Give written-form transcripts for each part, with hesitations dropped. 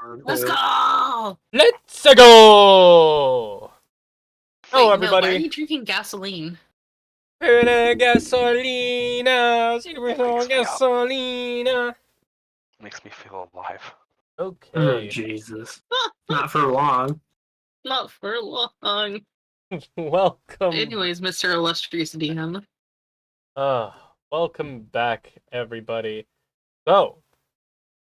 Let's go! Let's go! Hello, Wait, everybody. No, why are you drinking gasoline? Gasolina, gasolina. Makes me feel alive. Oh, Okay. Jesus. Not for long. Not for long. Welcome. Anyways, Mr. Illustrious DM. Welcome back, everybody. So,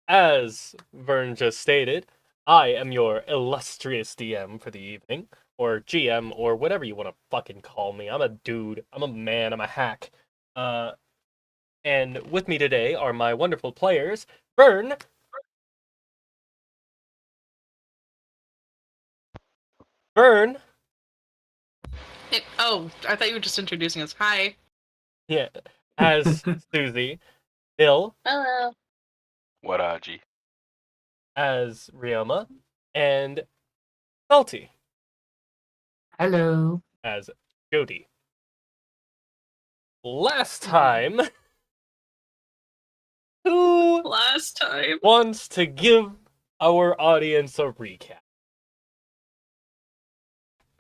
as Vern just stated, I am your illustrious DM for the evening, or GM, or whatever you want to fucking call me. I'm a dude. I'm a man. I'm a hack. And with me today are my wonderful players, Vern. Vern. Oh, I thought you were just introducing us. Hi. Yeah. As Susie. Bill. Hello. What, G? As Ryoma. And Salty. Hello. As Jody. Last time, who Last time. wants to give our audience a recap?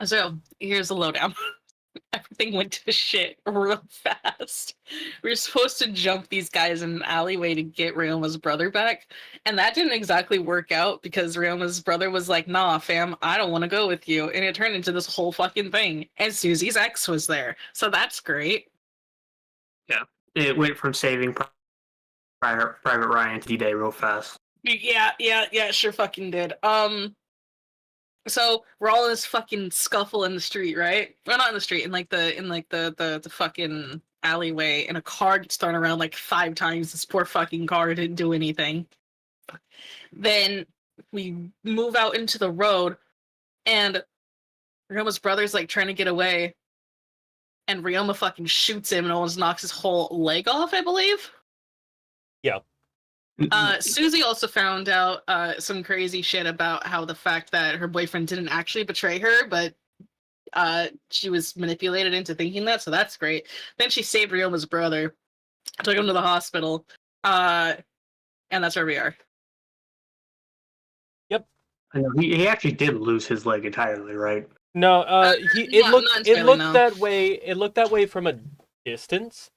So, here's the lowdown. Everything went to shit real fast. We were supposed to jump these guys in an alleyway to get Ryoma's brother back, and that didn't exactly work out because Ryoma's brother was like, nah, fam, I don't want to go with you, and it turned into this whole fucking thing, and Susie's ex was there, so that's great. It went from saving Private Ryan to D-Day real fast. Yeah, it sure fucking did. So we're all in this fucking scuffle in the street, right? Well, not in the street, in the fucking alleyway, and a car gets thrown around like 5 times. This poor fucking car didn't do anything. Then we move out into the road, and Ryoma's brother's like trying to get away, and Ryoma fucking shoots him and almost knocks his whole leg off, I believe. Yeah. Susie also found out some crazy shit about how the fact that her boyfriend didn't actually betray her, but she was manipulated into thinking that, so that's great. Then she saved Ryoma's brother, took him to the hospital, and that's where we are. Yep. I know, he actually did lose his leg entirely, right? No, it looked no. that way. It looked that way from a distance,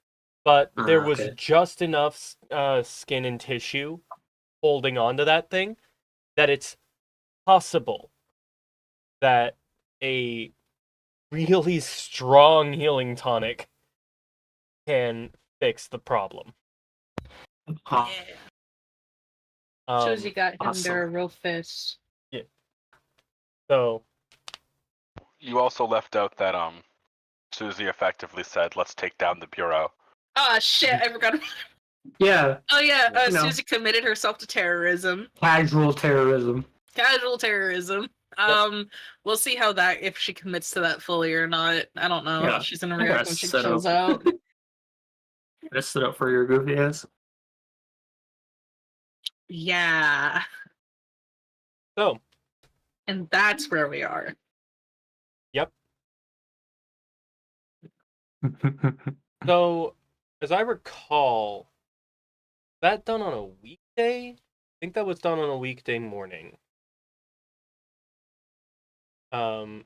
but there was Okay. just enough skin and tissue holding on to that thing that it's possible that a really strong healing tonic can fix the problem. Oh, Susie got him awesome. there real fast. So You also left out that Susie effectively said, "Let's take down the bureau." Ah, shit, I forgot. yeah, Oh yeah, No. Susie committed herself to terrorism. casual terrorism. Casual terrorism. We'll see how that, if she commits to that fully or not. I don't know Yeah, how she's gonna I react gotta when she set chills up. out. I stood up for your goofy ass. Yeah, so and that's where we are. yep. So as I recall, that done on a weekday? I think that was done on a weekday morning. So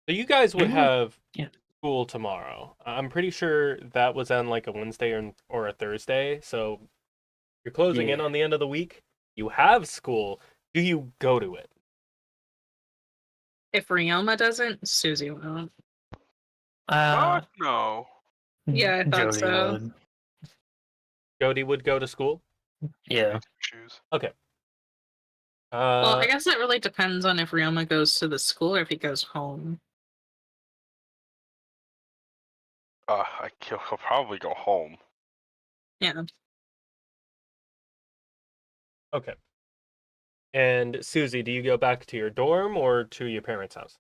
you guys would have Yeah. school tomorrow. I'm pretty sure that was on like a Wednesday or a Thursday. So you're closing in Yeah. on the end of the week. You have school. Do you go to it? If Ryoma doesn't, Susie won't. Fuck no. Yeah, I thought Jody so. would. Jody would go to school. Yeah. Choose. Okay. Well, I guess that really depends on if Ryoma goes to the school or if he goes home. He'll probably go home. Yeah. Okay. And Susie, do you go back to your dorm or to your parents' house?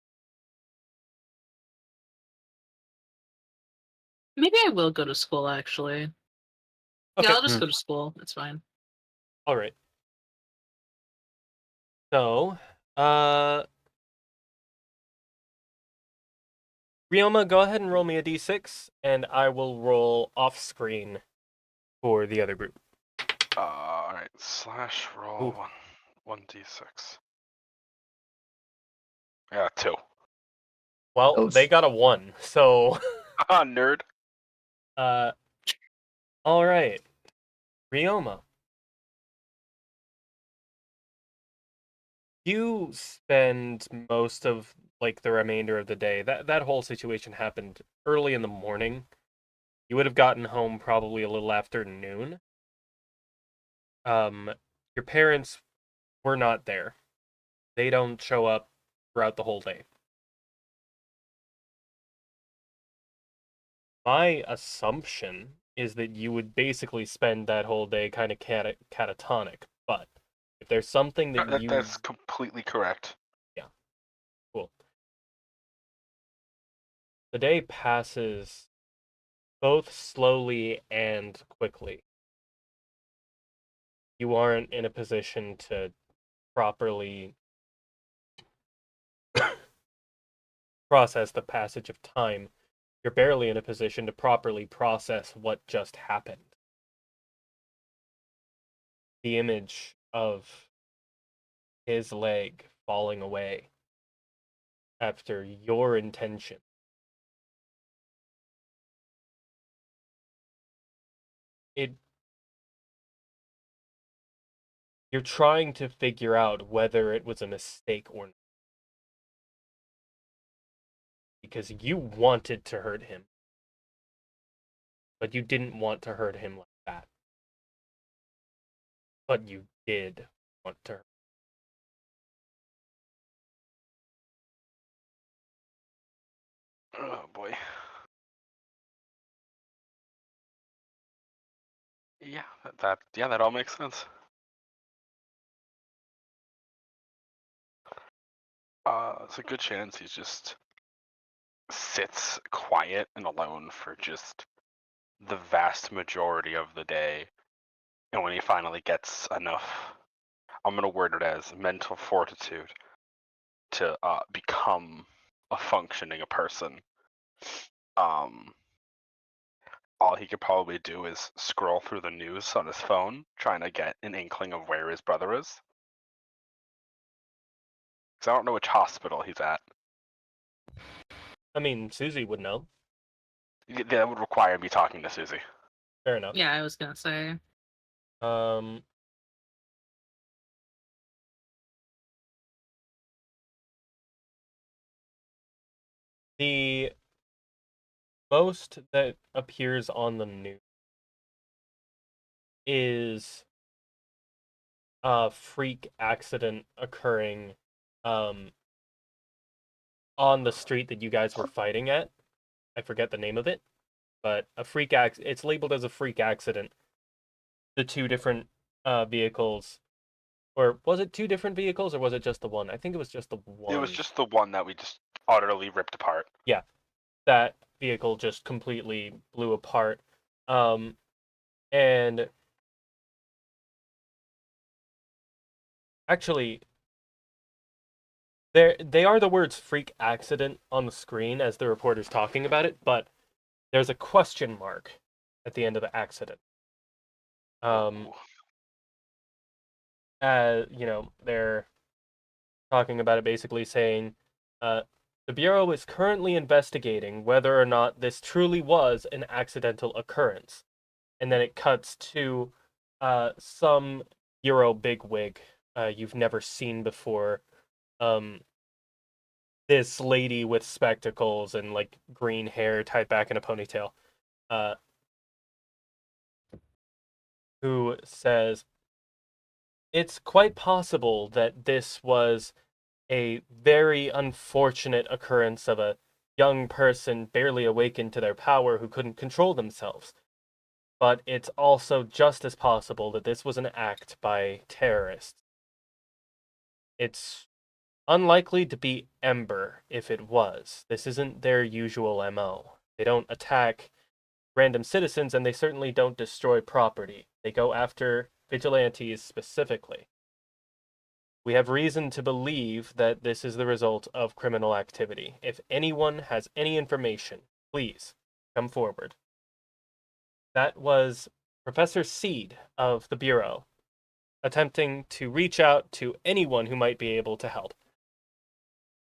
Maybe I will go to school, actually. Okay. Yeah, I'll just go to school. It's fine. All right. So, Ryoma, go ahead and roll me a d6, and I will roll off screen for the other group. Alright, slash roll Ooh. one. 1d6. Yeah, 2. Well, Ouch. they got a 1, so Haha, nerd. all right. Ryoma. You spend most of like the remainder of the day. That whole situation happened early in the morning. You would have gotten home probably a little after noon. Your parents were not there. They don't show up throughout the whole day. My assumption is that you would basically spend that whole day kind of catatonic, but if there's something that you... That's completely correct. Yeah, cool. The day passes both slowly and quickly. You aren't in a position to properly process the passage of time. You're barely in a position to properly process what just happened. The image of his leg falling away after your intention. You're trying to figure out whether it was a mistake or not. Because you wanted to hurt him. But you didn't want to hurt him like that. But you did want to hurt him. Oh boy. Yeah, that all makes sense. It's a good chance he just sits quiet and alone for just the vast majority of the day. And when he finally gets enough, I'm gonna word it as mental fortitude to become a functioning person. All he could probably do is scroll through the news on his phone, trying to get an inkling of where his brother is. Because I don't know which hospital he's at. I mean, Susie would know. That would require me talking to Susie. Fair enough. Yeah, I was gonna say. The most that appears on the news is a freak accident occurring on the street that you guys were fighting at. I forget the name of it, but it's labeled as a freak accident. The two different vehicles, or was it two different vehicles, or was it just the one? I think it was just the one. It was just the one that we just utterly ripped apart. Yeah, that vehicle just completely blew apart. And actually, they are the words freak accident on the screen as the reporter's talking about it, but there's a question mark at the end of the accident. They're talking about it, basically saying, the Bureau is currently investigating whether or not this truly was an accidental occurrence. And then it cuts to some Bureau bigwig you've never seen before. This lady with spectacles and like green hair tied back in a ponytail, who says, it's quite possible that this was a very unfortunate occurrence of a young person barely awakened to their power who couldn't control themselves. But it's also just as possible that this was an act by terrorists. It's unlikely to be Ember if it was. This isn't their usual MO. They don't attack random citizens, and they certainly don't destroy property. They go after vigilantes specifically. We have reason to believe that this is the result of criminal activity. If anyone has any information, please come forward. That was Professor Seed of the Bureau. attempting to reach out to anyone who might be able to help.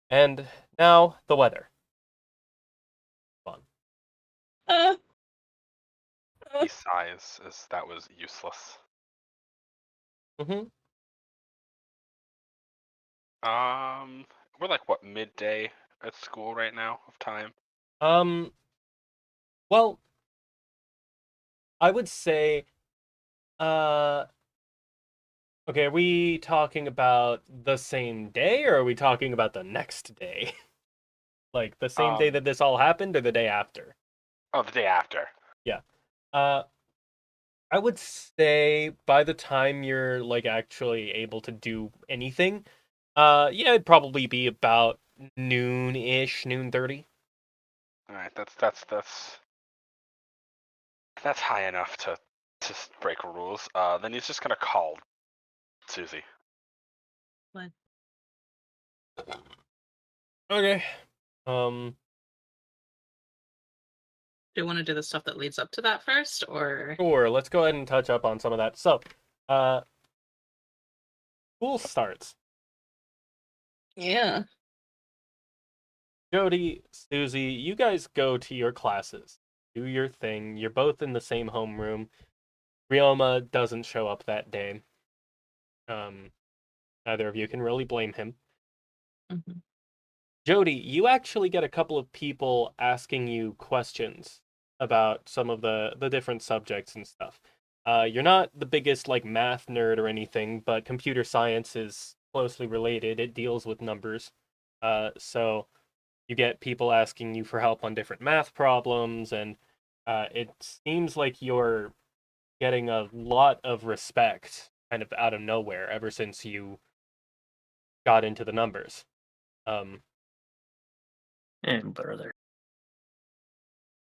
And now, the weather. Fun. Uh, He sighs as that was useless. Mm-hmm. We're like what, midday at school right now of time? Well, I would say, uh, okay, are we talking about the same day, or are we talking about the next day? Like, the same day Um, that this all happened, or the day after? Oh, the day after. Yeah. Uh, I would say by the time you're, like, actually able to do anything, yeah, it'd probably be about noon-ish, noon 30. All right, that's high enough to break rules. Then he's just gonna call Susie. Okay. Um, do you want to do the stuff that leads up to that first, or sure, let's go ahead and touch up on some of that. So, uh, school starts. yeah? Jody, Susie, you guys go to your classes. Do your thing. You're both in the same homeroom. Ryoma doesn't show up that day. Neither of you can really blame him. Mhm. Jody, you actually get a couple of people asking you questions about some of the different subjects and stuff. You're not the biggest like math nerd or anything, but computer science is closely related. It deals with numbers. So you get people asking you for help on different math problems, and it seems like you're getting a lot of respect kind of out of nowhere ever since you got into the numbers. Um, And brother.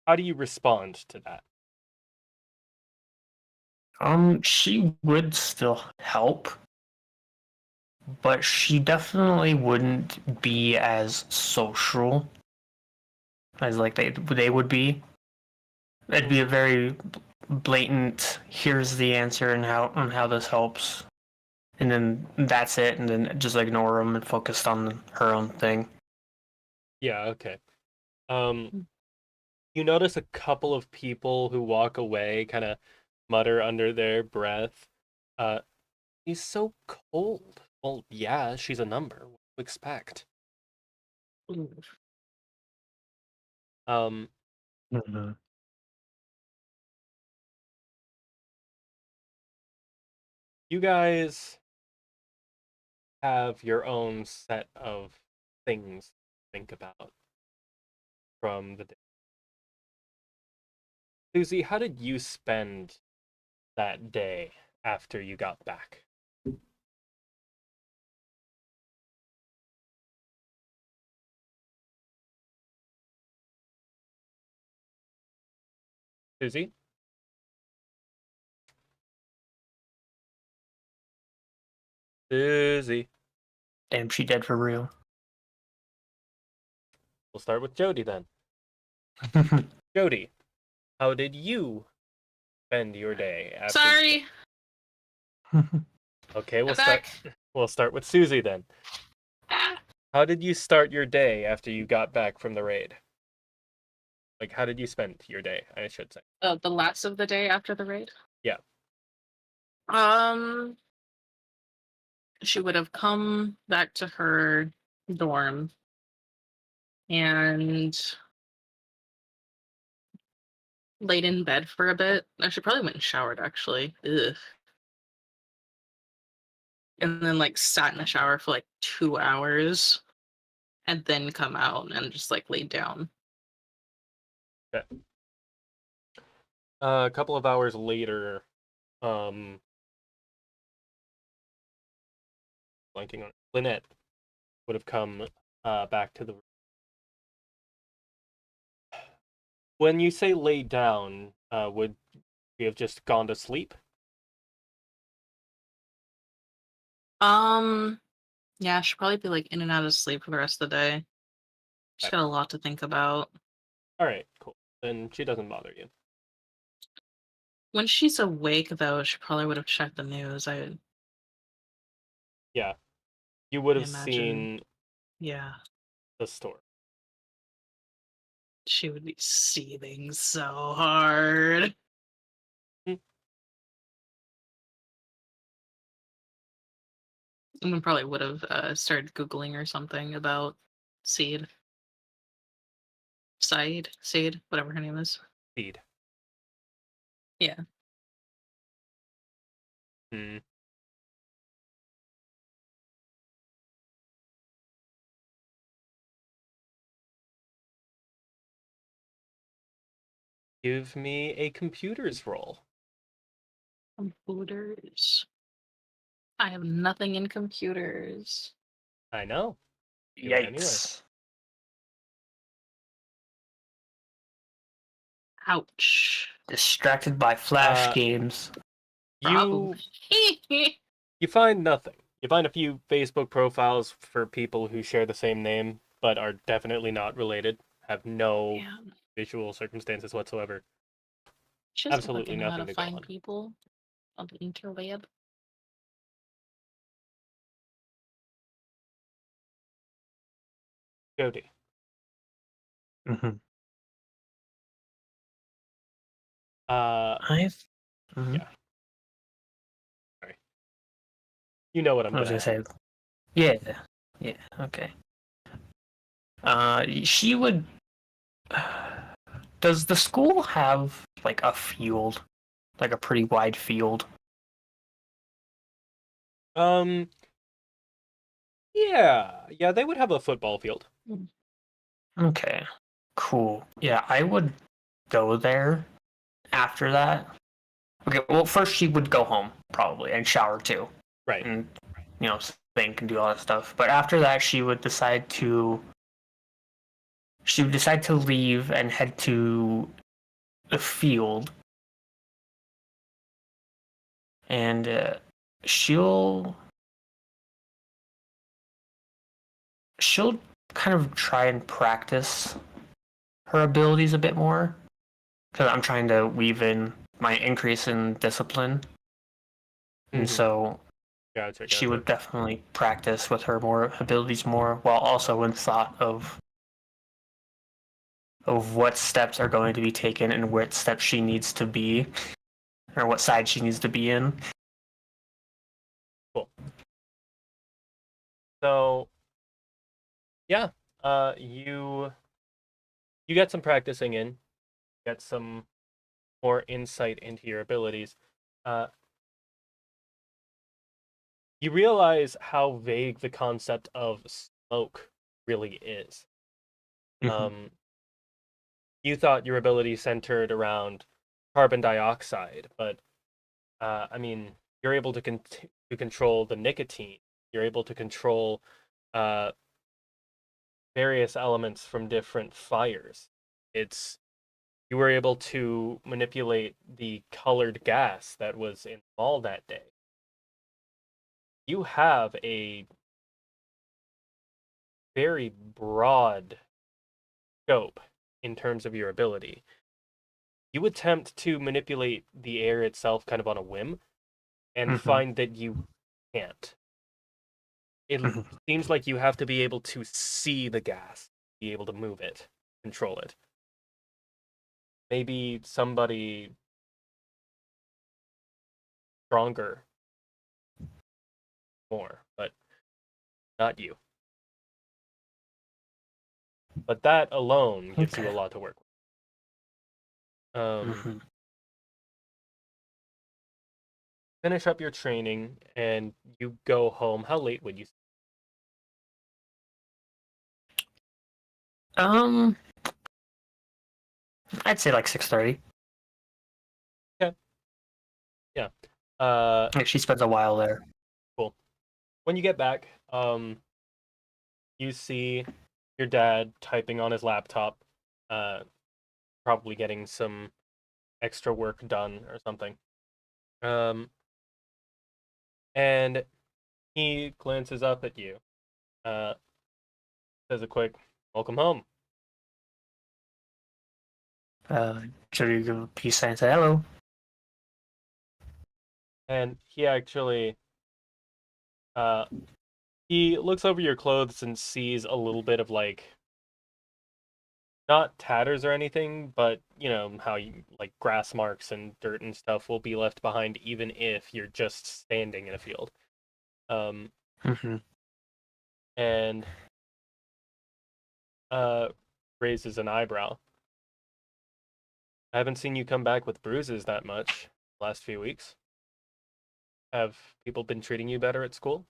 how do you respond to that? She would still help, but she definitely wouldn't be as social as like they would be. It'd be a very blatant. Here's the answer and how this helps, and then that's it, and then just ignore them and focus on her own thing. Yeah, okay. You notice a couple of people who walk away, kind of mutter under their breath. Uh, he's so cold. Well, yeah, she's a number. What do you expect? Ooh. Um, Mm-hmm. you guys have your own set of things to think about from the day. Susie, how did you spend that day after you got back? Susie? Susie. Damn, she dead for real. We'll start with Jody then. Jody, how did you spend your day after? Sorry, Okay, I'm back. We'll start with Susie then. Ah. How did you start your day after you got back from the raid? Like, how did you spend your day, I should say? The last of the day after the raid. Yeah. She would have come back to her dorm and laid in bed for a bit. I should probably went and showered actually. Ugh. And then like sat in the shower for like 2 hours and then come out and just like laid down. Okay. A couple of hours later, blanking on Lynette would have come back to the. When you say lay down, would you have just gone to sleep? Yeah, I should probably be like in and out of sleep for the rest of the day. She's got a lot to think about. All right, cool. Then she doesn't bother you. When she's awake though, she probably would have checked the news. Yeah. You would I have imagine. seen Yeah, the store. she would be seething so hard. Someone probably would have started Googling or something about Seed. Seed, whatever her name is. Seed. Yeah. Hmm. Give me a computers roll. Computers. I have nothing in computers. I know. Do it anyway. Yikes. Ouch. Distracted by Flash Uh, games. You Probably. you find nothing. You find a few Facebook profiles for people who share the same name but are definitely not related, have no Yeah. visual circumstances whatsoever. She doesn't Absolutely fucking know how nothing to to go find on. people on the interweb. Jody. Mm-hmm. Uh, I've. Mhm. yeah. Sorry. You know what I'm I was gonna gonna ask. say. Yeah. Yeah. Okay. She would. Does the school have like a field, like a pretty wide field? Um, yeah, they would have a football field. Okay. Cool. Yeah, I would go there after that. Okay. Well, first she would go home probably and shower too, Right. and think and do all that stuff. But after that, she would decide to leave and head to the field, and she'll she'll kind of try and practice her abilities a bit more because I'm trying to weave in my increase in discipline, and Mhm. so Gotcha. she would definitely practice with her more abilities more, while also in thought of what steps are going to be taken and what steps she needs to be, or what side she needs to be in. Cool. So, yeah, you get some practicing in, get some more insight into your abilities. Uh, you realize how vague the concept of smoke really is. Um, you thought your ability centered around carbon dioxide, but I mean, you're able to control the nicotine. You're able to control uh, various elements from different fires. It's You were able to manipulate the colored gas that was in the mall that day. You have a very broad scope in terms of your ability. You attempt to manipulate the air itself kind of on a whim and find that you can't. It seems like you have to be able to see the gas, be able to move it, control it. Maybe somebody stronger more, but not you. But that alone gives you a Okay. lot to work with. Finish up your training and you go home. How late would you? I'd say like 6:30. Okay. Yeah. Like she spends a while there. Cool. When you get back, you see your dad typing on his laptop, uh, probably getting some extra work done or something. And he glances up at you, uh, says a quick "Welcome home," So you give a peace sign and say hello. and he actually He looks over your clothes and sees a little bit of like, not tatters or anything, but you know how you like grass marks and dirt and stuff will be left behind even if you're just standing in a field. Um, Mm-hmm. and raises an eyebrow. I haven't seen you come back with bruises that much last few weeks. Have people been treating you better at school?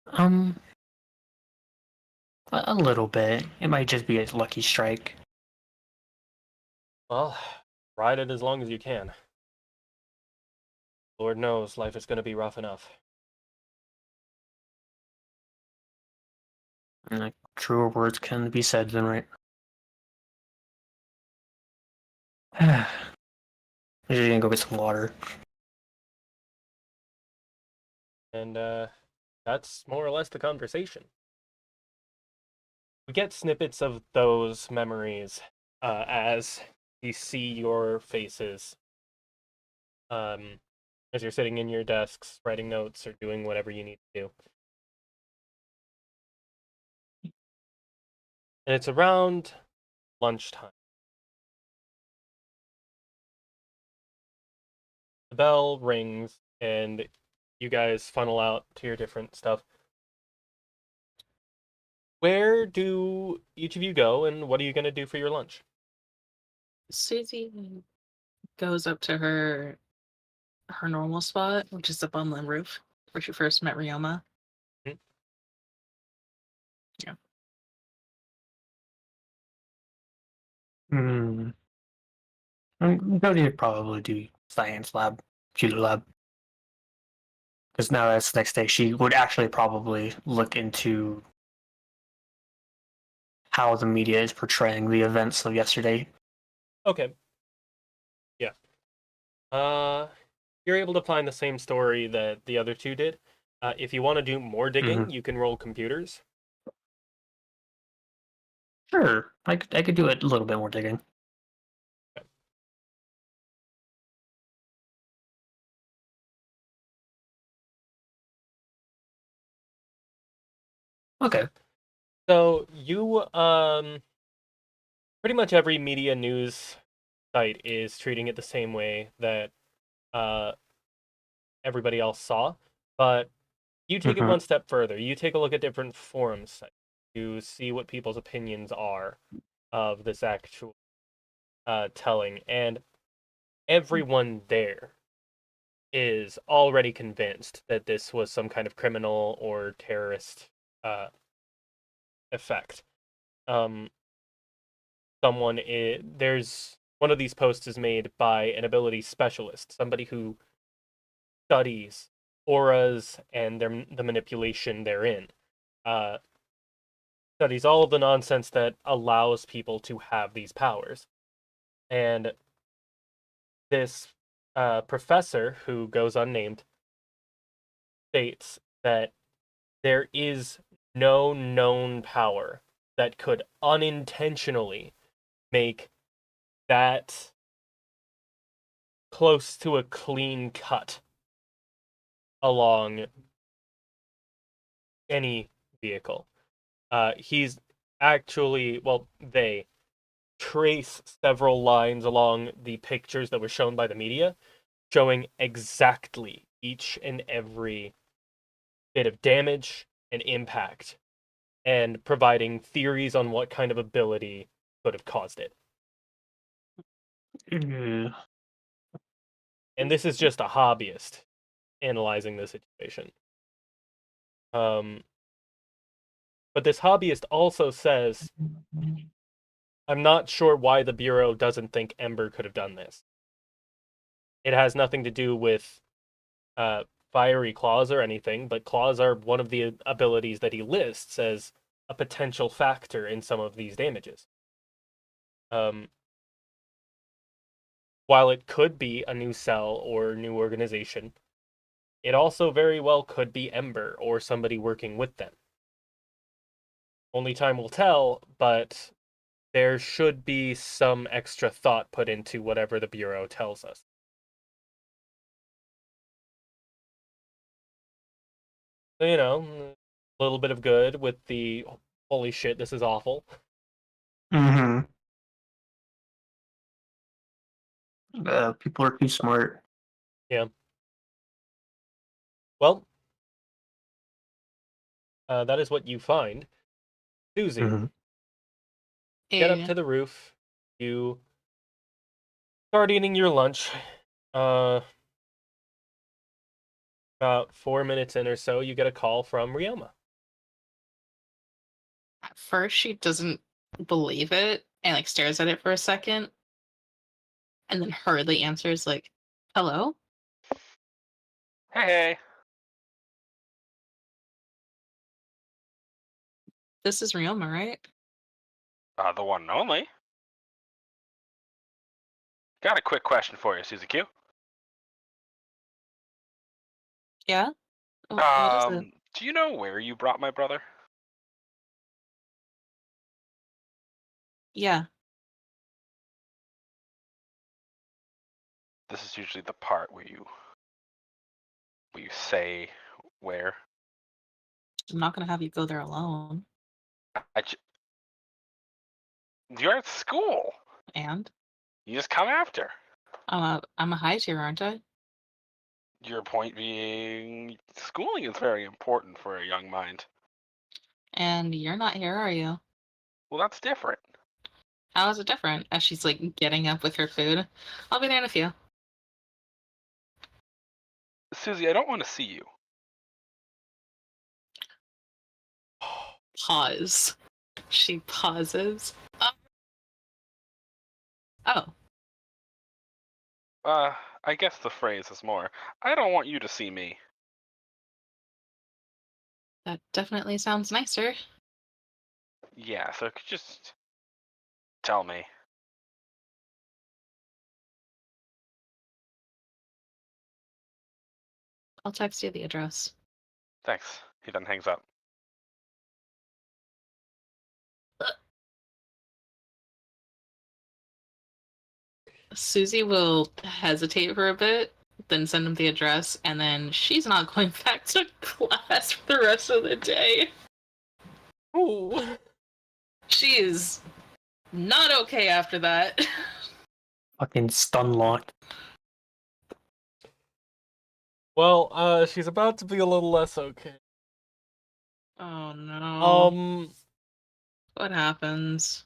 Um, a little bit. It might just be a lucky strike. Well, ride it as long as you can. Lord knows life is going to be rough enough. Truer words can be said than right. I'm just gonna go get some water. And that's more or less the conversation. We get snippets of those memories as you see your faces as you're sitting in your desks writing notes or doing whatever you need to do. And it's around lunchtime. The bell rings and you guys funnel out to your different stuff. Where do each of you go and what are you going to do for your lunch? Susie goes up to her normal spot, which is up on the roof where she first met Ryoma. Hmm? Yeah. Hmm. I'm going to probably do science lab, computer lab. Because now that's the next day. She would actually probably look into how the media is portraying the events of yesterday. Okay. Yeah. You're able to find the same story that the other two did. If you want to do more digging, you can roll computers. Sure, I could do a little bit more digging. Okay. So you pretty much every media news site is treating it the same way that uh everybody else saw, but you take it Mm-hmm. one step further. You take a look at different forum sites to see what people's opinions are of this actual telling, and everyone there is already convinced that this was some kind of criminal or terrorist uh, effect. Um, there's one of these posts is made by an ability specialist, somebody who studies auras and the manipulation therein. Uh, Studies all of the nonsense that allows people to have these powers. And this professor, who goes unnamed, states that there is no known power that could unintentionally make that close to a clean cut along any vehicle. He's actually, well, they trace several lines along the pictures that were shown by the media, showing exactly each and every bit of damage and impact, and providing theories on what kind of ability could have caused it. Mm. And this is just a hobbyist analyzing the situation. But this hobbyist also says, I'm not sure why the Bureau doesn't think Ember could have done this. It has nothing to do with fiery claws or anything, but claws are one of the abilities that he lists as a potential factor in some of these damages. While it could be a new cell or new organization, it also very well could be Ember or somebody working with them. Only time will tell, but there should be some extra thought put into whatever the Bureau tells us. So, you know, a little bit of good with the holy shit, this is awful. Mm-hmm. People are too smart. Well, that is what you find. Susie, Mm-hmm. get up Yeah. to the roof. You start eating your lunch. Uh, about 4 minutes in or so, you get a call from Ryoma. At first, she doesn't believe it and like stares at it for a second, and then hurriedly answers like, "Hello." Hey. This is Ryoma, right? The one and only. Got a quick question for you, Susie Q. Yeah. What is it? Do you know where you brought my brother? Yeah. This is usually the part where you say where. I'm not gonna have you go there alone. You're at school. And You just come after. I'm a high tier, aren't I? Your point being, schooling is very important for a young mind. And you're not here, are you? Well, that's different. How is it different? As she's like getting up with her food. I'll be there in a few. Susie, I don't want to see you. Pause. She pauses. Oh, I guess the phrase is more, I don't want you to see me. that definitely sounds nicer. Yeah, so could you just tell me. I'll text you the address. Thanks. He then hangs up. Susie will hesitate for a bit, then send him the address, and then she's not going back to class for the rest of the day. Ooh. She is not okay after that. Fucking stun locked. Well, she's about to be a little less okay. Oh no. Um, What happens?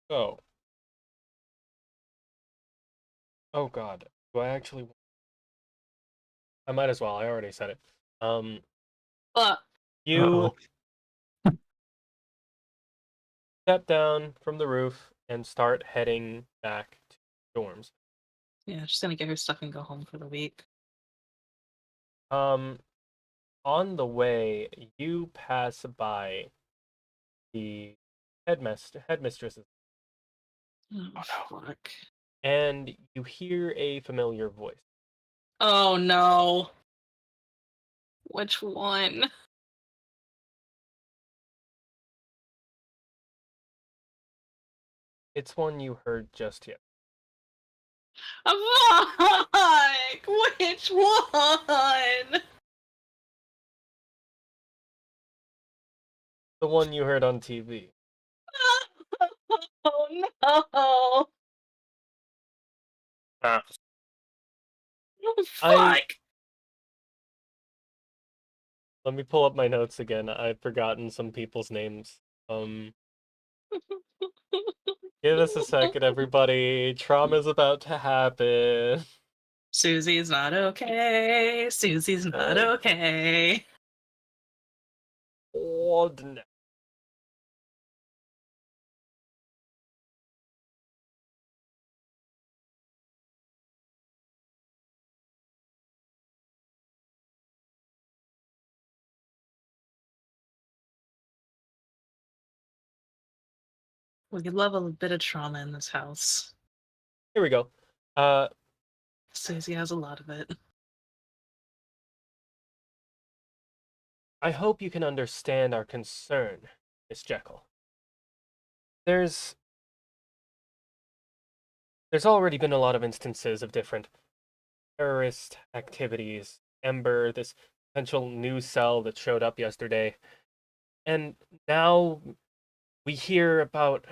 oh. Oh god. Do I actually... I might as well, I already said it. Well, You Uh-oh. step down from the roof and start heading back to dorms. yeah, she's gonna get her stuff and go home for the week. On the way, you pass by the headmistress's, Oh, fuck. and you hear a familiar voice. Oh no. Which one? It's one you heard just yet. Fuck! Which one? The one you heard on TV. Oh no! Ah. Fuck! Let me pull up my notes again. I've forgotten some people's names. Give us a second, everybody. Trauma's about to happen. Susie's not okay. Susie's not okay. Ordinary. We could love a bit of trauma in this house. Here we go. Susie has a lot of it. I hope you can understand our concern, Miss Jekyll. There's there's already been a lot of instances of different terrorist activities. Ember, this potential new cell that showed up yesterday. And now we hear about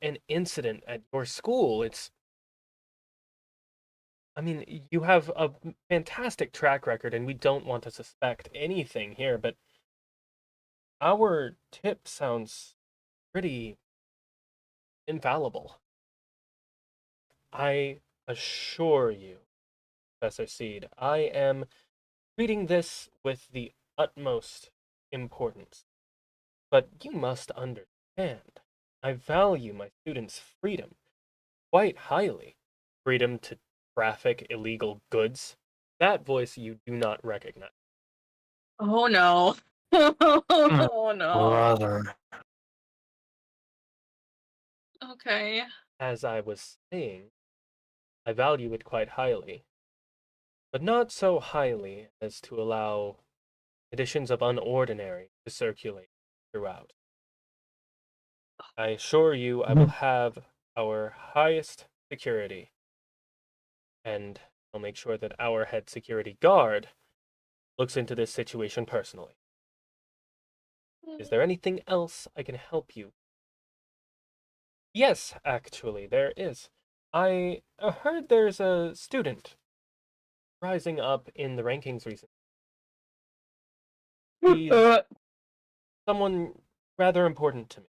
an incident at your school. I mean, you have a fantastic track record, and we don't want to suspect anything here, but our tip sounds pretty infallible. I assure you, Professor Seed, I am treating this with the utmost importance. But you must understand, I value my students' freedom quite highly. Freedom to traffic illegal goods. That voice you do not recognize. Oh no. Oh no. Brother. Okay. As I was saying, I value it quite highly, but not so highly as to allow editions of Unordinary to circulate throughout. I assure you I will have our highest security, and I'll make sure that our head security guard looks into this situation personally. Is there anything else I can help you? Yes, actually, there is. I heard there's a student rising up in the rankings recently. He's someone rather important to me.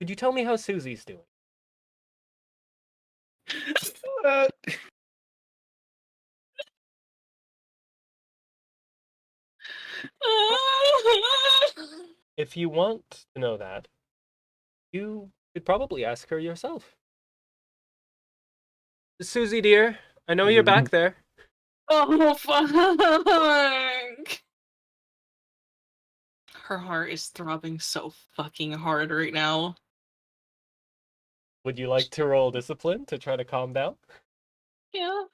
Could you tell me how Susie's doing? If you want to know that, you could probably ask her yourself. Susie, dear, I know you're back there. Oh fuck. Her heart is throbbing so fucking hard right now. Would you like to roll discipline to try to calm down? Yeah,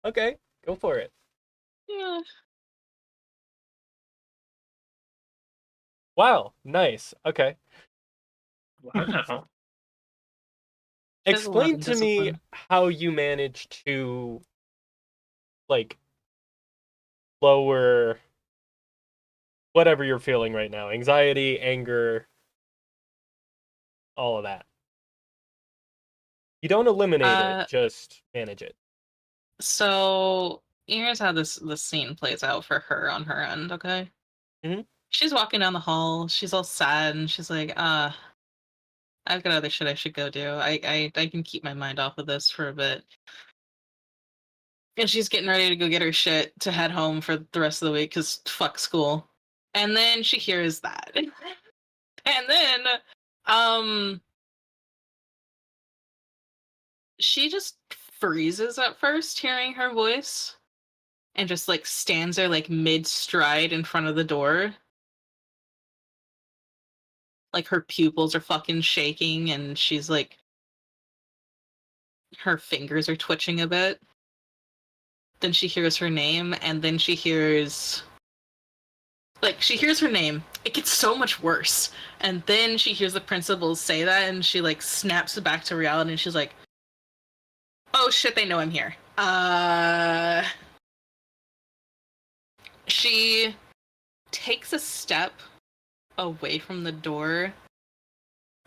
Okay, go for it. yeah. Wow, nice. Okay. Wow. She has 11 Explain to me discipline. how you managed to, like, lower whatever you're feeling right now. Anxiety, anger, all of that. You don't eliminate it, just manage it. So here's how this scene plays out for her on her end, okay? Mhm. She's walking down the hall, she's all sad, and she's like, I've got other shit I should go do. I can keep my mind off of this for a bit. And she's getting ready to go get her shit to head home for the rest of the week because fuck school. And then she hears that. And then she just freezes at first hearing her voice and just like stands there like mid stride in front of the door. Like her pupils are fucking shaking and she's like her fingers are twitching a bit. Then she hears her name and then she hears her name. It gets so much worse. And then she hears the principal say that and she like snaps back to reality and she's like, oh shit, they know I'm here. She takes a step away from the door,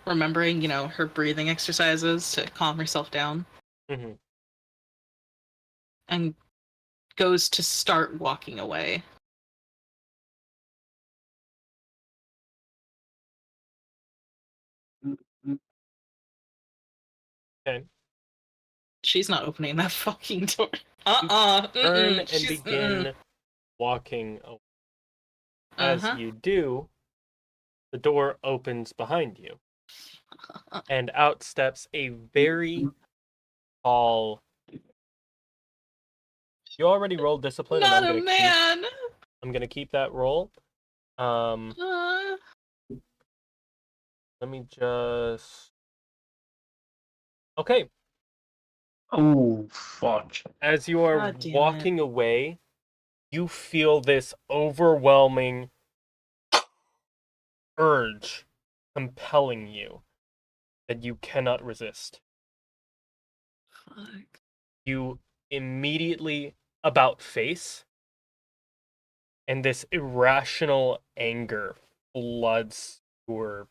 remembering, her breathing exercises to calm herself down, Mm-hmm. and goes to start walking away. Okay. She's not opening that fucking door. Turn and She's, begin walking away. As Uh-huh. you do, the door opens behind you, and out steps a very tall. You already rolled discipline, Not and a man. I'm gonna keep that roll. Let me just. Okay. Oh, fuck. As you are God damn it. walking away, you feel this overwhelming urge compelling you that you cannot resist. fuck? You immediately about face, and this irrational anger floods your.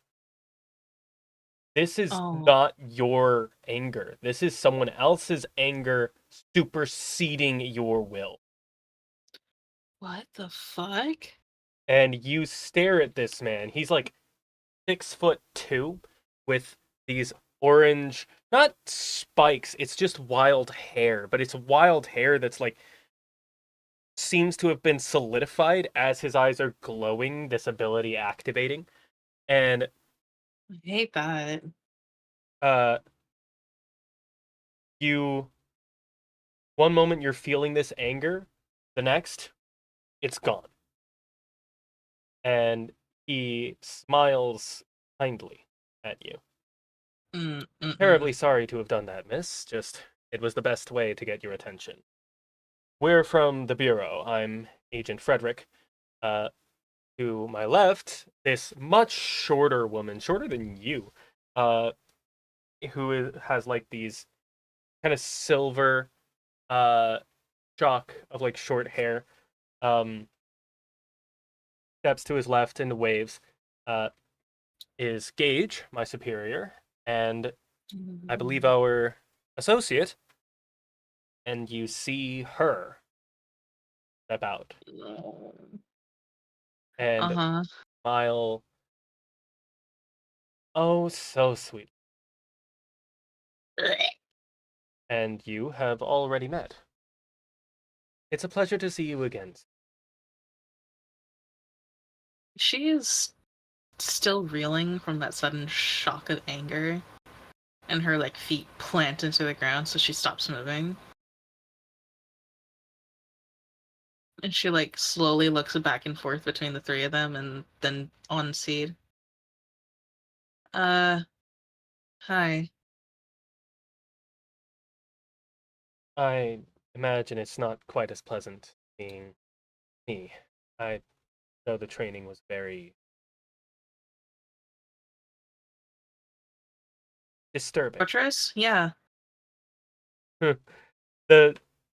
This is Oh, not your anger. This is someone else's anger superseding your will. what the fuck? And you stare at this man. He's like 6'2" with these orange, not spikes, it's just wild hair, but it's wild hair that's like seems to have been solidified as his eyes are glowing, this ability activating. And I hate that. uh you one moment you're feeling this anger, the next it's gone. And he smiles kindly at you. Terribly Mm-mm. sorry to have done that, miss. Just it was the best way to get your attention. We're from the Bureau. I'm Agent Frederick. Uh, to my left, this much shorter woman, shorter than you, uh, has like these kind of silver uh shock of like short hair. Um, steps to his left and waves. Uh, is Gage, my superior, and I believe our associate. And you see her about and Uh-huh. smile. Oh, so sweet. And you have already met. It's a pleasure to see you again. She is still reeling from that sudden shock of anger, and her like feet plant into the ground, so she stops moving. And she like slowly looks back and forth between the three of them and then on Seed. Uh, hi. I imagine it's not quite as pleasant being me. I know the training was very disturbing. Fortress? Yeah. the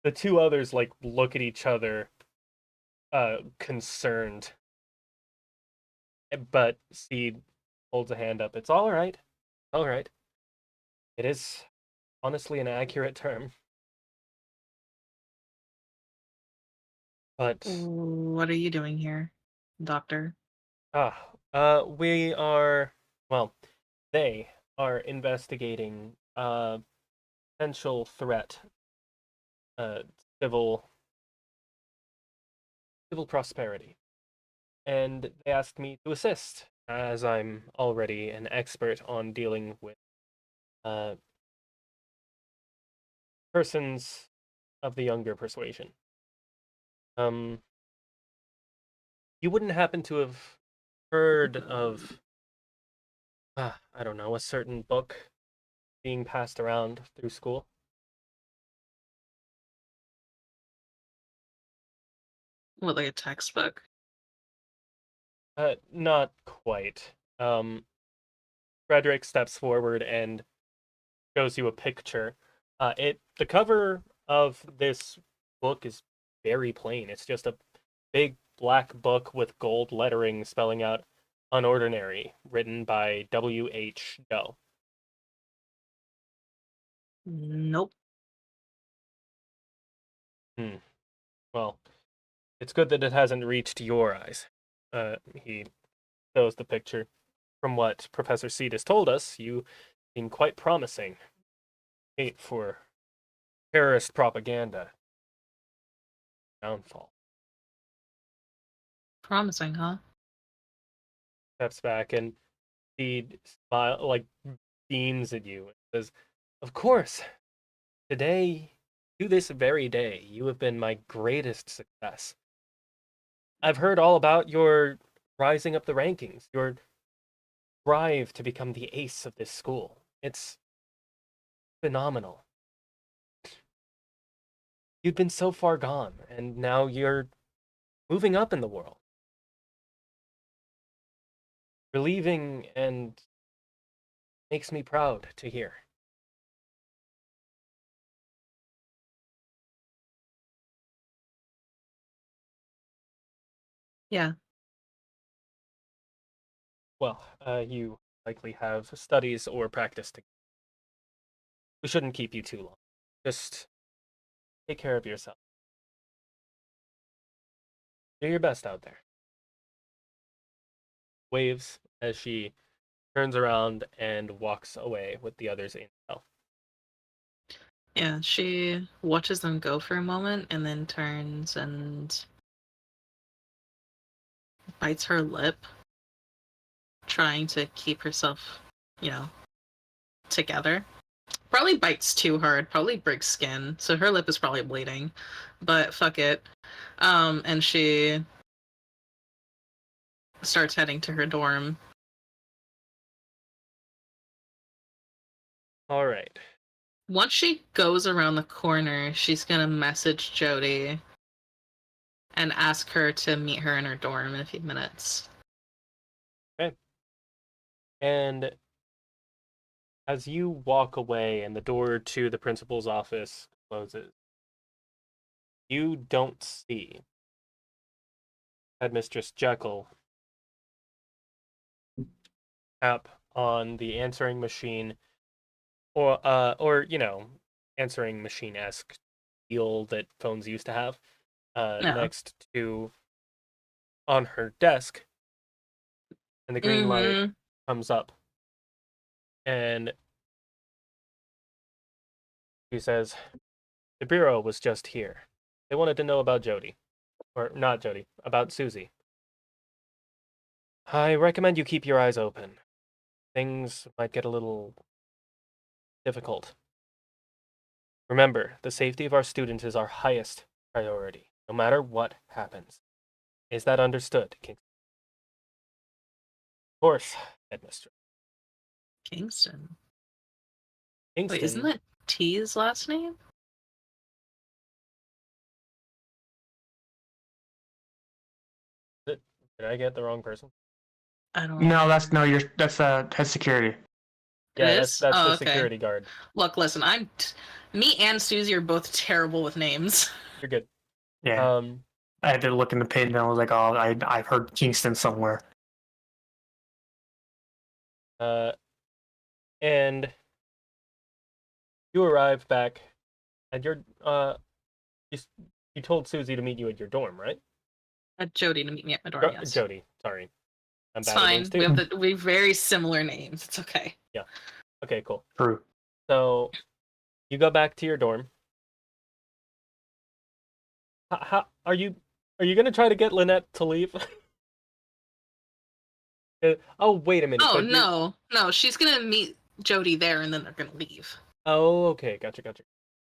the two others like look at each other concerned. But Seed holds a hand up. It's all right. All right. It is honestly an accurate term. But What are you doing here, Doctor? we are well, they are investigating potential threat, uh civil civil prosperity. And they asked me to assist, as I'm already an expert on dealing with uh persons of the younger persuasion. Um you wouldn't happen to have heard of I don't know, a certain book being passed around through school? What, like a textbook? Not quite. Frederick steps forward and shows you a picture. The cover of this book is very plain. It's just a big black book with gold lettering spelling out "Unordinary," written by W.H. Doe. Nope. Hmm. Well, it's good that it hasn't reached your eyes. He shows the picture. From what Professor Seed has told us, you seem quite promising. Hate for terrorist propaganda. Downfall. Promising, huh? Steps back and he smile like beams at you and says, "Of course, today, to this very day, you have been my greatest success. I've heard all about your rising up the rankings, your drive to become the ace of this school. It's phenomenal. You've been so far gone, and now you're moving up in the world. Relieving and makes me proud to hear." Yeah. Well, you likely have studies or practice to. We shouldn't keep you too long. Just take care of yourself. Do your best out there. Waves as she turns around and walks away with the others in hell. Yeah, she watches them go for a moment and then turns and bites her lip, trying to keep herself, together. Probably bites too hard, probably breaks skin, so her lip is probably bleeding. But fuck it. And she starts heading to her dorm. All right. Once she goes around the corner, she's gonna message Jody and ask her to meet her in her dorm in a few minutes. Okay. And as you walk away and the door to the principal's office closes, you don't see Headmistress Jekyll tap on the answering machine or answering machine-esque deal that phones used to have No. next to on her desk, and the green light comes up and she says, the bureau was just here. They wanted to know about Jody. Or not Jody, about Susie. I recommend you keep your eyes open. Things might get a little difficult. Remember, the safety of our students is our highest priority, no matter what happens. Is that understood, Kingston? Of course, Headmistress. Kingston. Kingston. Wait, isn't that T's last name? Did I get the wrong person? I don't No, know. that's head security. Yeah, It that's is? the Okay. security guard. Look, listen, me and Susie are both terrible with names. You're good. Yeah. I had to look in the pin and I was like, oh, I've heard Kingston somewhere. And you arrive back at your you told Susie to meet you at your dorm, right? Jody to meet me at my dorm, yes. Jody, sorry. I'm It's bad at fine. names too. We have very similar names. It's okay. Yeah. Okay, cool. True. So you go back to your dorm. How are you gonna try to get Lynette to leave? Oh, wait a minute. Oh, so no, she's gonna meet Jody there and then they're gonna leave. Oh, okay, gotcha.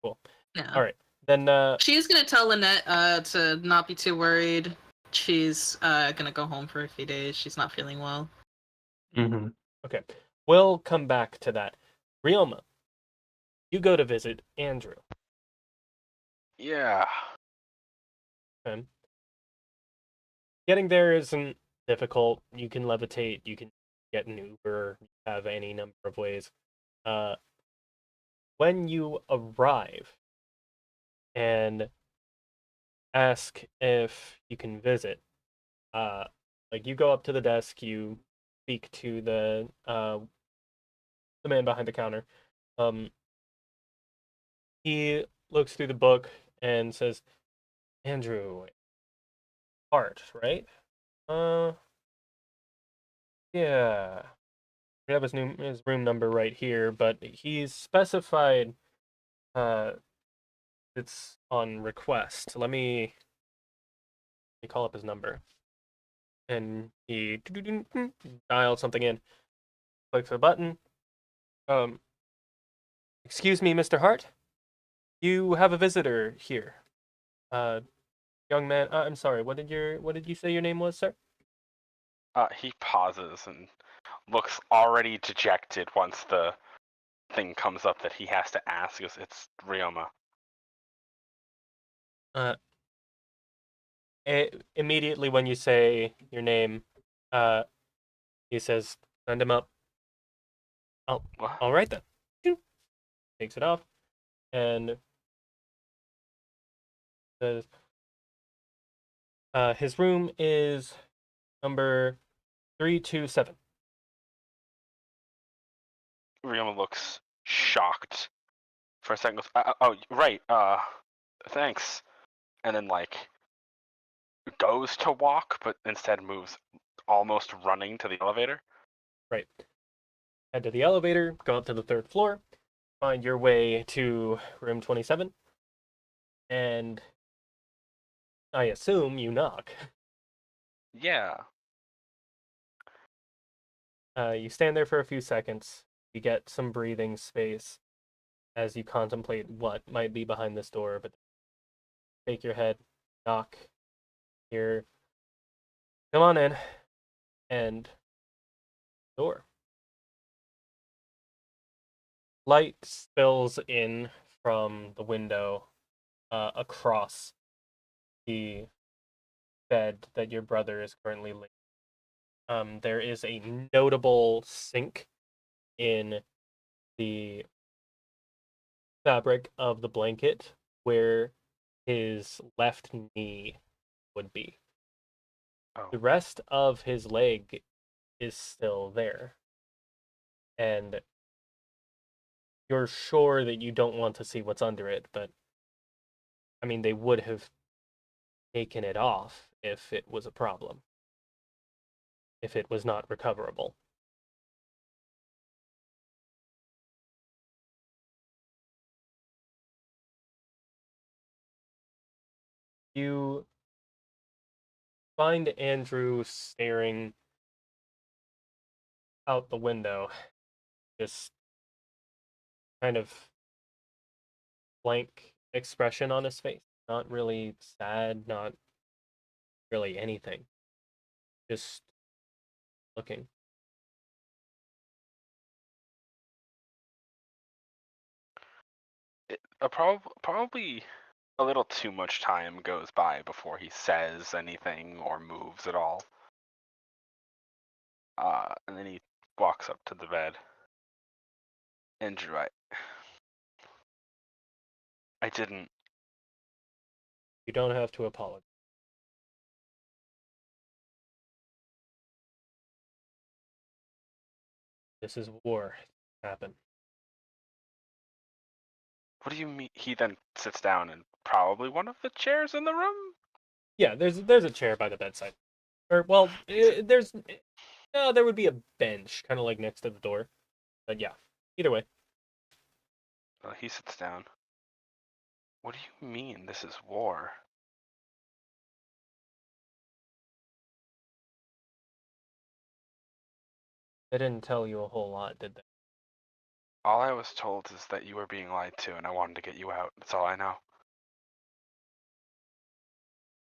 Cool. Yeah. All right, then. She's gonna tell Lynette to not be too worried. She's gonna go home for a few days. She's not feeling well. Mm-hmm. Okay, we'll come back to that. Rioma, you go to visit Andrew. Yeah. Okay. Getting there isn't difficult. You can levitate. You can get an Uber. You have any number of ways. When you arrive and ask if you can visit, like you go up to the desk, you speak to the man behind the counter. He looks through the book and says, Andrew Hart, right? Yeah. We have his room number right here, but he's specified it's on request. Let me call up his number. And he dials something in, clicks a button. Excuse me, Mr. Hart? You have a visitor here. Young man, I'm sorry, what did you say your name was, sir? He pauses and looks already dejected once the thing comes up that he has to ask. He goes, it's Rioma. Immediately when you say your name, he says, send him up. Oh, What? all right then. Takes it off and says, His room is number 327. Ryoma looks shocked for a second. Goes, oh, right. Thanks. And then goes to walk, but instead moves almost running to the elevator. Right. Head to the elevator, go up to the 3rd floor, find your way to room 27, and I assume you knock. Yeah. You stand there for a few seconds. You get some breathing space as you contemplate what might be behind this door, but shake your head, knock, here, come on in, and door. Light spills in from the window across the bed that your brother is currently laying. There is a notable sink in the fabric of the blanket where his left knee would be. Oh. The rest of his leg is still there. And you're sure that you don't want to see what's under it, but I mean, they would have taken it off if it was a problem, if it was not recoverable. You find Andrew staring out the window, just kind of blank expression on his face. Not really sad, not really anything. Just looking. Probably a little too much time goes by before he says anything or moves at all. And then he walks up to the bed. Andrew, I didn't. You don't have to apologize. This is war. Happen. What do you mean? He then sits down in probably one of the chairs in the room. Yeah, there's a chair by the bedside. Or well, there's no, there would be a bench kind of like next to the door. But yeah, either way. He sits down. What do you mean this is war? They didn't tell you a whole lot, did they? All I was told is that you were being lied to and I wanted to get you out. That's all I know.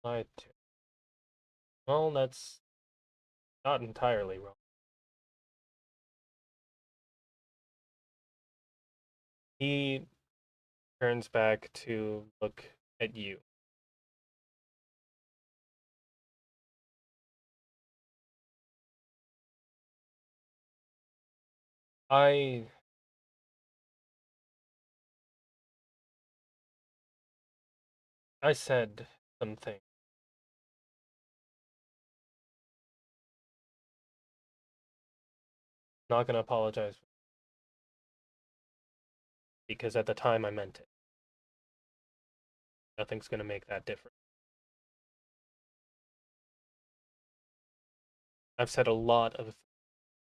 Lied to. Well, that's not entirely wrong. He turns back to look at you. I said something. Not gonna apologize because at the time I meant it. Nothing's gonna make that different. I've said a lot of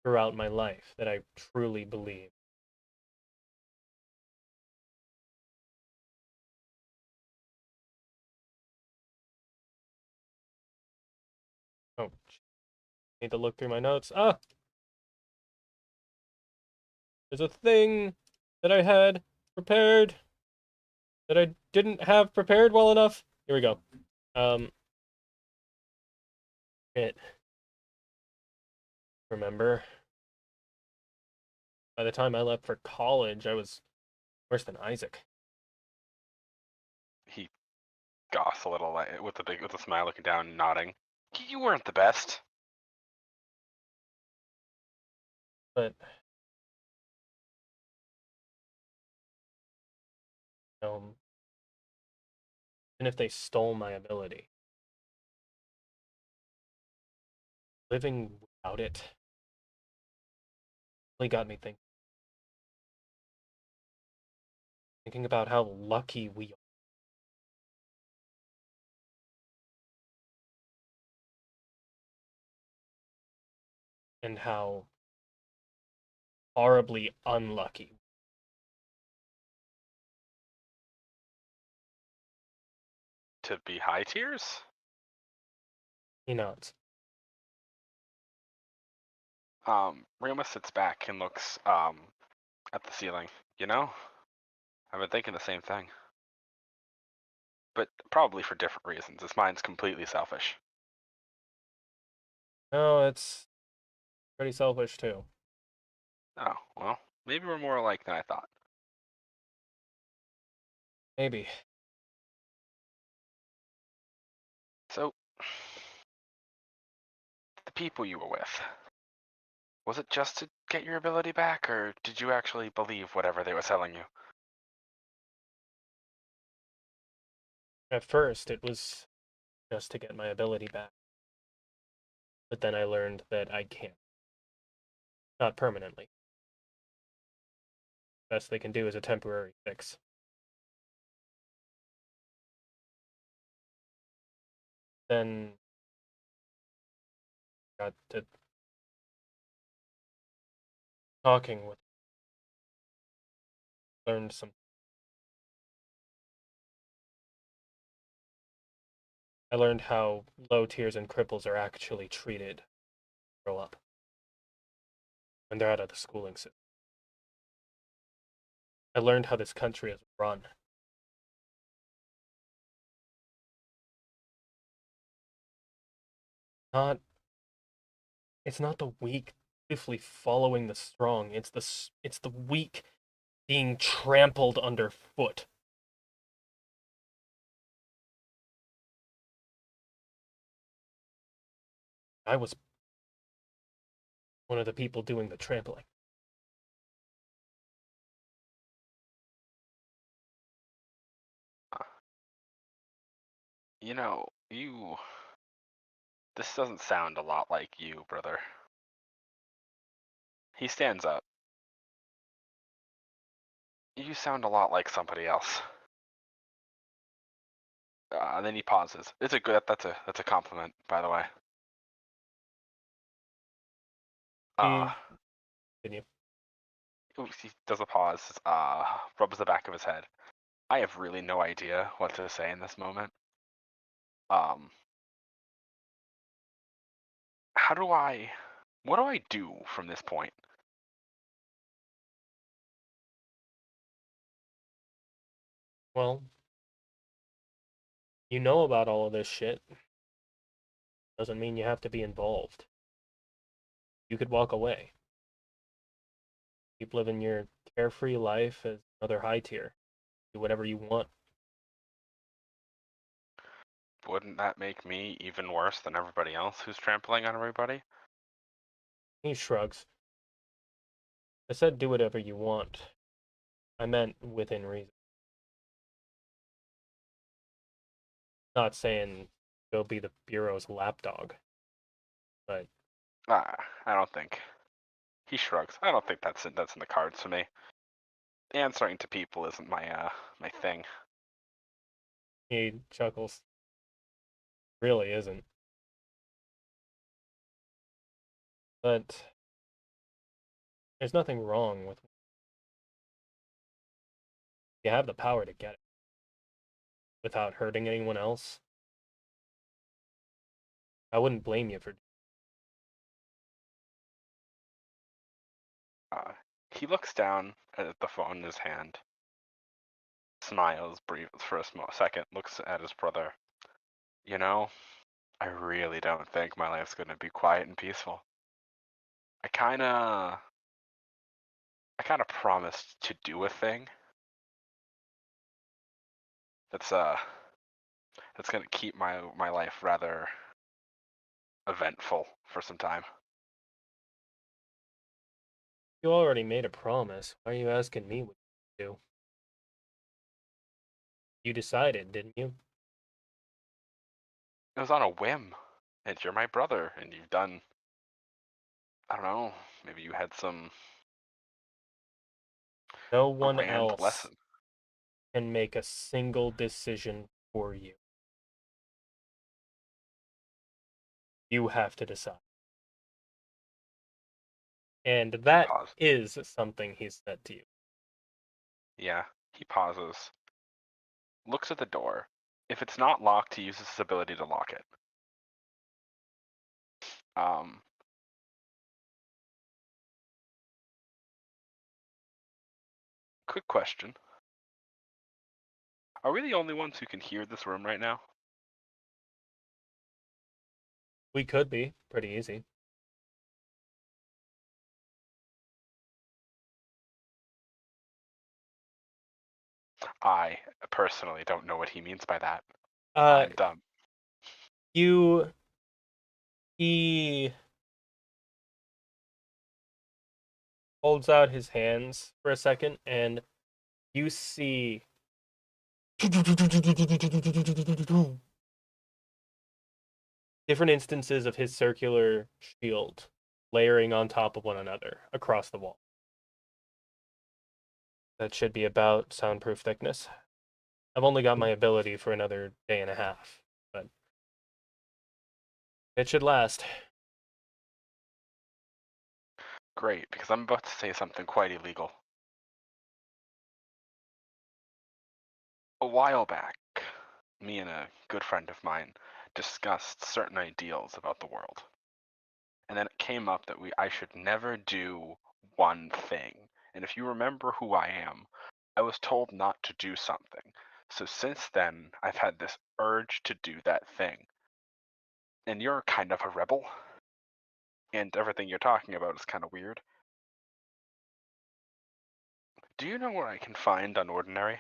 throughout my life that I truly believe. Oh, need to look through my notes. Ah, there's a thing that I had prepared that I didn't have prepared well enough. Here we go. It. Remember, by the time I left for college, I was worse than Isaac. He goths a little with a smile, looking down, nodding. You weren't the best. But and if they stole my ability, living without it really got me thinking about how lucky we are. And how horribly unlucky. To be high tiers? He nods. Ryoma sits back and looks at the ceiling. You know, I've been thinking the same thing. But probably for different reasons. This mine's completely selfish. No, it's pretty selfish too. Oh, well, maybe we're more alike than I thought. Maybe. So, the people you were with, was it just to get your ability back, or did you actually believe whatever they were telling you? At first, it was just to get my ability back. But then I learned that I can't. Not permanently. Best they can do is a temporary fix. Then got to talking with, learned some. I learned how low tiers and cripples are actually treated grow up when they're out of the schooling system. I learned how this country is run. Not, it's not the weak swiftly following the strong. It's the weak being trampled underfoot. I was one of the people doing the trampling. You know, this doesn't sound a lot like you, brother. He stands up. You sound a lot like somebody else. And then he pauses. It's a good. That's a compliment, by the way. Continue. He does a pause. Rubs the back of his head. I have really no idea what to say in this moment. What do I do from this point? Well, you know about all of this shit. Doesn't mean you have to be involved. You could walk away. Keep living your carefree life as another high tier. Do whatever you want. Wouldn't that make me even worse than everybody else who's trampling on everybody? He shrugs. I said do whatever you want. I meant within reason. Not saying go be the Bureau's lapdog. But I don't think. He shrugs. I don't think that's in the cards for me. Answering to people isn't my thing. he chuckles. Really isn't. But there's nothing wrong with you have the power to get it without hurting anyone else. I wouldn't blame you for. He looks down at the phone in his hand, smiles, breathes for a small second, looks at his brother. You know, I really don't think my life's gonna be quiet and peaceful. I kinda promised to do a thing that's gonna keep my life rather eventful for some time. You already made a promise. Why are you asking me what you do? You decided, didn't you? It was on a whim, and you're my brother, and you've done I don't know. Maybe you had some No one grand else lesson. can make a single decision for you. You have to decide. And that Pause. is something he said to you. Yeah. He pauses. Looks at the door. If it's not locked, he uses his ability to lock it. Quick question. Are we the only ones who can hear this room right now? We could be. Pretty easy. I personally don't know what he means by that. Uh, I'm dumb. he holds out his hands for a second, and you see different instances of his circular shield layering on top of one another across the wall. That should be about soundproof thickness. I've only got my ability for another day and a half, but it should last. Great, because I'm about to say something quite illegal. A while back, me and a good friend of mine discussed certain ideals about the world. And then it came up that I should never do one thing. And if you remember who I am, I was told not to do something. So since then, I've had this urge to do that thing. And you're kind of a rebel, and everything you're talking about is kind of weird. Do you know where I can find Unordinary?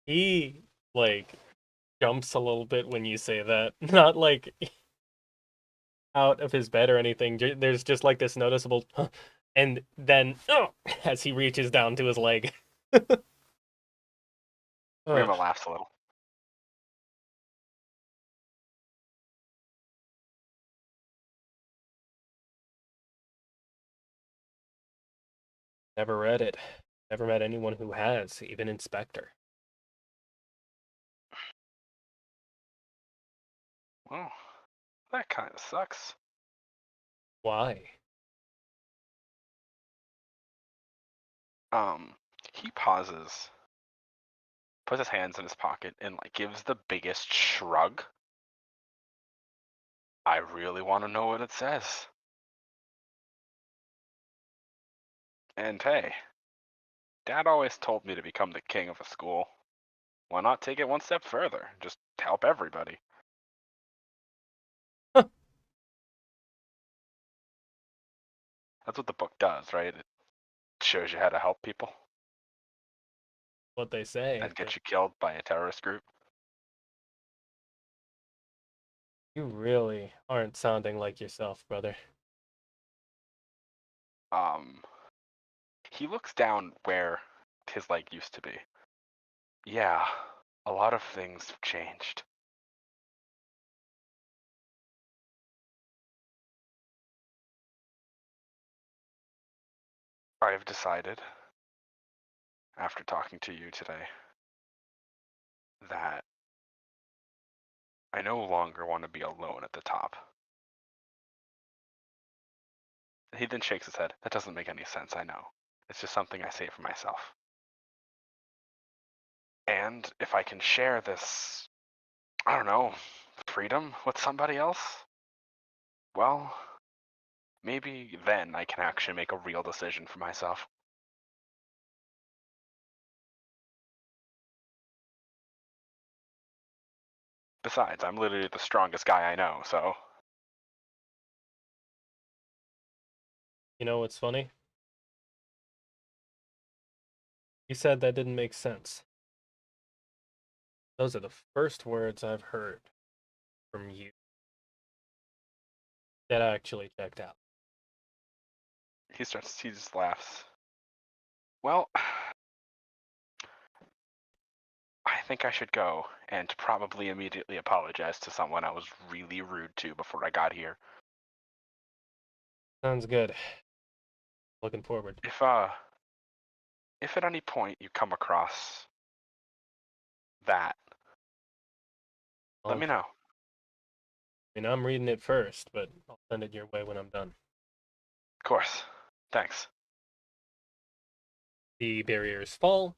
He, like, jumps a little bit when you say that. Not like out of his bed or anything. There's just like this noticeable, and then as he reaches down to his leg. Rima laughs a little. Never read it. Never met anyone who has, even Inspector. Well, that kind of sucks. Why? He pauses, puts his hands in his pocket, and like gives the biggest shrug. I really want to know what it says. And hey, Dad always told me to become the king of a school. Why not take it one step further? Just help everybody. That's what the book does, right? It shows you how to help people What they say. and get you killed by a terrorist group. You really aren't sounding like yourself, brother. He looks down where his leg used to be. Yeah, a lot of things have changed. I've decided, after talking to you today, that I no longer want to be alone at the top. He then shakes his head. That doesn't make any sense, I know. It's just something I say for myself. And if I can share this, I don't know, freedom with somebody else, well, maybe then I can actually make a real decision for myself. Besides, I'm literally the strongest guy I know, so. You know what's funny? You said that didn't make sense. Those are the first words I've heard from you that actually checked out. He just laughs. Well, I think I should go and probably immediately apologize to someone I was really rude to before I got here. Sounds good. Looking forward. If at any point you come across that, let me know. I mean, I'm reading it first, but I'll send it your way when I'm done. Of course. Thanks. The barriers fall.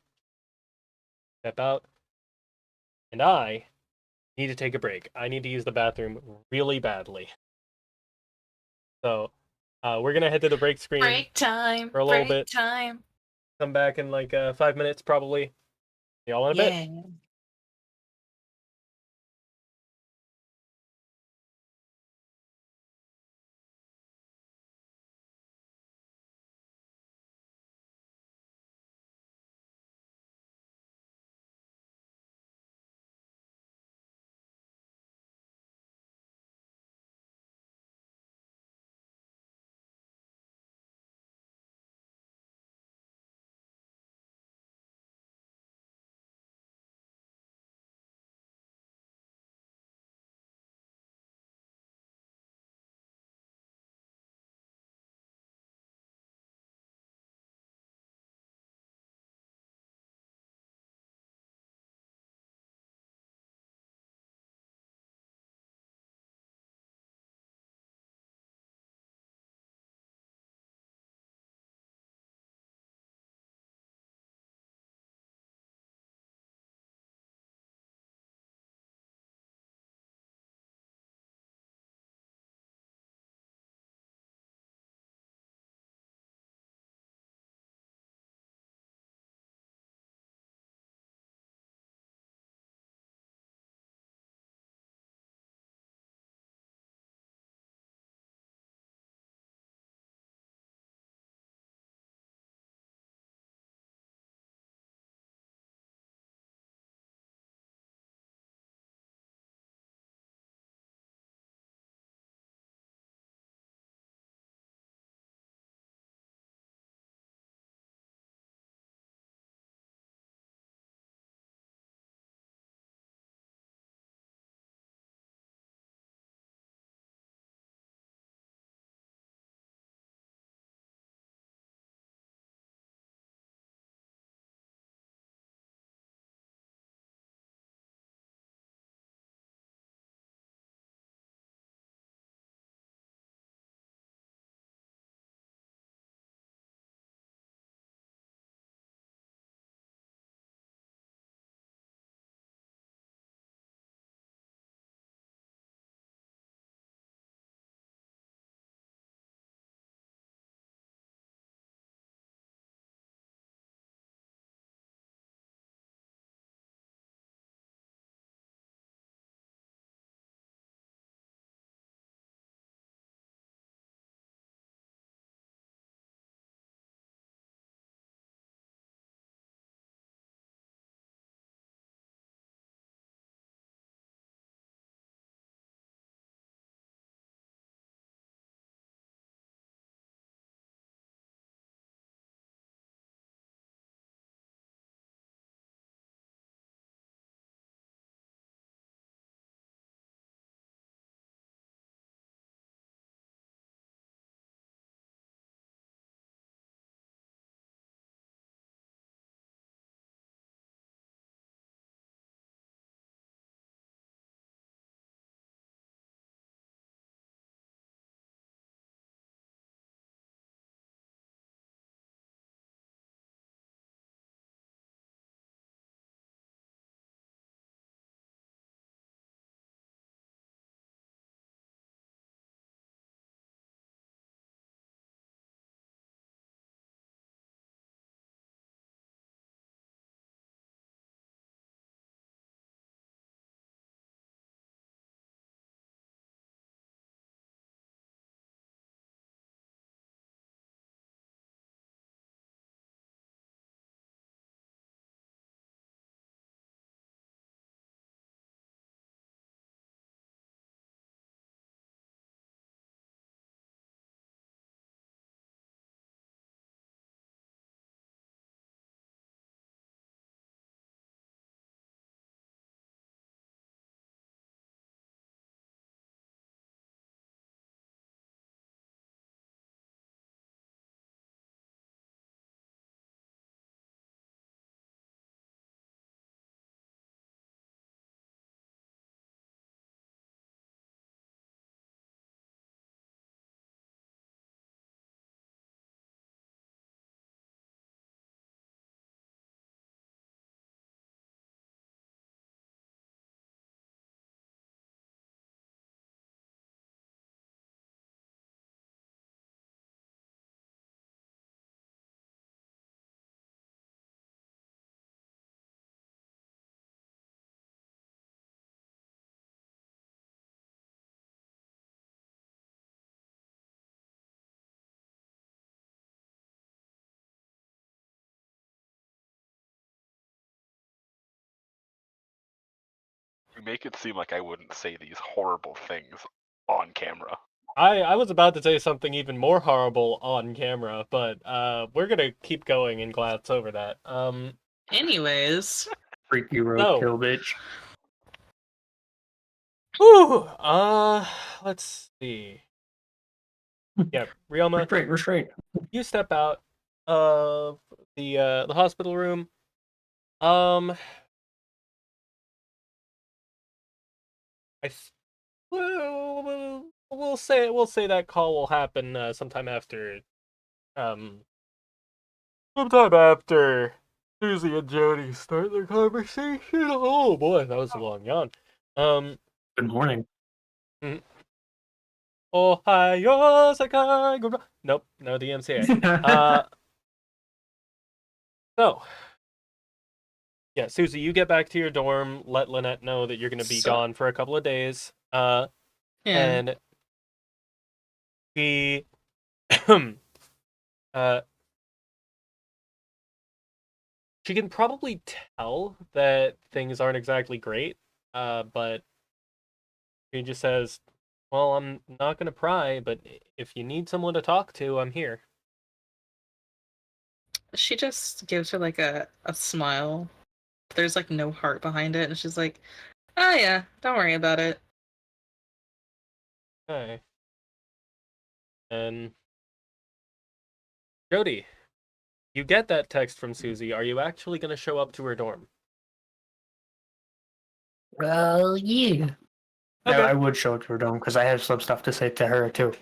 Step out. And I need to take a break. I need to use the bathroom really badly. So, we're gonna head to the break screen Break time. for a little break bit. time. Come back in like 5 minutes, probably. Y'all in a bit? Yeah. make it seem like I wouldn't say these horrible things on camera. I was about to say something even more horrible on camera, but we're gonna keep going and glance over that. Anyways, Freaky So- roadkill, bitch. Whew, let's see. Yeah, Ryoma, Restraint. you step out of the hospital room. I we'll say that call will happen sometime after Susie and Jody start their conversation. Oh boy, that was a long yawn. Good morning. Ohio Sakai. Nope, no the MCA. So, yeah, Susie, you get back to your dorm. Let Lynette know that you're going to be gone for a couple of days. yeah. And she, she can probably tell that things aren't exactly great. But she just says, "Well, I'm not going to pry, but if you need someone to talk to, I'm here." She just gives her like a smile. There's like no heart behind it, and she's like, "Oh yeah, don't worry about it." Okay. And Jody, you get that text from Susie. Are you actually going to show up to her dorm? Well, yeah. Okay. I would show it to her dome because I have some stuff to say to her too.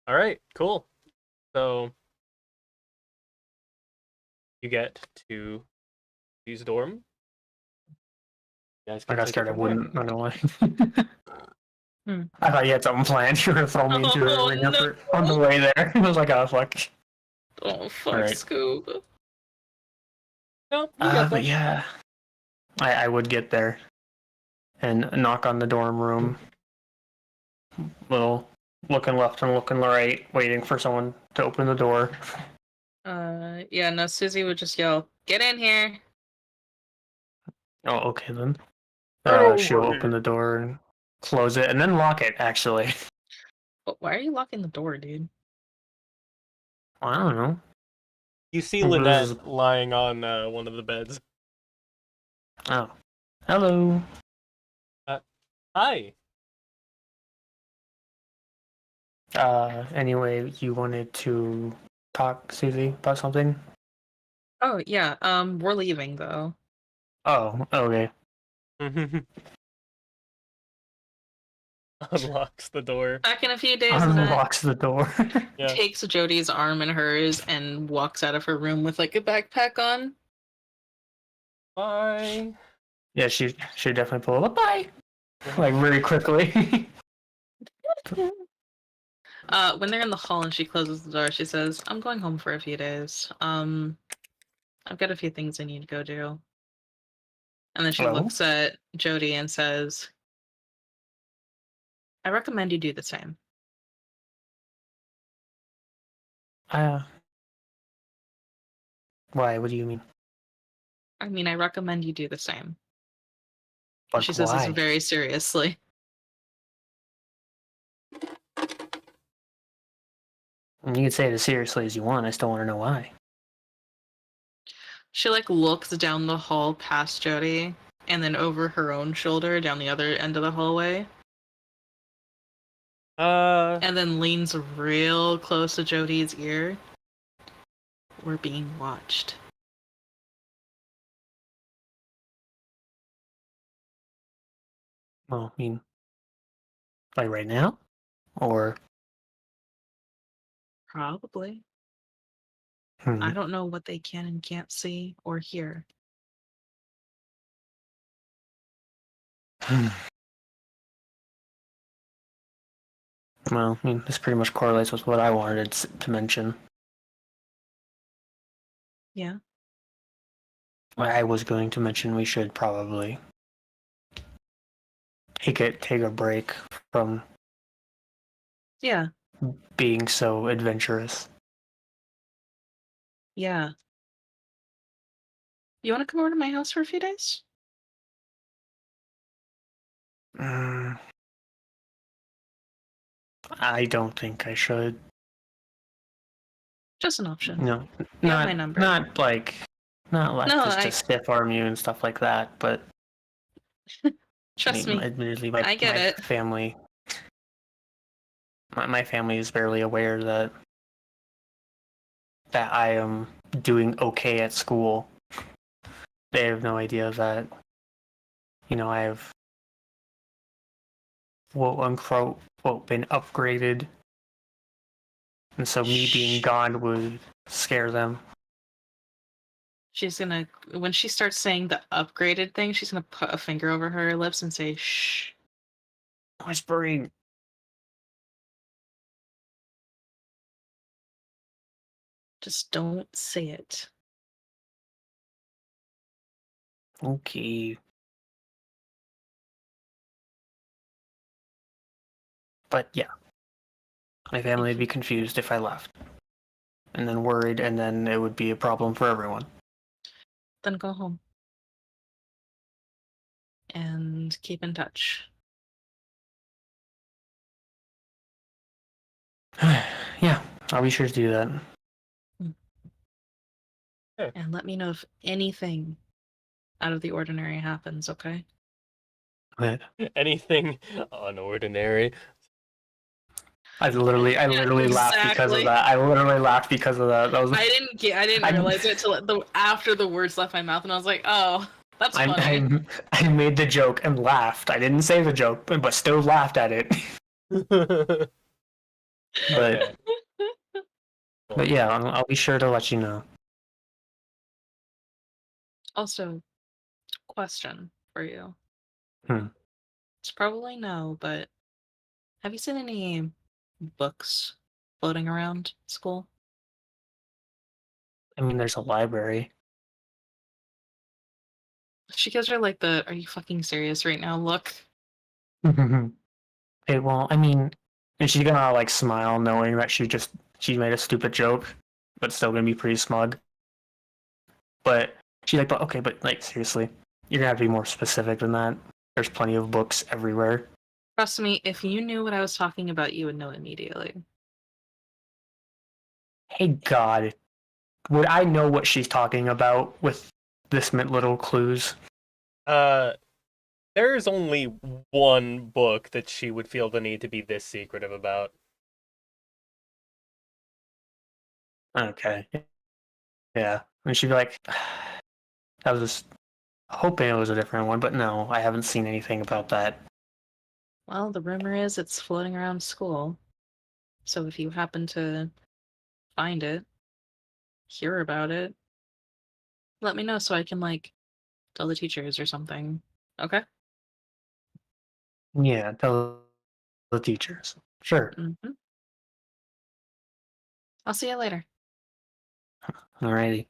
All right, cool. So you get to Susie's dorm. You guys I can got take scared it I from there. wouldn't. I don't know. I thought you had something planned. You were gonna throw me into the Oh, arena no. on the way there. I was like, oh fuck. Oh fuck, Alright. Scoob. No, you get there. But yeah, I would get there and knock on the dorm room. Little looking left and looking right, waiting for someone to open the door. Yeah, no, Susie would just yell, "Get in here!" Oh, okay then. Oh, She'll buddy. open the door and close it and then lock it. Actually, But why are you locking the door, dude? I don't know. You see This Lynette is- lying on one of the beds. Oh, hello. Hi. Anyway, you wanted to talk, Susie, about something? Oh yeah, we're leaving though. Oh, okay. Unlocks the door. Back in a few days, Lynette Unlocks the door. Yeah. takes Jody's arm in hers and walks out of her room with like a backpack on. Bye. Yeah, she should definitely pull up. Bye. Like really quickly. When they're in the hall and she closes the door, she says, "I'm going home for a few days. I've got a few things I need to go do." And then she Hello? looks at Jody and says, "I recommend you do the same." Why? What do you mean? I mean, I recommend you do the same. But She says why? this very seriously. You can say it as seriously as you want. I still want to know why. She like looks down the hall past Jody and then over her own shoulder down the other end of the hallway and then leans real close to Jody's ear. "We're being watched." Well, I mean, like right now, or Probably. hmm. I don't know what they can and can't see or hear. Well, I mean, this pretty much correlates with what I wanted to mention. Yeah. I was going to mention we should probably take a break from Yeah. being so adventurous. Yeah. You want to come over to my house for a few days? I don't think I should. Just an option. No, You have my number. not like No, just to stiff arm you and stuff like that. But Trust me. admittedly, I get my it. family, my family is barely aware that I am doing okay at school. They have no idea that, I have quote unquote been upgraded, and so me being gone would scare them. She's gonna, when she starts saying the upgraded thing, she's gonna put a finger over her lips and say, shh. Whispering. Just don't say it. Okay. But yeah, my family would be confused if I left, and then worried, and then it would be a problem for everyone. Then go home. And keep in touch. Yeah, I'll be sure to do that. And let me know if anything out of the ordinary happens, okay? But Anything unordinary. I literally laughed because of Exactly. that. I literally laughed because of that. That was I didn't I- realize it till after the words left my mouth, and I was like, oh, that's funny. I made the joke and laughed. I didn't say the joke, but still laughed at it. Okay. But yeah, I'll be sure to let you know. Also, question for you. Hmm. It's probably no, but have you seen any books floating around school? I mean, there's a library. She gives her like the, are you fucking serious right now? Look. Okay, well, I mean, and she's gonna like smile knowing that she made a stupid joke, but still gonna be pretty smug. But she's like, but okay, but like seriously, you're gonna have to be more specific than that. There's plenty of books everywhere. Trust me, if you knew what I was talking about, you would know immediately. Hey God, would I know what she's talking about with this little clues? There's only one book that she would feel the need to be this secretive about. Okay. Yeah. And she'd be like, I was just hoping it was a different one, but no, I haven't seen anything about that. Well, the rumor is it's floating around school. So if you happen to find it, hear about it, let me know so I can, like, tell the teachers or something. Okay? Yeah, tell the teachers. Sure. Mm-hmm. I'll see you later. Alrighty.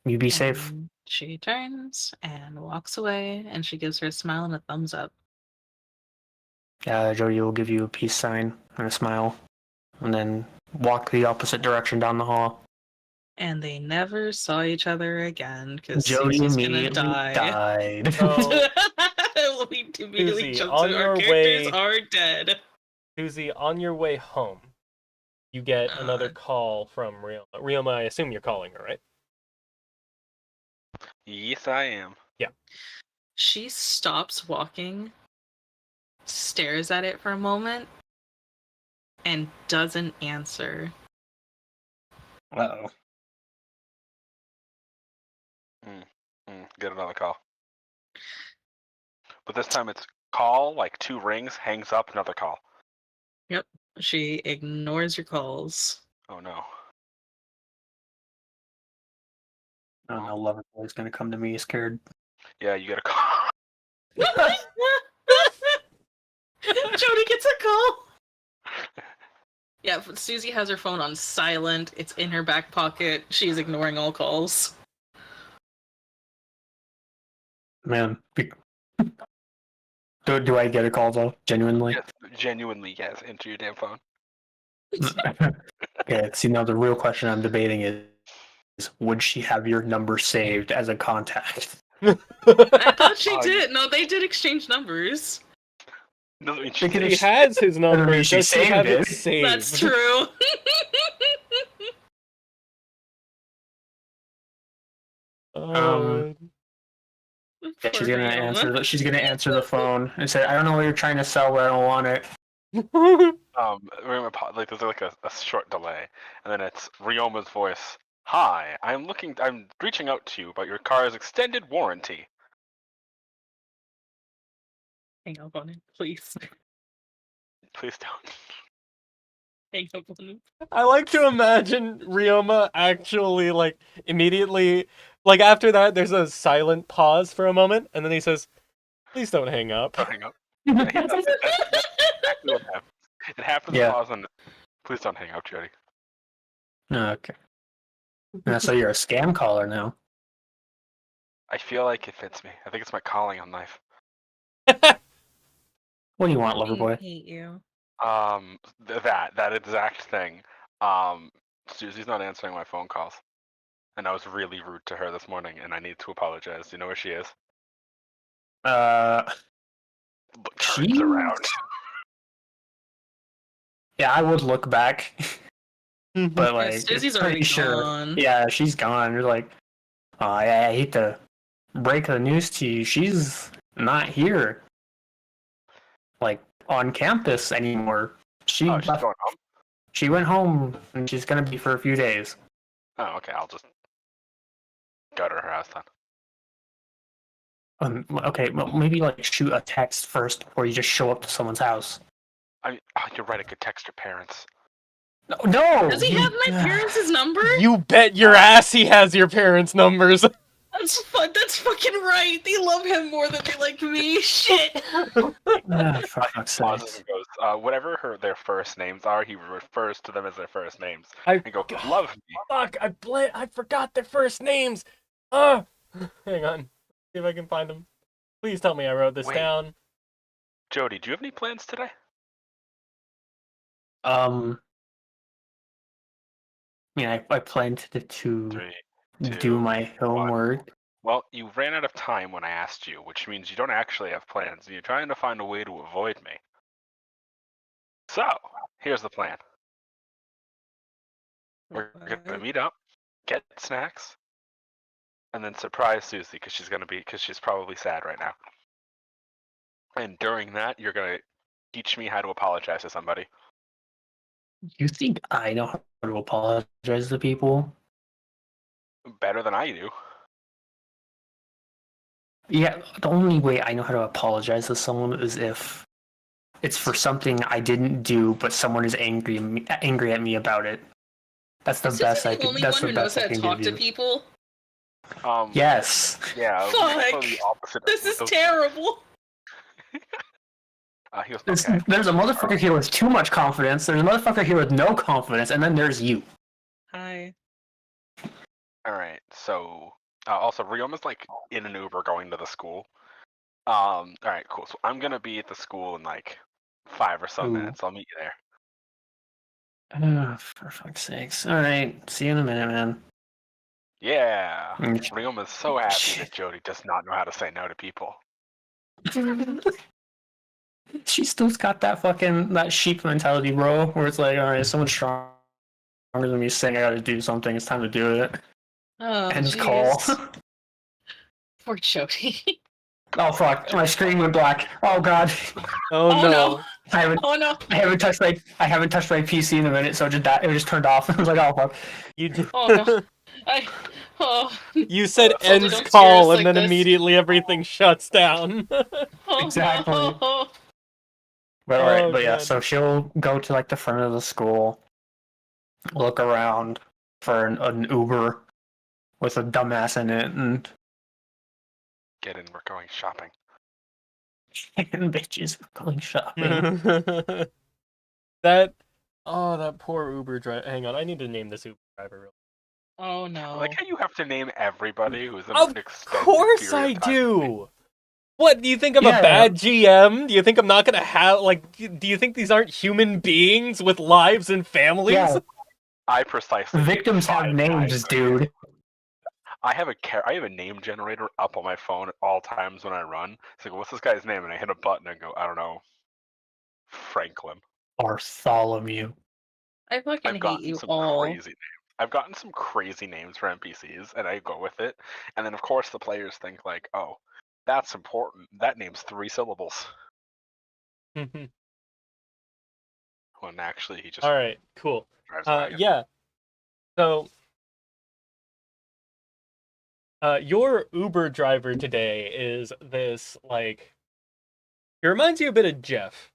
You be safe. And she turns and walks away, and she gives her a smile and a thumbs up. Jody will give you a peace sign and a smile, and then walk the opposite direction down the hall. And they never saw each other again because Jody Susie's gonna immediately die. died. So, We immediately Susie, jumped on to our your characters way- are dead. Susie, on your way home, you get another call from Rioma. Rioma, I assume you're calling her, right? Yes, I am. She stops walking, stares at it for a moment, and doesn't answer. Uh-oh. Get another call. But this time it's call, like 2 rings, hangs up, another call. She ignores your calls. Oh no. Oh no, Loverboy's gonna come to me scared. Yeah, you get a call. Jody gets a call. Yeah, Susie has her phone on silent. It's in her back pocket. She's ignoring all calls. Man. Do I get a call though? Genuinely? Yes, genuinely, yes, into your damn phone. Okay, see now the real question I'm debating is would she have your number saved as a contact? I thought she Oh, did. No, they did exchange numbers. Doesn't mean They could She have- has his number. mean she Does she have saved it it. saved? That's true. Oh, Yeah, she's Poor gonna Rioma. answer. She's gonna answer the phone and say, "I don't know what you're trying to sell, but I don't want it." Like there's like a short delay, and then it's Ryoma's voice. Hi, I'm reaching out to you about your car's extended warranty. Hang up on it, please. Please don't. Hang up on it. I like to imagine Ryoma actually, like, immediately, like, after that, there's a silent pause for a moment, and then he says, please don't hang up. Don't hang up. That's exactly what happens. It happens. Yeah. Pause and please don't hang up, Jody. Okay. Yeah, so you're a scam caller now. I feel like it fits me. I think it's my calling on life. What do you want, lover boy? I hate you. That exact thing. Susie's not answering my phone calls, and I was really rude to her this morning, and I need to apologize. Do you know where she is? Turns She- around. Yeah, I would look back, but like, Susie's it's already pretty sure. gone. Yeah, she's gone. You're like, oh, I hate to break the news to you. She's not here, like on campus anymore. She Oh, she's left. going home. She went home, and she's gonna be for a few days. Oh, okay. I'll just go to her house then. Okay, well, maybe like shoot a text first, or you just show up to someone's house. I mean, you're right. I could text her parents. No. Does he have my parents' number? You bet your ass he has your parents' numbers. That's fun. That's fucking right. They love him more than they like me. Shit. Ah, for fuck's Pauses sake. and goes, whatever their first names are, he refers to them as their first names. I And go, love me. fuck. I forgot their first names. Hang on. See if I can find them. Please tell me I wrote this Wait. down. Jody, do you have any plans today? I mean, I planned to 3, 2, do my homework. Well, you ran out of time when I asked you, which means you don't actually have plans, and you're trying to find a way to avoid me. So, here's the plan. We're gonna meet up, get snacks, and then surprise Susie because she's probably sad right now. And during that, you're gonna teach me how to apologize to somebody. You think I know how to apologize to people? Better than I do. Yeah, the only way I know how to apologize to someone is if it's for something I didn't do, but someone is angry at me about it. That's the Is best I the can. only That's one the who knows best how I to can talk give to you. people? Yes. Yeah. Fuck. The opposite. This is Those- terrible. He goes, There's, okay. there's a motherfucker here with too much confidence. There's a motherfucker here with no confidence, and then there's you. Hi. All right. So, also, Ryoma's like in an Uber going to the school. All right, cool. So I'm gonna be at the school in like 5 or so Ooh. minutes. I'll meet you there. For fuck's sakes. All right. See you in a minute, man. Yeah. Mm. Ryoma's so happy Shit. that Jody does not know how to say no to people. She still's got that sheep mentality, bro, where it's like, all right, someone's stronger than me saying I gotta do something, it's time to do it. Oh, End jeez. call. Poor Jody. Oh fuck, my screen went black. Oh god. Oh, Oh, no. no. I haven't Oh no. touched my PC in a minute, so it just turned off. I was like, oh fuck. You d- Oh, no. Oh. You said Soldier, ends don't scare call, us and like then this. immediately everything shuts down. Oh, Exactly. no. But alright, Oh, but yeah, God. so she'll go to like the front of the school, look around for an Uber with a dumbass in it, and Get in. We're going shopping. bitches going shopping. that poor Uber driver. Hang on, I need to name this Uber driver. Real Oh, I no. like how you have to name everybody who's in Of an extended course period I of time. do. What do you think? I'm Yeah. a bad GM? Do you think I'm not gonna have do you think these aren't human beings with lives and families? Yeah, I precisely. victims have 5 names, guys. dude. I have a name generator up on my phone at all times when I run. It's like, what's this guy's name? And I hit a button and go, I don't know. Franklin. Bartholomew. I fucking I've hate gotten you some all. crazy names. I've gotten some crazy names for NPCs, and I go with it. And then, of course, the players think like, "Oh, that's important. That name's 3 syllables." When actually, he just All right, cool. drives a wagon. Yeah. So, your Uber driver today is this like. He reminds you a bit of Jeff.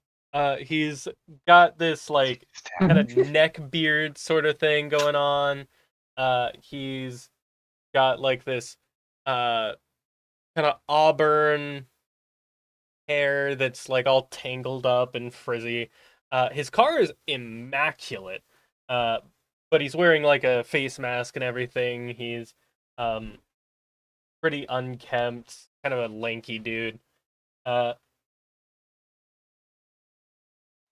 He's got this like kind of neck beard sort of thing going on. He's got like this kind of auburn hair that's like all tangled up and frizzy. His car is immaculate. But he's wearing like a face mask and everything. He's um pretty unkempt, kind of a lanky dude. Uh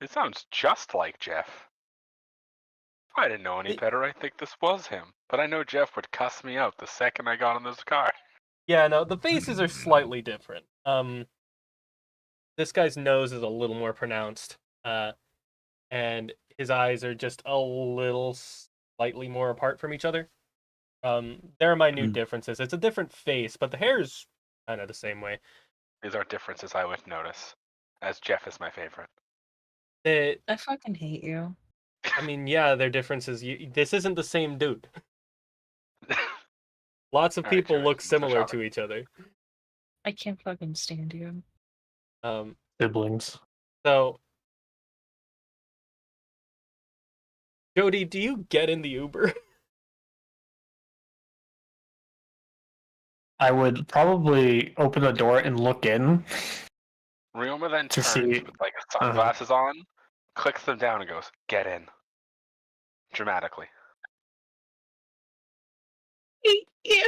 It sounds just like Jeff. If I didn't know any better, I think this was him. But I know Jeff would cuss me out the second I got in this car. yeah, no, the faces are slightly different. This guy's nose is a little more pronounced. And his eyes are just a little slightly more apart from each other. There are minute differences. It's a different face, but the hair is kind of the same way. These are differences I would notice, as Jeff is my favorite. I fucking hate you. I mean, yeah, they're differences. This isn't the same dude. Lots of All right, people Jared, look let's go similar shopping. to each other. I can't fucking stand you. Siblings. So, Jody, do you get in the Uber? I would probably open the door and look in. Ryoma then To turns see- with like sunglasses on, clicks them down, and goes, "Get in." Dramatically. Yeah.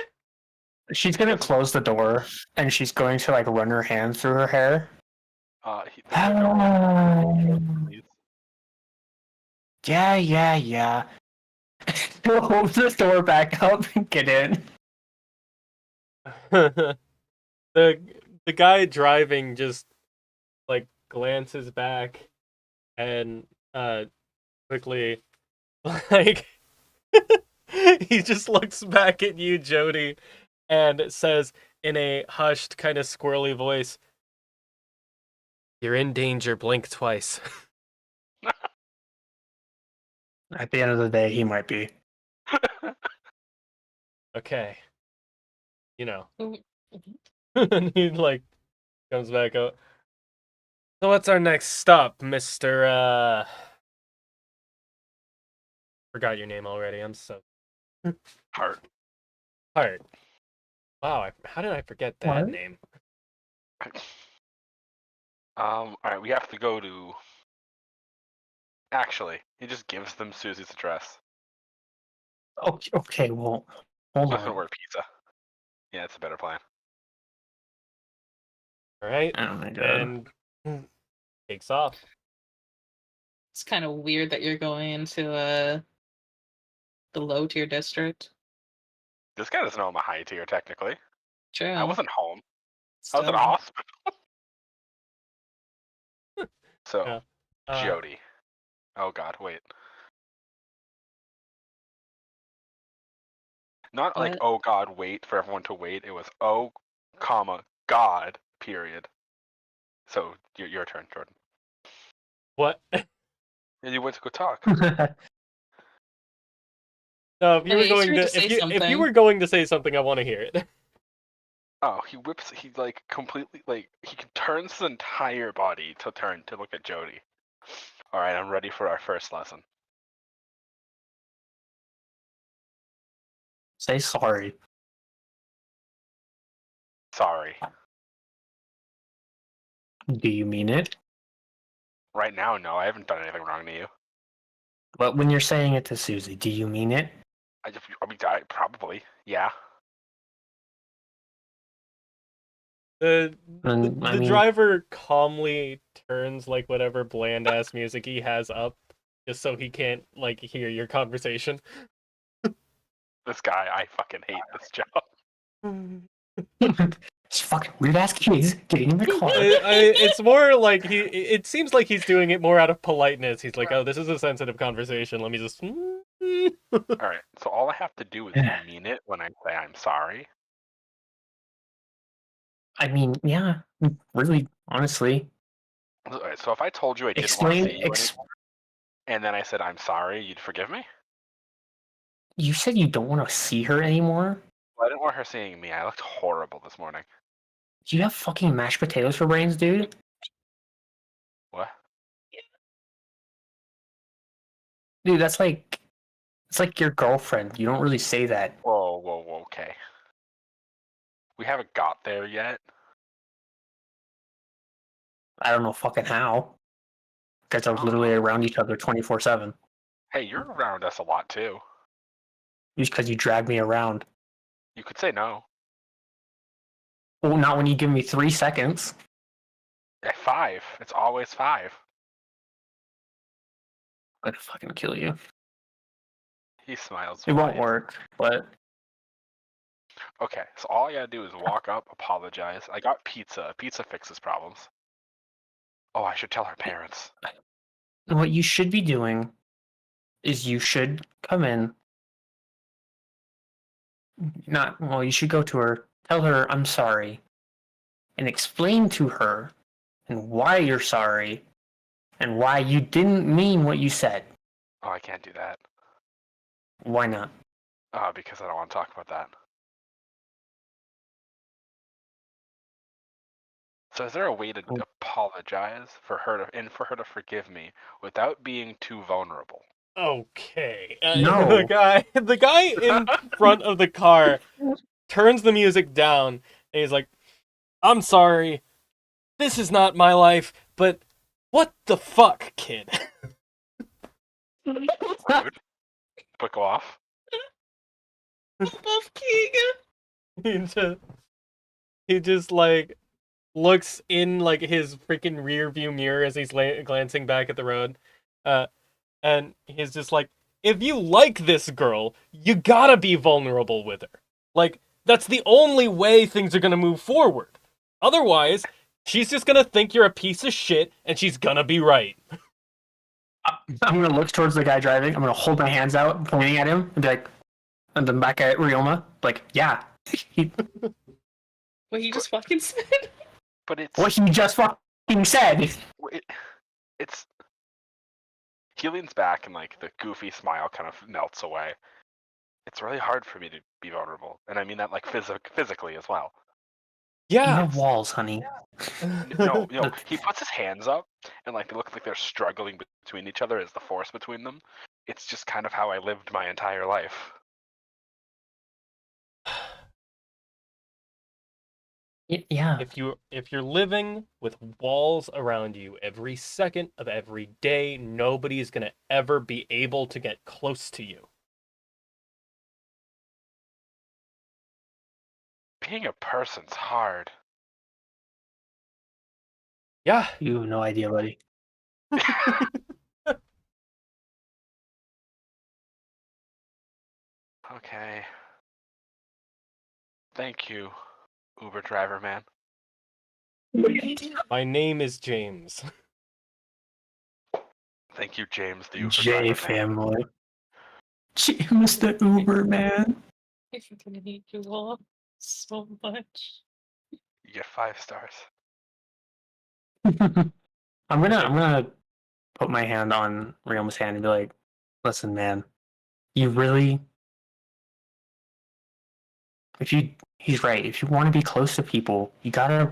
She's gonna close the door and she's going to like run her hand through her hair. There's no room, please. Yeah. Open the door back up and get in. the the guy driving just like glances back and quickly like he just looks back at you, Jody, and says in a hushed, kind of squirrely voice, "You're in danger, blink twice." At the end of the day, he might be. Okay. You know. Mhm. And he like comes back out. So what's our next stop, Mr. Forgot your name already. I'm so Heart. Hart. Wow, how did I forget that What? name? All right, we have to go to. Actually, he just gives them Susie's address. Okay, well, hold Let's go on. order pizza. Yeah, it's a better plan. All right, Oh my god. and takes off. It's kind of weird that you're going into the low tier district. This guy doesn't know I'm a high tier, technically. True. I wasn't home. I was Still. at a hospital. So, Yeah. Jody. Oh god, wait. Not like, What? oh god, wait for everyone to wait. It was, oh, comma, god, period. So, your turn, Jordan. What? And you went to go talk. No, if you I were mean, going you to were to say if you something. were going to say something, I want to hear it. Oh, he like completely, like, he turns his entire body to turn to look at Jody. Alright, I'm ready for our first lesson. Say sorry. Sorry. Do you mean it? Right now, no, I haven't done anything wrong to you. But when you're saying it to Susie, do you mean it? I probably, yeah. The And, I mean- driver calmly turns like whatever bland ass music he has up, just so he can't like hear your conversation. This guy, I fucking hate this job. These fucking weird ass kids getting in the car. It's more like it seems like he's doing it more out of politeness. He's like, oh, this is a sensitive conversation. Let me just. Alright, so all I have to do is mean it when I say I'm sorry. I mean, yeah, really, honestly. Alright, so if I told you I didn't want to Explain. see you anymore, and then I said I'm sorry, you'd forgive me? You said you don't want to see her anymore? Well, I didn't want her seeing me. I looked horrible this morning. Do you have fucking mashed potatoes for brains, dude? What? Dude, that's like, it's like your girlfriend. You don't really say that. Whoa, whoa, whoa, okay. We haven't got there yet. I don't know fucking how. Guys are literally around each other 24/7. Hey, you're around us a lot too. Just because you drag me around. You could say no. Well, not when you give me 3 seconds. At 5. It's always 5. I'm gonna fucking kill you. He smiles. It won't wide. work, but Okay, so all I gotta do is walk up, apologize. I got pizza. Pizza fixes problems. Oh, I should tell her parents. what you should be doing is you should come in. You should go to her, tell her I'm sorry, and explain to her and why you're sorry and why you didn't mean what you said. Oh, I can't do that. Why not? Because I don't want to talk about that. So is there a way to apologize for her to forgive me without being too vulnerable? Okay. No. The guy in front of the car turns the music down and he's like, I'm sorry. This is not my life, but what the fuck, kid? Dude, but go off. Buff King. he just like looks in like his freaking rear view mirror as he's glancing back at the road. And he's just like, if you like this girl, you gotta be vulnerable with her. Like, that's the only way things are gonna move forward. Otherwise, she's just gonna think you're a piece of shit, and she's gonna be right. I'm gonna look towards the guy driving. I'm gonna hold my hands out, pointing at him, and be like, and then back at Ryoma, like, yeah. What he just fucking said. But it's What he just fucking said. It's he leans back and like the goofy smile kind of melts away. It's really hard for me to be vulnerable, and I mean that like physically as well. You Yeah. have walls, honey. No, he puts his hands up and like they look like they're struggling between each other as the force between them. It's just kind of how I lived my entire life. Yeah. If you're living with walls around you every second of every day, nobody's gonna ever be able to get close to you. Being a person's hard. Yeah. You have no idea, buddy. Okay. Thank you, Uber driver man. My name is James. Thank you, James, the Uber J driver man. family. James the Uber man. I'm gonna need you all so much. You get 5 stars. I'm gonna put my hand on Ryoma's hand and be like, listen, man, you really he's right. If you want to be close to people, you gotta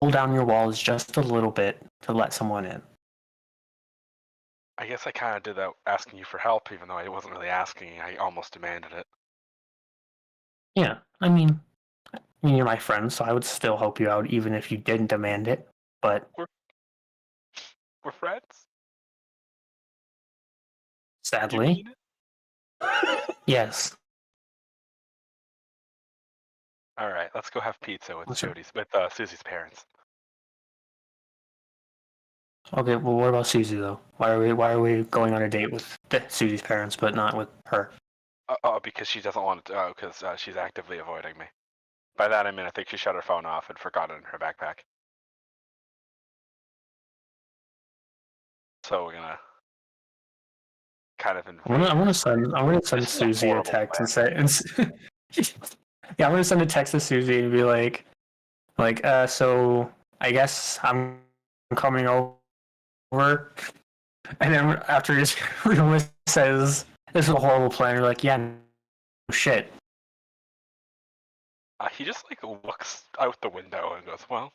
pull down your walls just a little bit to let someone in. I guess I kind of did that asking you for help, even though I wasn't really asking. I almost demanded it. Yeah, I mean you're my friend, so I would still help you out even if you didn't demand it. But We're friends? You sadly, mean it? yes. All right, let's go have pizza with Listen. Susie's parents. Okay, well, what about Susie though? Why are we going on a date with Susie's parents, but not with her? Because she doesn't want to. Because she's actively avoiding me. By that I mean I think she shut her phone off and forgot it in her backpack. So we're gonna kind of invade. I'm gonna send This is a Susie a horrible text and plan. say, yeah, I'm gonna send a text to Susie and be like, so I guess I'm coming over, and then after his Ruma says this is a horrible plan, you're like, yeah, no shit. He just like looks out the window and goes, "Well,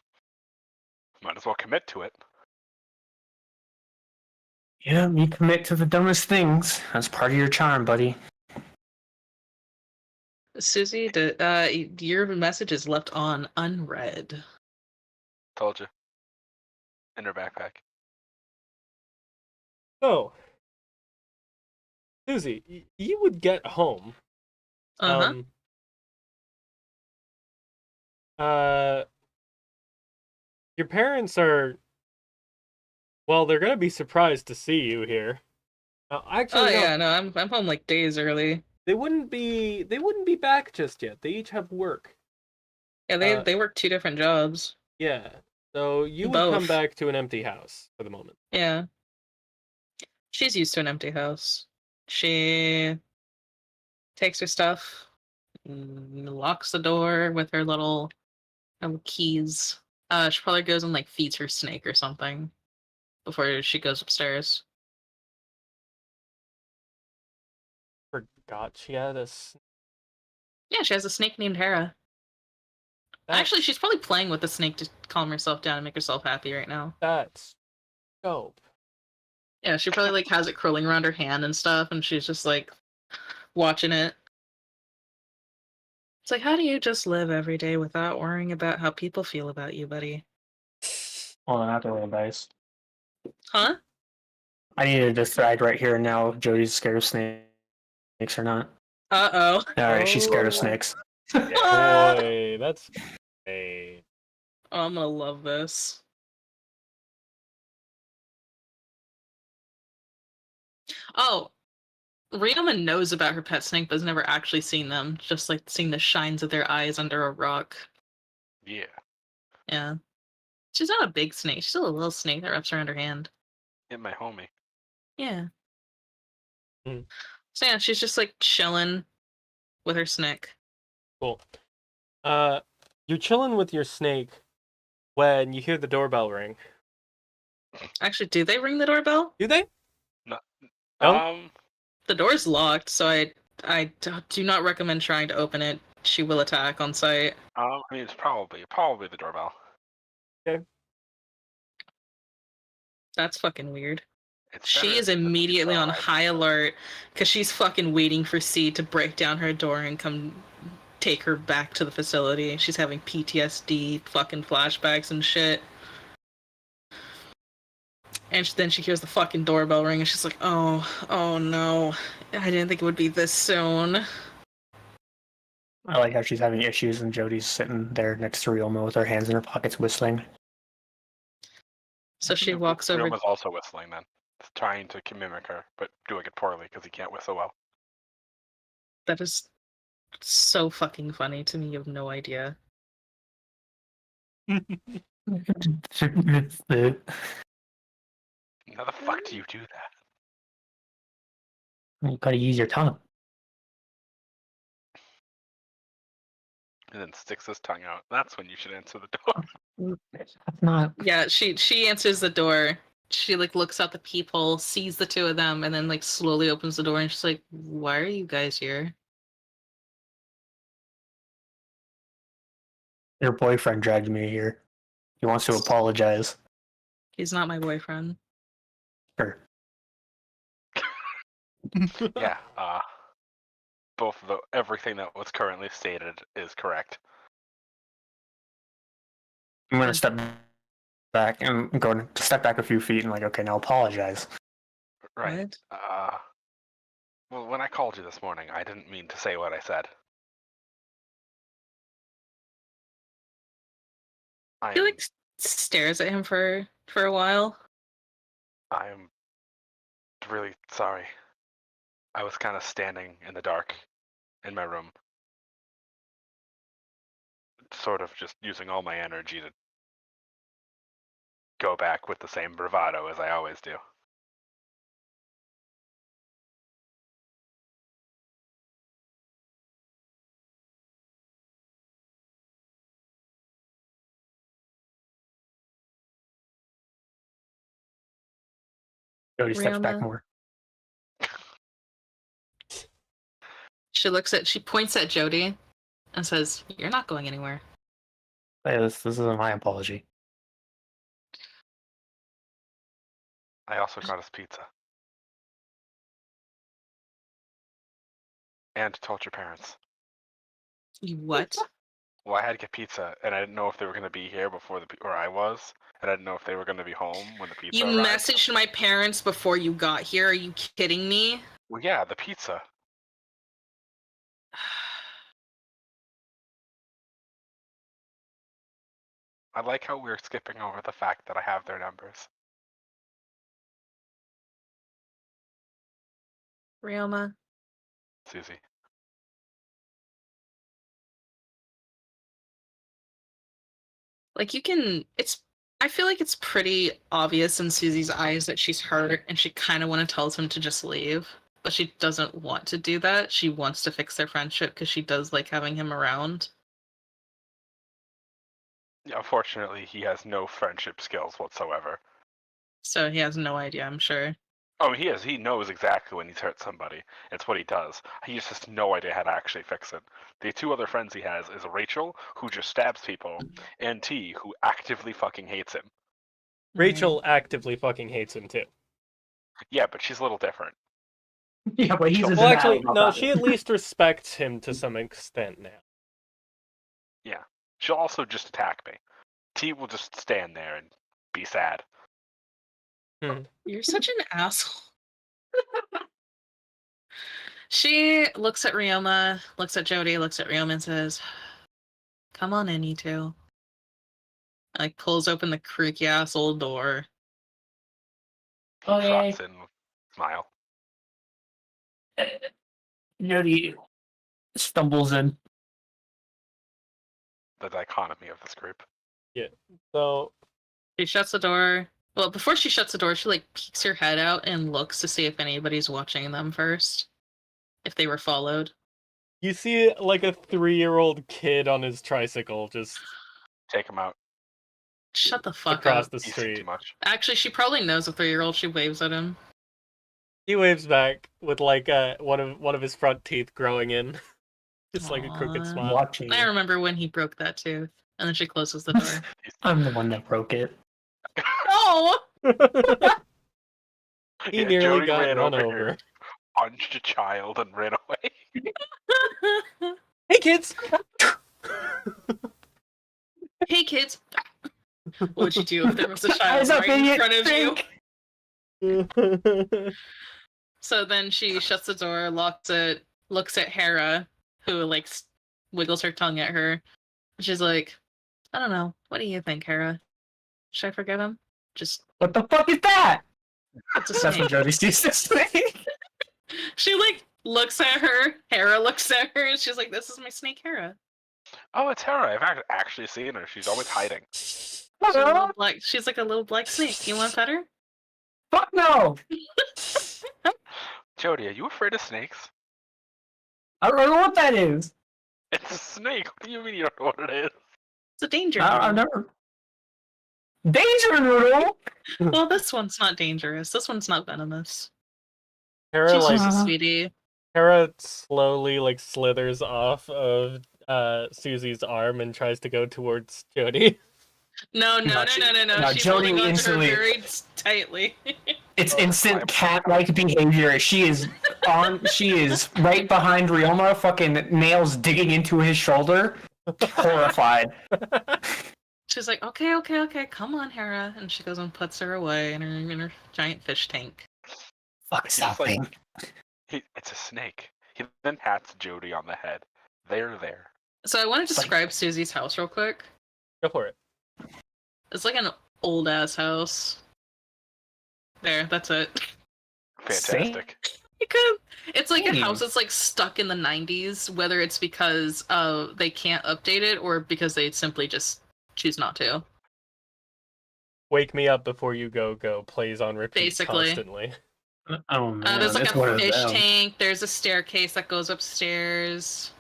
might as well commit to it." Yeah, you commit to the dumbest things. That's part of your charm, buddy. Susie, your message is left on unread. Told you. In her backpack. So, Susie, you would get home. Uh-huh. Your parents are, well, they're gonna be surprised to see you here. Oh Actually, no, yeah, no, I'm home like days early. they wouldn't be back just yet. They each have work. Yeah, they work 2 different jobs. Yeah. So you would come Both. back to an empty house for the moment. Yeah. She's used to an empty house. She takes her stuff, locks the door with her little keys. She probably goes and like feeds her snake or something before she goes upstairs. Forgot she had a. Yeah, she has a snake named Hera. Actually, she's probably playing with the snake to calm herself down and make herself happy right now. That's dope. Yeah, she probably like has it curling around her hand and stuff, and she's just like watching it. It's like, how do you just live every day without worrying about how people feel about you, buddy? Hold on, I have to roll dice. Huh? I need to decide right here and now if Jody's scared of snakes or not. Uh-oh. Alright, she's scared of snakes. Boy, that's great. Oh, I'm gonna love this. Oh, Rioma knows about her pet snake, but has never actually seen them. Just like seeing the shines of their eyes under a rock. Yeah. Yeah. She's not a big snake. She's still a little snake that wraps around her hand. Hit my homie. Yeah. Hmm. So yeah, she's just like chilling with her snake. Cool. You're chilling with your snake when you hear the doorbell ring. Actually, do they ring the doorbell? Do they? No. No? The door's locked, so I do not recommend trying to open it. She will attack on sight. I mean, it's probably the doorbell. That's fucking weird. It's She better is than immediately on inside. high alert because she's fucking waiting for C to break down her door and come take her back to the facility. She's having PTSD, fucking flashbacks and shit. And then she hears the fucking doorbell ring and she's like, oh no. I didn't think it would be this soon. I like how she's having issues and Jody's sitting there next to Ryoma with her hands in her pockets whistling. So she walks over. Ryoma's also whistling then. Trying to mimic her, but doing it poorly because he can't whistle well. That is so fucking funny to me. You have no idea. How the fuck do you do that? You gotta use your tongue. And then sticks his tongue out. That's when you should answer the door. That's not. Yeah, she answers the door. She like looks out the peephole, sees the 2 of them, and then like slowly opens the door and she's like, "Why are you guys here?" Your boyfriend dragged me here. He wants to apologize. He's not my boyfriend. Sure. Yeah. Everything that was currently stated is correct. I'm gonna step back and go to step back a few feet and like, okay, now apologize. Right. What? Well, when I called you this morning, I didn't mean to say what I said. He like stares at him for a while. I am really sorry. I was kind of standing in the dark in my room. sort of just using all my energy to go back with the same bravado as I always do. Jody steps back Rihanna. more. She points at Jody and says, "You're not going anywhere." Hey, this isn't my apology. I also got us pizza. And told your parents. You what? Well, I had to get pizza, and I didn't know if they were going to be here before or I was, and I didn't know if they were going to be home when the pizza You arrived. messaged my parents before you got here. Are you kidding me? Well, yeah, the pizza. I like how we're skipping over the fact that I have their numbers. Rioma. Susie. Like I feel like it's pretty obvious in Susie's eyes that she's hurt and she kind of want to tells him to just leave, but she doesn't want to do that. She wants to fix their friendship because she does like having him around. Yeah, unfortunately, he has no friendship skills whatsoever. So he has no idea, I'm sure. Oh, he has. He knows exactly when he's hurt somebody. It's what he does. He just has no idea how to actually fix it. The two other friends he has is Rachel, who just stabs people, and T, who actively fucking hates him. Rachel actively fucking hates him too. Yeah, but she's a little different. Yeah, but he's a Well, actually, denial no, about she it. at least respects him to some extent now. Yeah. She'll also just attack me. T will just stand there and be sad. You're such an asshole. She looks at Rioma, looks at Jody, looks at Rioma and says, "Come on in, you two." Like pulls open the creaky ass old door. He Okay. trots in with a smile. Jody stumbles in. The dichotomy of this group. So She shuts the door. Well, before she shuts the door, she like peeks her head out and looks to see if anybody's watching them first. If they were followed. you see like a 3-year-old kid on his tricycle just Take him out. Shut the fuck across up. the He's seen street. too much. Actually, she probably knows a 3-year-old. She waves at him. He waves back with like one of his front teeth growing in. Just like a crooked Aw. smile. Watching I you. remember when he broke that tooth. And then she closes the door. I'm the one that broke it. Oh! He Yeah, nearly Jody got ran run over over. here, punched a child, and ran away. Hey kids! Hey kids! What would you do if there was a child Eyes up, right in idiot! front of you? Think! So then she shuts the door, locks it, looks at Hera, who like wiggles her tongue at her. She's like, "I don't know. What do you think, Hera? Should I forget him? Just What the fuck is that? it's a That's when snake." Jody sees this thing. She like looks at her. Hera looks at her, and she's like, "This is my snake, Hera." Oh, it's Hera. I've actually seen her. She's always hiding. She's like a little black snake. You want to pet her? Fuck no! Jody, are you afraid of snakes? I don't know what that is. It's a snake. What do you mean you don't know what it is? It's a danger. I've noodle. never. Danger noodle. Well, this one's not dangerous. This one's not venomous. Hera She's like just a sweetie. Hera slowly like slithers off of Susie's arm and tries to go towards Jody. No. No, She's Jody holding onto instantly- her very tightly. It's instant cat-like behavior. She is right behind Ryoma, fucking nails digging into his shoulder. Horrified. She's like, okay, come on, Hera, and she goes and puts her away in her giant fish tank. Fuck, He's stop like- thing. It's a snake. He then pats Jody on the head. They're there. So I want to It's like- describe Susie's house real quick. Go for it. It's like an old ass house. There, that's it. Fantastic. You could. It's like a Damn. house that's like stuck in the 90s, whether it's because they can't update it or because they simply just choose not to. Wake Me Up Before You Go plays on repeat Basically. constantly. Oh man, There's like it's a one of fish them. tank. There's a staircase that goes upstairs.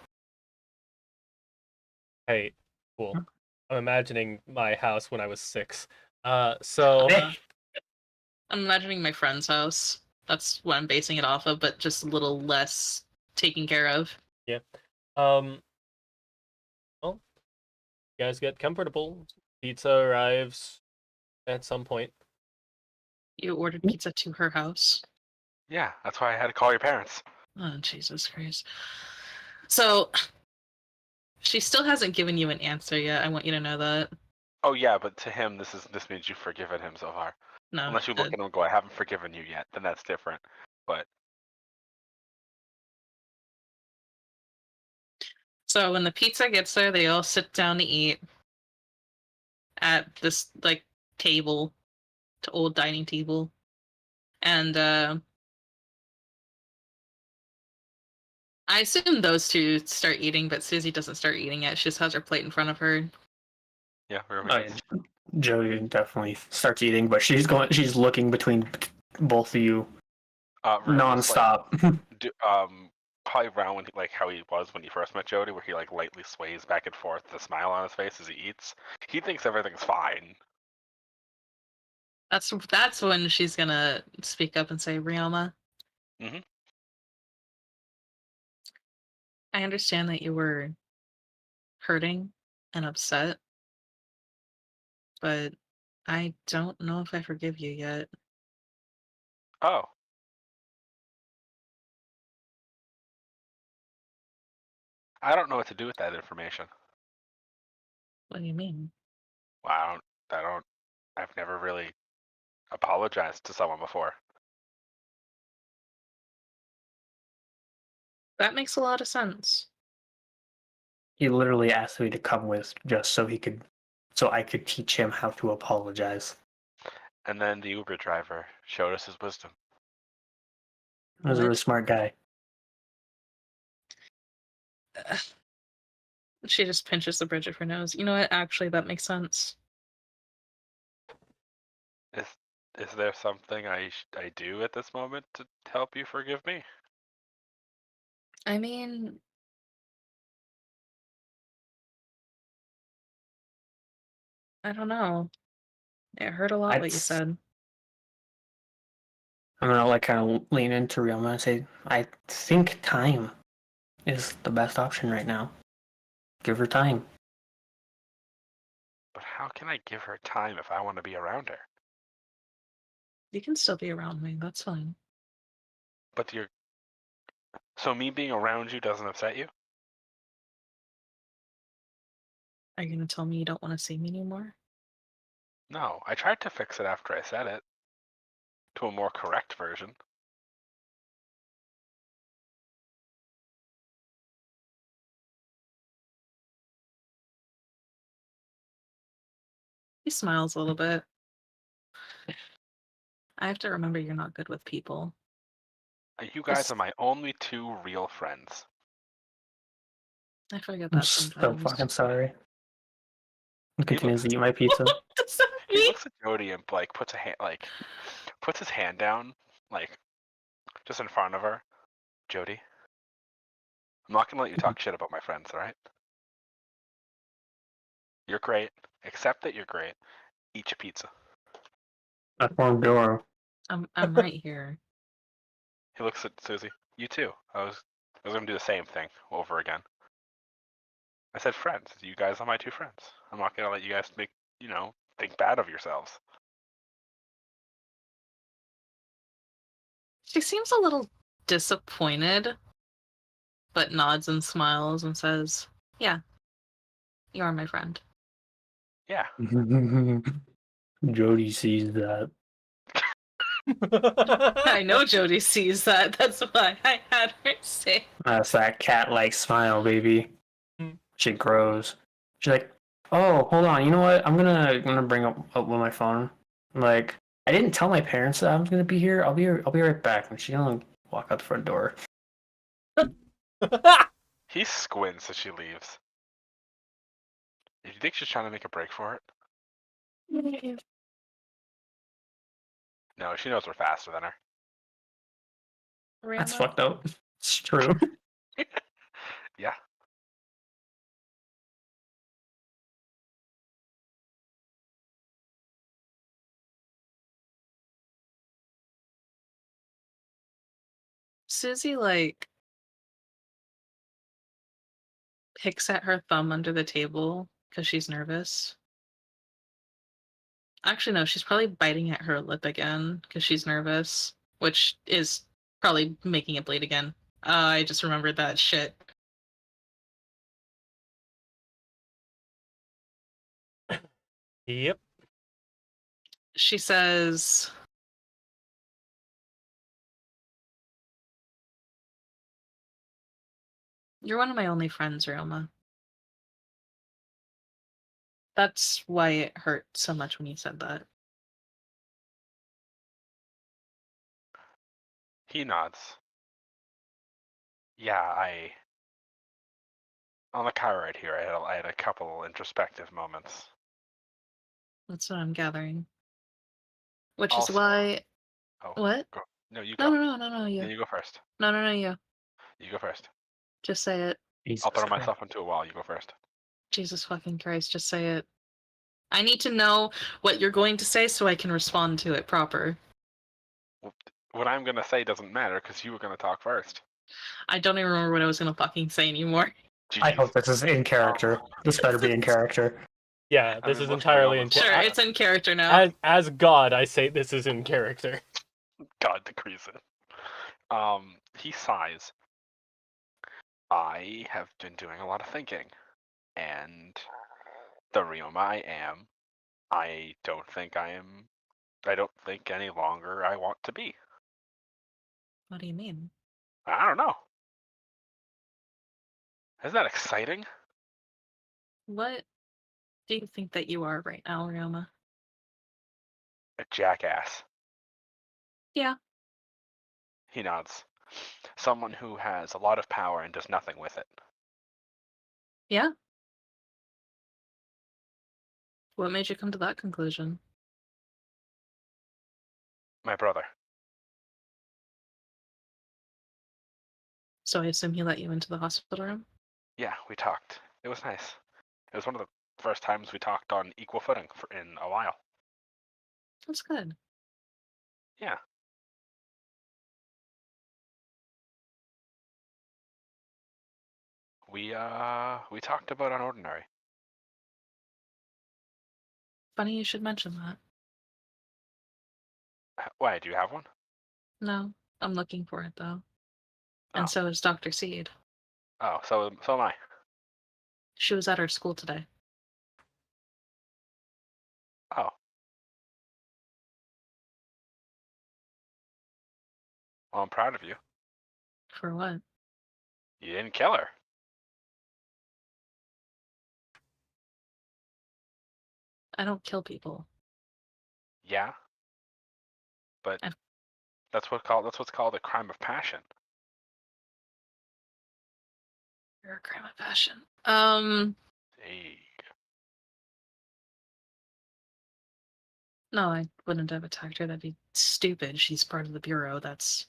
Hey, cool. I'm imagining my house when I was 6. So I'm imagining my friend's house. That's what I'm basing it off of, but just a little less taken care of. well, you guys get comfortable. Pizza arrives at some point. You ordered pizza to her house. Yeah, that's why I had to call your parents. Oh, Jesus Christ. So, she still hasn't given you an answer yet. I want you to know that. Oh yeah, but to him, this means you've forgiven him so far. No. Unless you look at him and go, I haven't forgiven you yet, then that's different. But So when the pizza gets there, they all sit down to eat at this like table, to old dining table, and I assume those two start eating, but Susie doesn't start eating yet. She just has her plate in front of her. yeah, Oh, yeah. Jody definitely starts eating, but she's looking between both of you nonstop. Probably around when how he was when he first met Jody, where he like lightly sways back and forth, the smile on his face as he eats. He thinks everything's fine. That's when she's gonna speak up and say, Rioma. Mhm. I understand that you were hurting and upset, but I don't know if I forgive you yet. Oh. I don't know what to do with that information. What do you mean? Well, I've never really apologized to someone before. That makes a lot of sense. He literally asked me to come with just so I could teach him how to apologize. And then the Uber driver showed us his wisdom. He was a What? really smart guy. She just pinches the bridge of her nose. You know what? Actually, that makes sense. Is there something I do at this moment to help you forgive me? I mean, I don't know. It hurt a lot what you said. I'm gonna like kind of lean into Rioma and say, I think time is the best option right now. Give her time. But how can I give her time if I want to be around her? You can still be around me. That's fine. But so me being around you doesn't upset you? Are you gonna tell me you don't want to see me anymore? No, I tried to fix it after I said it. To a more correct version. He smiles a little bit. I have to remember you're not good with people. You guys are my only 2 real friends. I forget I'm that so sometimes. fucking sorry. He continues to eat my pizza. What does that He mean? looks at Jody and puts his hand down, just in front of her. Jody, I'm not gonna let you talk shit about my friends, alright? You're great. Accept that you're great. Eat your pizza. That's one door. I'm right here. He looks at Susie. You too. I was gonna do the same thing over again. I said friends. You guys are my 2 friends. I'm not gonna let you guys think bad of yourselves. She seems a little disappointed, but nods and smiles and says, yeah, you are my friend. Yeah. Jody sees that. I know Jody sees that. That's why I had her say. That's that cat-like smile, baby. Mm. She grows. She's like, "Oh, hold on. You know what? I'm gonna bring up with my phone. Like, I didn't tell my parents that I was gonna be here. I'll be right back." And she walk out the front door. He squints as she leaves. Do you think she's trying to make a break for it? No, she knows we're faster than her. That's Rihanna? fucked up. It's true. Yeah. Susie, like, picks at her thumb under the table because she's nervous. Actually, no, she's probably biting at her lip again because she's nervous, which is probably making it bleed again. I just remembered that shit. Yep. She says, "You're one of my only friends, Ryoma. That's why it hurt so much when you said that." He nods. Yeah, on the car ride here, I had a couple introspective moments. That's what I'm gathering. Which is Also- why. Oh, What? go. No, you No, go. no, Yeah, you. you go first. No, you. You go first. Just say it. Jesus I'll throw Christ. myself into a wall. You go first. Jesus fucking Christ, just say it. I need to know what you're going to say so I can respond to it proper. What I'm gonna say doesn't matter because you were gonna talk first. I don't even remember what I was gonna fucking say anymore. I GG's. hope this is in character. This better be in character. Yeah, I this mean, is what's entirely Ryoma's in plan? Sure, character. it's in character now. As God, I say this is in character. God decrees it. He sighs. I have been doing a lot of thinking, and the Ryoma I am, I don't think any longer I want to be. What do you mean? I don't know. Isn't that exciting? What do you think that you are right now, Ryoma? A jackass. Yeah. He nods. Someone who has a lot of power and does nothing with it. Yeah? What made you come to that conclusion? My brother. So I assume he let you into the hospital room? Yeah, we talked. It was nice. It was one of the first times we talked on equal footing in a while. That's good. Yeah. We talked about Unordinary. Funny you should mention that. Why, do you have one? No, I'm looking for it though. Oh. And so is Dr. Seed. Oh, so am I. She was at our school today. Oh. Well, I'm proud of you. For what? You didn't kill her. I don't kill people. Yeah. But I've- that's what's called a crime of passion. You're a crime of passion. Hey. No, I wouldn't have attacked her. That'd be stupid. She's part of the Bureau. That's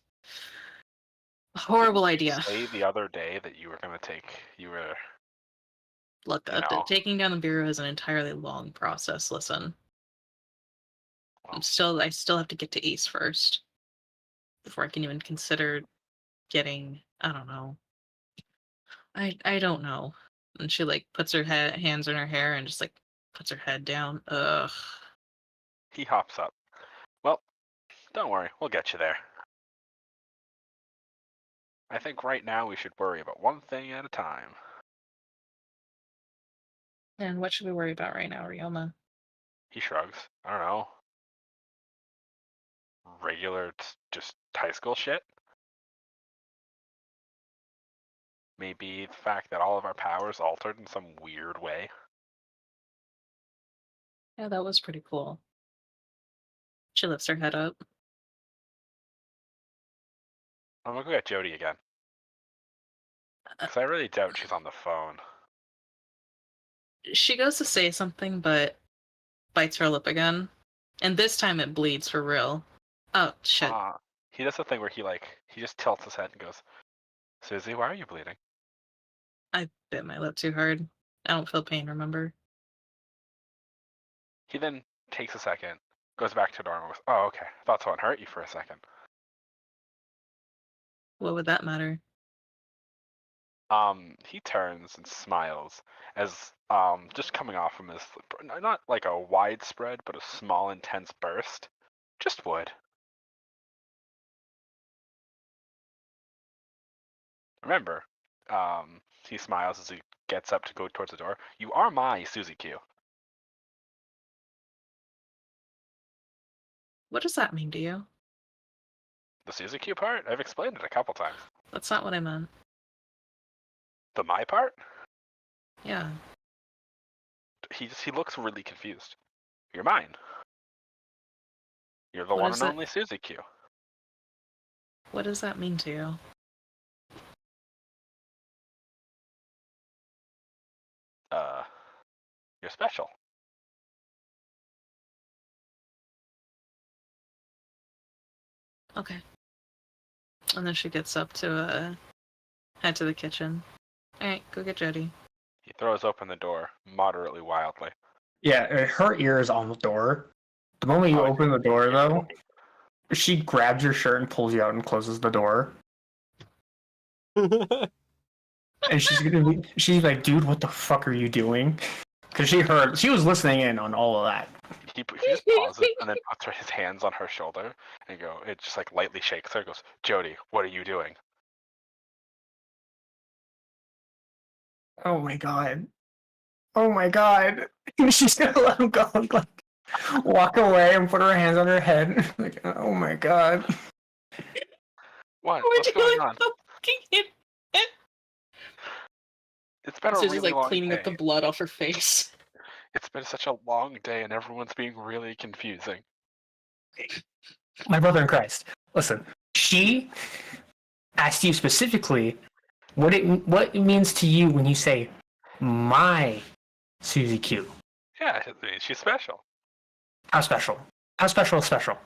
a horrible Didn't you idea. say the other day that you were Look, you know. taking down the Bureau is an entirely long process. Listen. Well, I still have to get to Ace first. Before I can even consider getting, I don't know. I don't know. And she like puts her hands in her hair and just like puts her head down. Ugh. he hops up. Well, don't worry, we'll get you there. I think right now we should worry about one thing at a time. And what should we worry about right now, Ryoma? He shrugs. I don't know. Regular, just high school shit? Maybe the fact that all of our powers altered in some weird way. Yeah, that was pretty cool. She lifts her head up. I'm gonna go get Jody again. Because I really doubt she's on the phone. She goes to say something, but bites her lip again. And this time it bleeds for real. Oh, shit. He does the thing where he just tilts his head and goes, Susie, why are you bleeding? I bit my lip too hard. I don't feel pain, remember? He then takes a second, goes back to the door and goes, oh, okay. I thought someone hurt you for a second. What would that matter? He turns and smiles as just coming off from his, not like a widespread, but a small, intense burst. Just wood. Remember, he smiles as he gets up to go towards the door. You are my Susie Q. What does that mean to you? The Susie Q part? I've explained it a couple times. That's not what I meant. The my part? Yeah. He looks really confused. You're mine. You're the What one is and it? only Susie Q. What does that mean to you? You're special. Okay. And then she gets up to head to the kitchen. Alright, go get Jody. He throws open the door moderately wildly. Yeah, her ear is on the door. The moment you Oh, open the door, yeah. though, she grabs your shirt and pulls you out and closes the door. And she's like, dude, what the fuck are you doing? Because she was listening in on all of that. He just pauses and then puts his hands on her shoulder and it just like lightly shakes her. Goes, Jody, what are you doing? Oh my god. Oh my god. She's gonna let him go and like walk away and put her hands on her head. Like, oh my god. What? Would What's you going like on? fucking hit? It's been a Susie's really like long cleaning day. up the blood off her face. It's been such a long day and everyone's being really confusing. My brother in Christ. Listen, she asked you specifically what it means to you when you say my Susie Q. Yeah, she's special. How special? How special is special?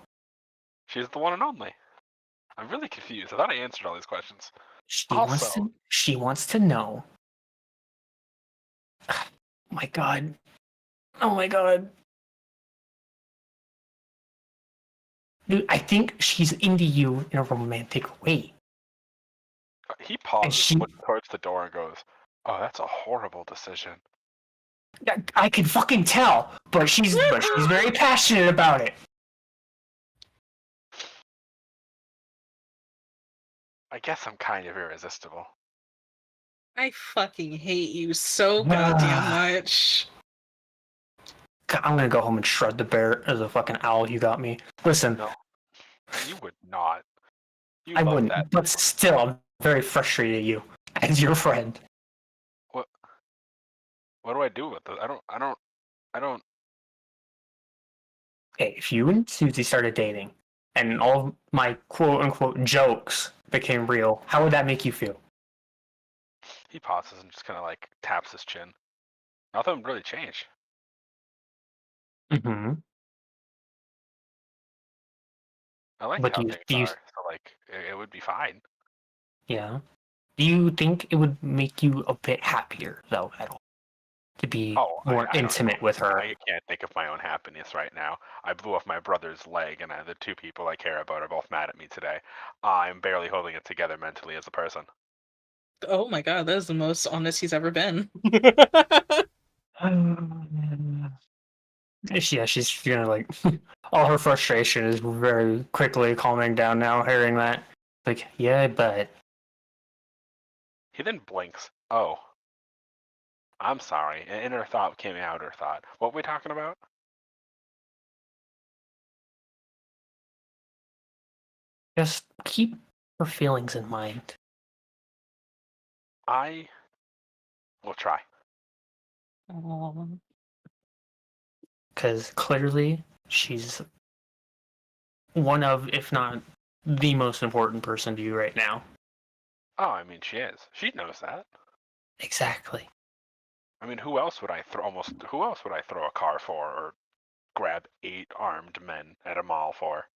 She's the one and only. I'm really confused. I thought I answered all these questions. She Also- wants to know. Oh my god. Oh my god. Dude, I think she's into you in a romantic way. He pauses, she- looks towards the door and goes, oh, that's a horrible decision. I can fucking tell, but she's very passionate about it. I guess I'm kind of irresistible. I fucking hate you so goddamn much. God, I'm gonna go home and shred the fucking owl you got me. Listen, No. You would not. You I love wouldn't, that. but still, I'm very frustrated at you as your friend. What do I do with this? I don't. Hey, if you and Susie started dating, and all of my quote unquote jokes became real, how would that make you feel? He pauses and just kind of like taps his chin. Nothing would really change. Mm-hmm. I like But how do you- things do you- are, so like it would be fine. Yeah. Do you think it would make you a bit happier, though, at all? To be Oh, more I don't intimate know. with her? I can't think of my own happiness right now. I blew off my brother's leg, and the two people I care about are both mad at me today. I'm barely holding it together mentally as a person. Oh my god, that is the most honest he's ever been. Yeah, she's gonna like all her frustration is very quickly calming down now, hearing that. Like, yeah, but He then blinks. Oh. I'm sorry. An inner thought became an outer thought. What were we talking about? just keep her feelings in mind. I will try. Because clearly she's one of, if not the most important person to you right now. Oh, I mean, she is. She knows that. Exactly. I mean, who else would I throw? Who else would I throw a car for, or grab 8 armed men at a mall for?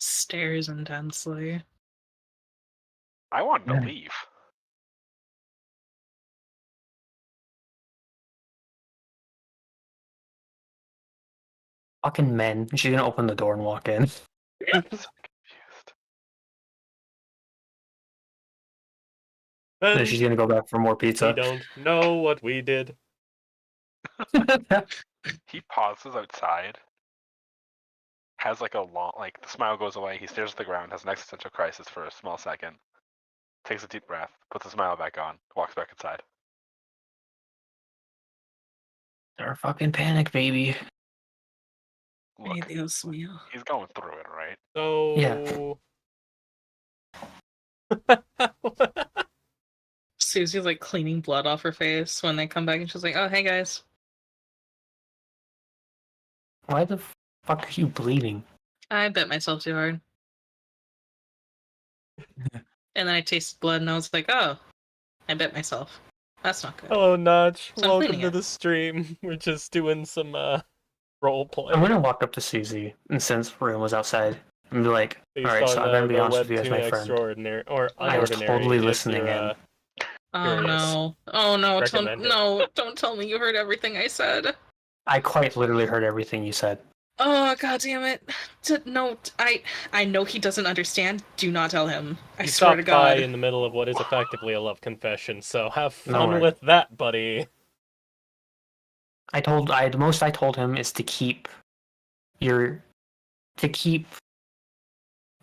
Stares intensely. I wanted to Yeah. leave. Fucking men. She's gonna open the door and walk in. I'm so confused. Then Then she's gonna go back for more we pizza. don't know what we did. He pauses outside, has like a long, like the smile goes away. He stares at the ground, has an existential crisis for a small second, takes a deep breath, puts the smile back on, walks back inside. They're fucking panic, baby. Look, Ay, Dios mío. he's going through it, right? So Susie's like cleaning blood off her face when they come back, and she's like, "Oh, hey guys." Why the fuck are you bleeding? I bit myself too hard. And then I tasted blood, and I was like, "Oh, I bit myself. That's not good." hello, Notch. So I'm Welcome cleaning to it. the stream. We're just doing some role play. I'm gonna walk up to Susie, and since Room was outside, and be like, Based alright, so on, I'm gonna be the honest with you as webtoon my friend. Extraordinary or I was Unordinary. totally if listening you're, in. Oh curious. no! Oh no! Recommend it. Don't tell me you heard everything I said. I quite literally heard everything you said. Oh god damn it! No, I know he doesn't understand. Do not tell him. I You swear to stopped by God. in the middle of what is effectively a love confession, so have No fun worries. with that, buddy. The most I told him is to keep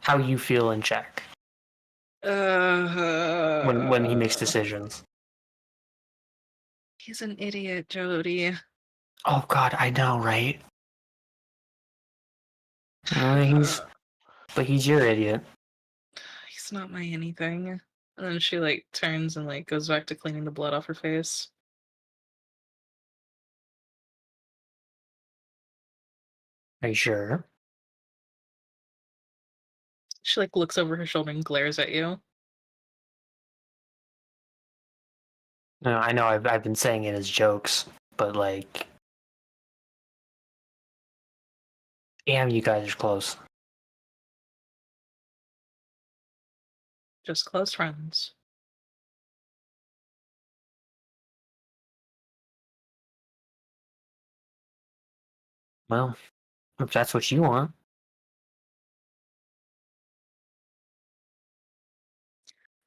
how you feel in check when he makes decisions. He's an idiot, Jody. Oh god, I know, right? But he's your idiot. He's not my anything. And then she like turns and like goes back to cleaning the blood off her face. Are you sure? She like looks over her shoulder and glares at you. No, I know I've been saying it as jokes, but like, damn, you guys are close. Just close friends. Well, if that's what you want.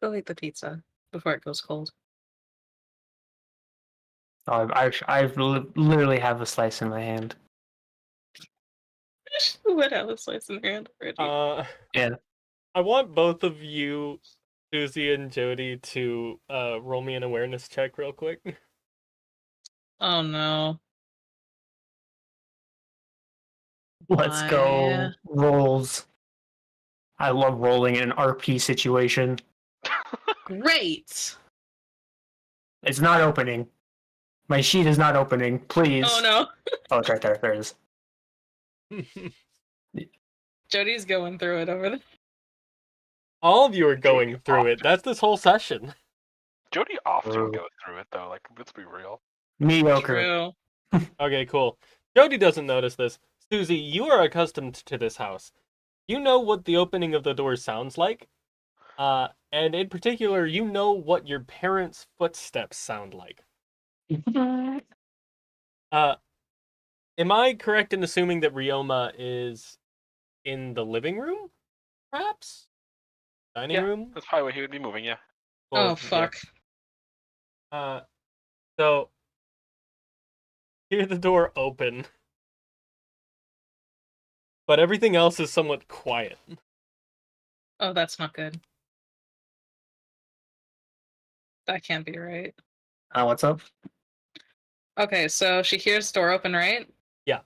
Go eat the pizza before it goes cold. Oh, literally have a slice in my hand. What else slice in her hand already? Yeah. I want both of you, Susie and Jody, to roll me an awareness check real quick. Oh no. Let's go. Rolls. I love rolling in an RP situation. Great. It's not opening. My sheet is not opening. Please. Oh no. Oh, it's right there. There it is. Jody's going through it over there. All of you are going through it. That's this whole session. Jody often True. goes through it though. Like, let's be real. Mediocre. True. Okay, cool. Jody doesn't notice this. Susie, you are accustomed to this house. You know what the opening of the door sounds like. And in particular, you know what your parents' footsteps sound like. Am I correct in assuming that Ryoma is in the living room? Perhaps? Dining Yeah. room? That's probably what he would be moving. Yeah. Well, Oh yeah. fuck. So hear the door open, but everything else is somewhat quiet. Oh, that's not good. That can't be right. What's up? Okay, so she hears the door open, right? Yeah.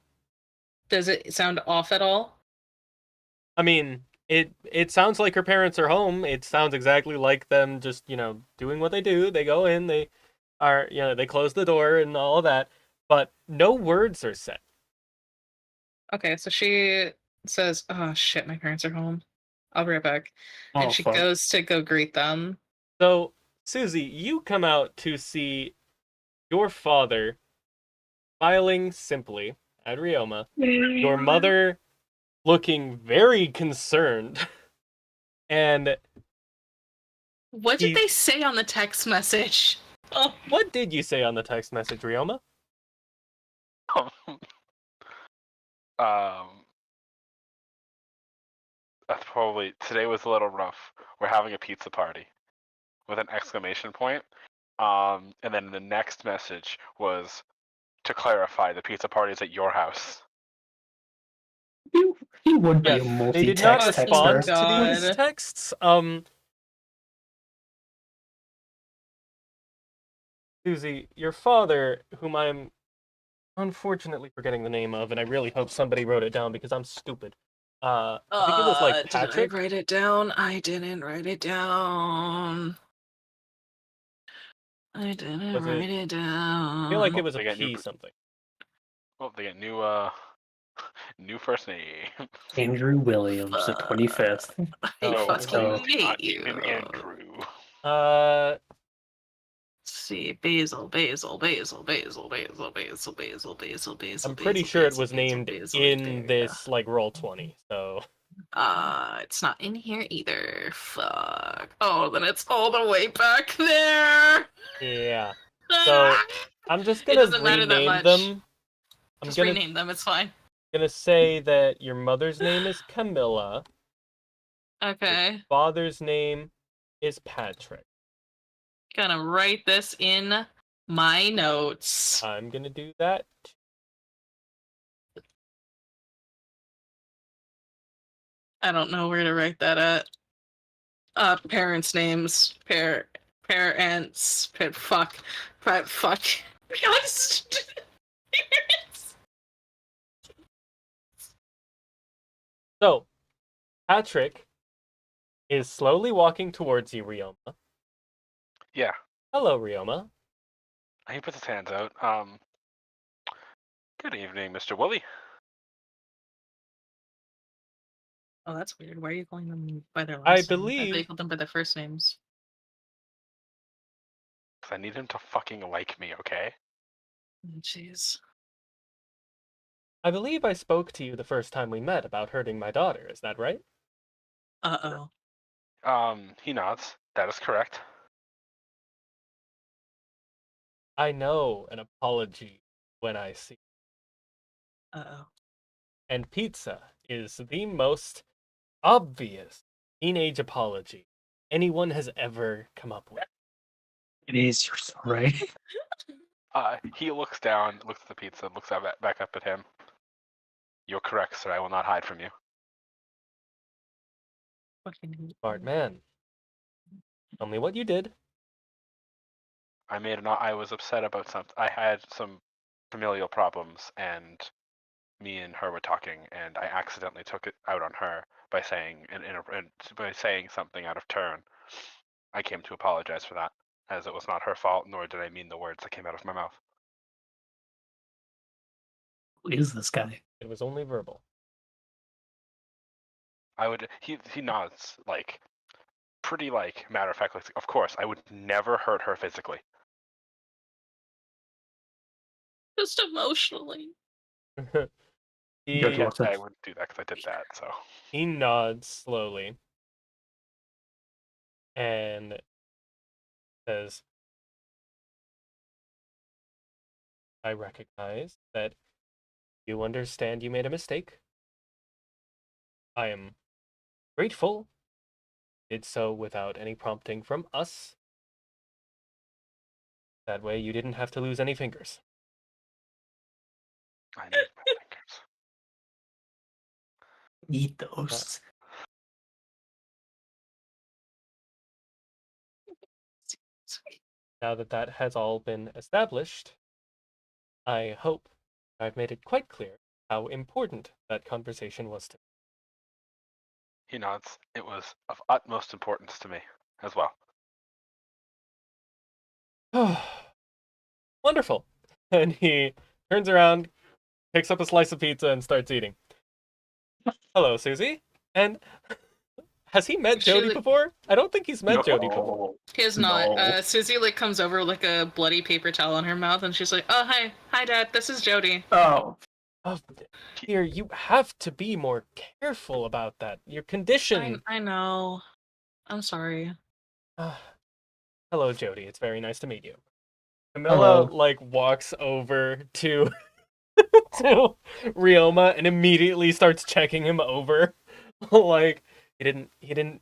Does it sound off at all? I mean, it sounds like her parents are home. It sounds exactly like them just, doing what they do. They go in, they are, they close the door and all of that, but no words are said. Okay, so she says, "Oh shit, my parents are home. I'll be right back." Oh, And she fuck. goes to go greet them. So, Susie, you come out to see your father smiling simply at Ryoma, your mother looking very concerned, and What did he. they say on the text message? Oh, What did you say on the text message, Ryoma? um, that's probably today was a little rough. We're having a pizza party with an exclamation point. And then the next message was to clarify the pizza party is at your house. He would be Yes, a they did not multi-text respond texter. to these God. texts. Susie, your father, whom I'm unfortunately forgetting the name of, and I really hope somebody wrote it down because I'm stupid. I think it was like Did Patrick. I write it down? I didn't write it down. I didn't Was it- write it I feel like down. it was a They got new P pr- something. Oh, they get new new first name. Andrew Williams, the 25th. I Oh, fucking so- hate Even you. Andrew. Uh, Let's see, Basil. I'm pretty sure it was named in there. this like Roll20. So It's not in here either. Fuck. Oh, then it's all the way back there. yeah, so I'm just It gonna doesn't matter that rename much. them. I'm Just gonna rename them. It's fine. say that your mother's name is Camilla. Okay. Father's name is Patrick. Gonna write this in my notes. I'm gonna do that. I don't know where to write that at. Parents' names. Parents. Fuck. Fuck. Parents. So, Patrick is slowly walking towards you, Ryoma. Yeah. Hello, Ryoma. He puts his hands out. Good evening, Mr. Woolley. Oh, that's weird. Why are you calling them by their last I name? I thought believe- you called them by their first names. I need him to fucking like me, okay? Jeez. I believe I spoke to you the first time we met about hurting my daughter. Is that right? Uh-oh. He nods. That is correct. I know an apology when I see. Uh-oh. And pizza is the most obvious teenage apology anyone has ever come up with. It is, you're so right. He looks down, looks at the pizza, looks back up at him. You're correct, sir. I will not hide from you. Fucking Smart man. Tell me what you did. I was upset about something. I had some familial problems, and me and her were talking, and I accidentally took it out on her by saying by saying something out of turn. I came to apologize for that, as it was not her fault, nor did I mean the words that came out of my mouth. Who is this guy? It was only verbal. He nods like pretty like matter of fact. Like, of course, I would never hurt her physically. just emotionally. he, Good luck. I wouldn't do that because I did that. So he nods slowly and says, I recognize that you understand you made a mistake. I am grateful you did so without any prompting from us. That way you didn't have to lose any fingers. I need my fingers. Eat those. Now that that has all been established, I hope I've made it quite clear how important that conversation was to He nods. It was of utmost importance to me as well. me. Wonderful. And he turns around, picks up a slice of pizza, and starts eating. Hello, Susie. And has he met Jody She- before? I don't think he's met Jody before. No. He is not. No. Susie like comes over with like a bloody paper towel in her mouth, and she's like, "Oh hi, Dad. This is Jody." Oh, Oh, dear, you have to be more careful about that. Your condition. I know. I'm sorry. Hello, Jody. It's very nice to meet you. Hello. Camilla like walks over to to Ryoma and immediately starts checking him over. Like he didn't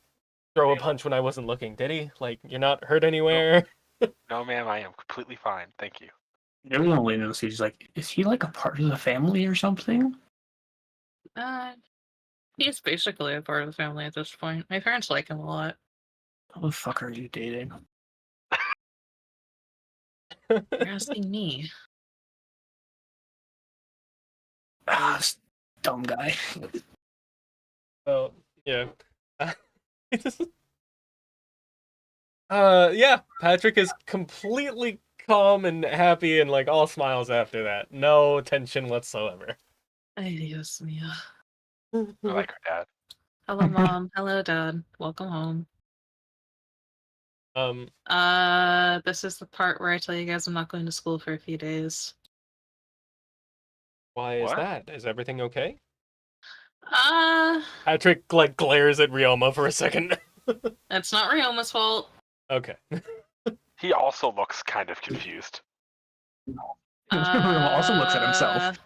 throw a punch when I wasn't looking, did he? Like you're not hurt anywhere? No, ma'am, I am completely fine. Thank you. everyone leaning to see. She's like, is he like a part of the family or something? He's basically a part of the family at this point. My parents like him a lot. Who the fuck are you dating? You're asking me. Ah, this dumb guy. Oh, yeah. Yeah, Patrick is completely calm and happy and like all smiles after that. No tension whatsoever. Ay, Dios mío. I like her dad. Hello, Mom. Hello, Dad. Welcome home. This is the part where I tell you guys I'm not going to school for a few days. Why is What? that? Is everything okay? Uh, Patrick like glares at Ryoma for a second. it's not Ryoma's fault. Okay. He also looks kind of confused. Also looks at himself.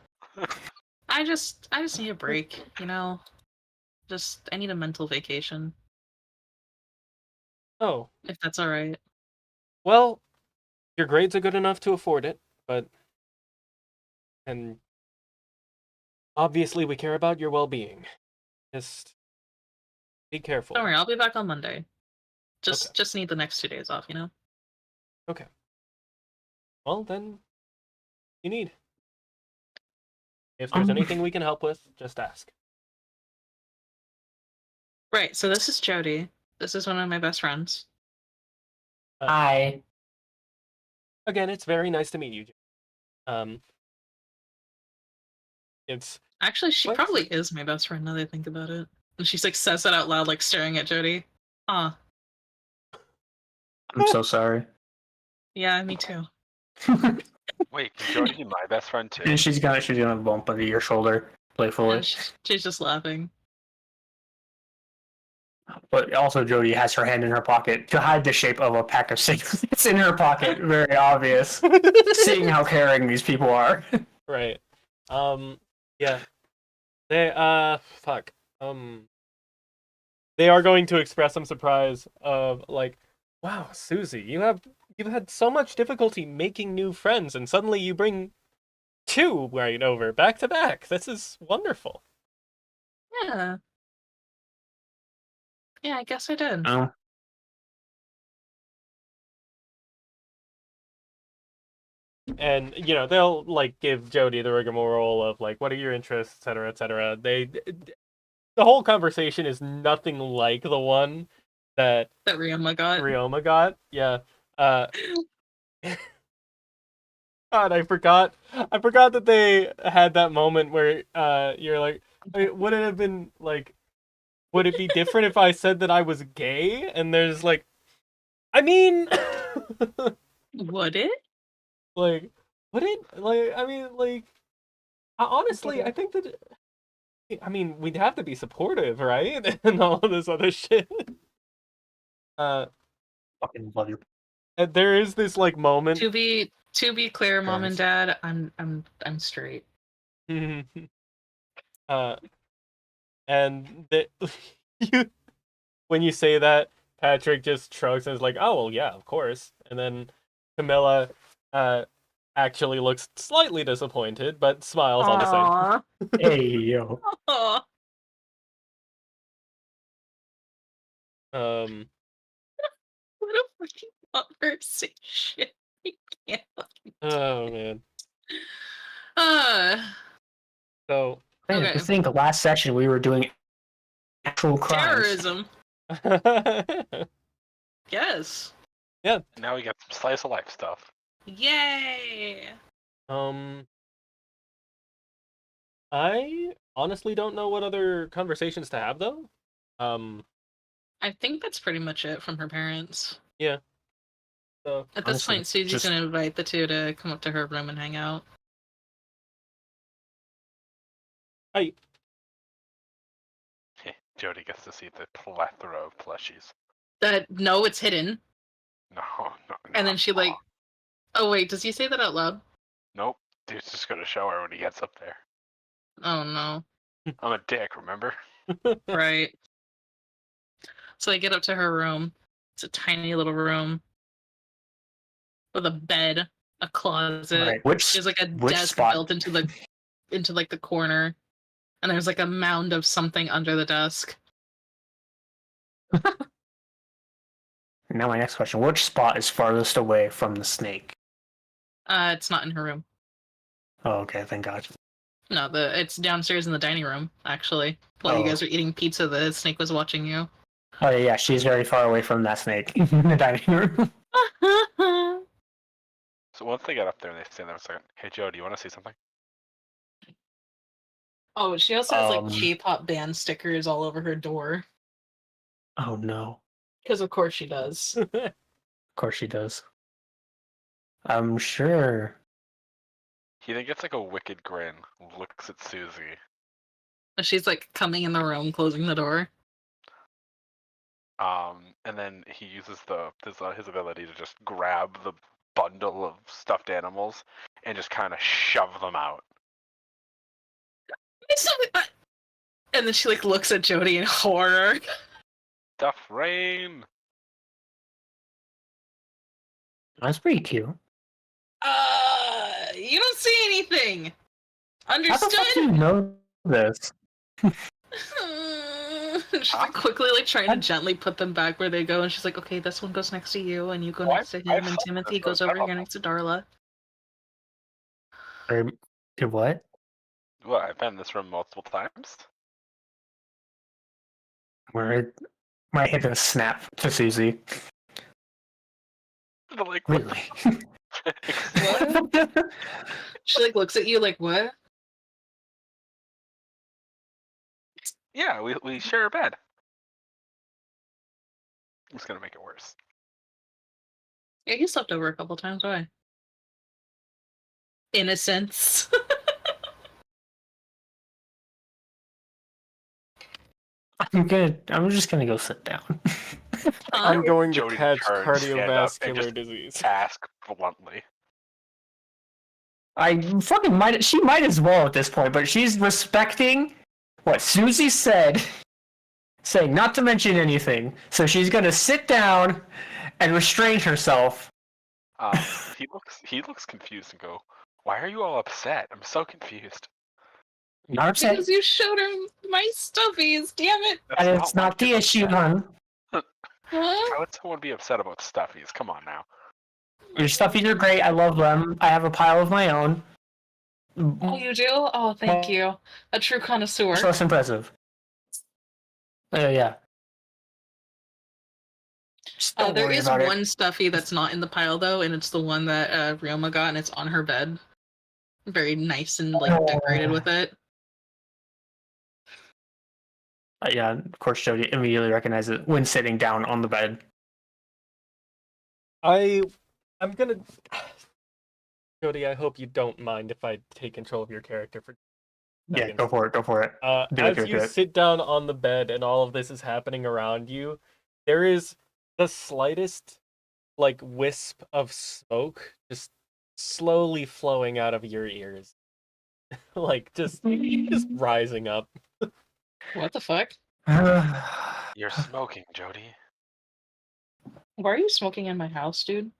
I just need a break, you know? I need a mental vacation, Oh, if that's alright. well, your grades are good enough to afford it, and obviously we care about your well-being. Just be careful. Don't worry, I'll be back on Monday. Okay. Just need the next 2 days off, you know? Okay. Well, then you need. If there's anything we can help with, just ask. Right, so this is Jody. This is one of my best friends. Hi. Again, it's very nice to meet you. It's Actually, she What? probably is my best friend now that I think about it. And she's like says it out loud, like staring at Jody. Ah, I'm so sorry. yeah, me too. Wait, can Jody be my best friend too? And she's gonna bump into your shoulder playfully. And she's just laughing. But also Jody has her hand in her pocket to hide the shape of a pack of cigarettes. It's in her pocket, very obvious. Seeing how caring these people are. right. Yeah. They fuck. They are going to express some surprise of like, wow, Susie, you've had so much difficulty making new friends, and suddenly you bring two right over back to back. This is wonderful. Yeah. Yeah, I guess I did. Oh. And you know they'll like give Jody the rigmarole of like, what are your interests, etc., etc. The whole conversation is nothing like the one that That Ryoma got. Ryoma got. Yeah. God, I forgot that they had that moment where you're like, would it have been like, would it be different if I said that I was gay? And there's like, I mean, Would it? like, would it? Like, I mean, like, honestly, I think that, I mean, we'd have to be supportive, right? And all of this other shit. Fucking love you. And there is this like moment. To be clear, Mom and Parents. Dad, I'm straight. And that you, when you say that, Patrick just shrugs and is like, "Oh well, yeah, of course." And then Camilla actually looks slightly disappointed, but smiles all the same. Hey yo. Aw. What a fucking conversation. I can't fucking. Oh man. Uh, So Man, Okay. I think the last session we were doing actual crimes. terrorism. Yes. And now we got some slice of life stuff. Yay. I honestly don't know what other conversations to have though. I think that's pretty much it from her parents. Yeah. So At this Honestly, point, Susie's just- gonna invite the two to come up to her room and hang out. Jody gets to see the plethora of plushies. No, it's hidden. No, no. And then she like, oh wait, does he say that out loud? Nope. Dude's just gonna show her when he gets up there. Oh no. I'm a dick, remember? Right. So they get up to her room. It's a tiny little room with a bed, a closet. Right. Which There's like a which desk spot? built into like the corner, and there's like a mound of something under the desk. Now my next question: which spot is farthest away from the snake? It's not in her room. Oh, okay. Thank God. No, it's downstairs in the dining room. Actually, while you guys were eating pizza, the snake was watching you. Oh yeah, she's very far away from that snake in the dining room. So once they get up there and they stand there a second, hey Joe, do you want to see something? Oh, she also has like Um, K-pop band stickers all over her door. Oh no! Because of course she does. Of course she does. I'm sure. He then gets like a wicked grin, looks at Susie. She's like coming in the room, closing the door. And then he uses his ability to just grab the bundle of stuffed animals and just kind of shove them out. And then she like looks at Jody in horror. Stuff rain. That's pretty cute. You don't see anything. How the fuck do Understood? you know this? She's like quickly like trying to gently put them back where they go, and she's like, "Okay, this one goes next to you, and you go Oh, next to him, I've and helped Timothy this goes one. over here next to Darla." Did what? Well, I've been in this room multiple times. Where I hit a snap to Susie. But like, Really? What? She like looks at you like, "What?" yeah, we share a bed. I'm just gonna make it worse. Yeah, you slept over a couple times. Why? Innocence. I'm just gonna go sit down. I'm going to Jody catch turns, stand up, and cardiovascular just disease. Ask bluntly. She might as well at this point, but she's respecting what Susie said, saying not to mention anything. So she's gonna sit down and restrain herself. He looks confused and go, "Why are you all upset? I'm so confused." Not upset. Because you showed her my stuffies. Damn it. And it's why not the you're issue, upset. hon. Huh? How would someone be upset about stuffies? Come on now. Your stuffies are great. I love them. I have a pile of my own. Oh, you do? Oh, thank you. A true connoisseur. Much less impressive. Yeah. Just don't There worry is about it. one stuffy that's not in the pile though, and it's the one that Ryoma got, and it's on her bed. Very nice and like decorated with it. Yeah, of course, Jody immediately recognizes it when sitting down on the bed. I'm gonna. Jody, I hope you don't mind if I take control of your character for. Yeah, seconds. go for it. Go for it. Do it, As do it, you do it. sit down on the bed and all of this is happening around you, there is the slightest, like, wisp of smoke just slowly flowing out of your ears, like just rising up. What the fuck? You're smoking, Jody. Why are you smoking in my house, dude?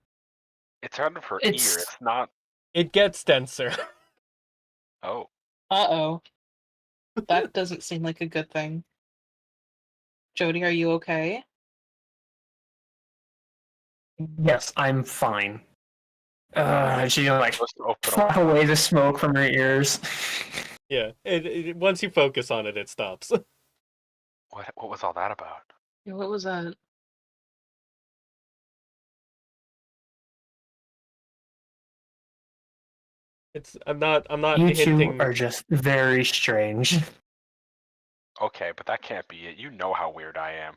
It's out of her It's- ear. It's not. It gets denser. Oh, Uh-oh. That doesn't seem like a good thing. Jody, are you okay? Yes, I'm fine. And she's gonna like supposed to open flap away the smoke from her ears. Yeah, once you focus on it, it stops. What was all that about? Yeah, what was that? I'm not You hinting. two are just very strange. Okay, but that can't be it. You know how weird I am.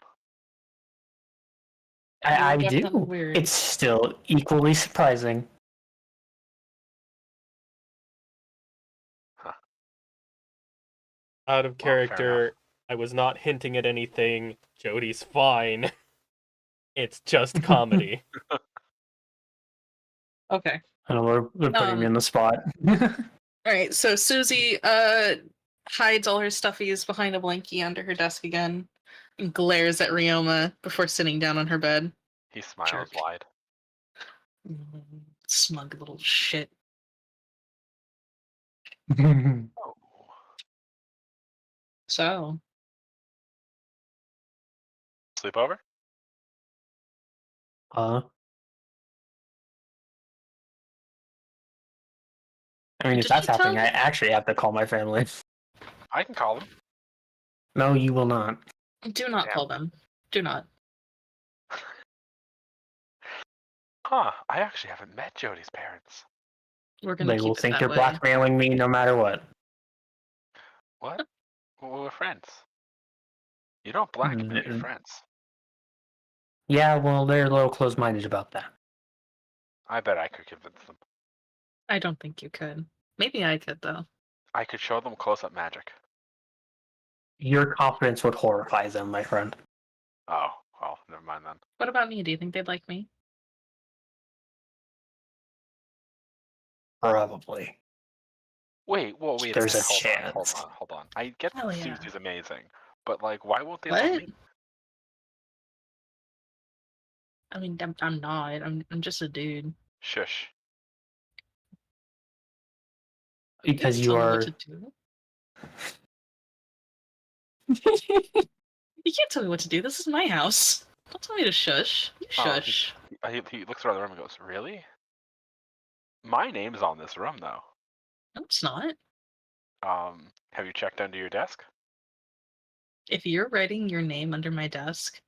I You're definitely do. weird. It's still equally surprising. Out of Well, fair enough. character, I was not hinting at anything. Jody's fine. It's just comedy. Okay. I know we're putting me in the spot. All right, so Susie hides all her stuffies behind a blankie under her desk again and glares at Ryoma before sitting down on her bed. He smiles Jerk. wide. Smug little shit. Oh. So, Sleepover? I mean, if Did that's you tell happening, I me- actually have to call my family. I can call him. No, you will not. do not Damn. call them. Do not. Huh, I actually haven't met Jody's parents. We're gonna They will keep it think that they're way. blackmailing me no matter what. What? Well, we're friends. You don't blackmail your Mm-mm. friends. Yeah, well, they're a little close-minded about that. I bet I could convince them. I don't think you could. Maybe I could though. I could show them close-up magic. Your confidence would horrify them, my friend. Oh, well, never mind then. What about me? Do you think they'd like me? Probably. Wait, well, wait There's a a minute. chance. Hold on. I get Hell that yeah. Susie's amazing, but like, why won't they love What? me? I mean, I'm not. I'm just a dude. Shush. Because can't you tell me are. what to do. You can't tell me what to do. This is my house. Don't tell me to shush. You Oh, shush. He looks around the room and goes, "Really? My name's on this room, though. No, it's not. Have you checked under your desk? If you're writing your name under my desk,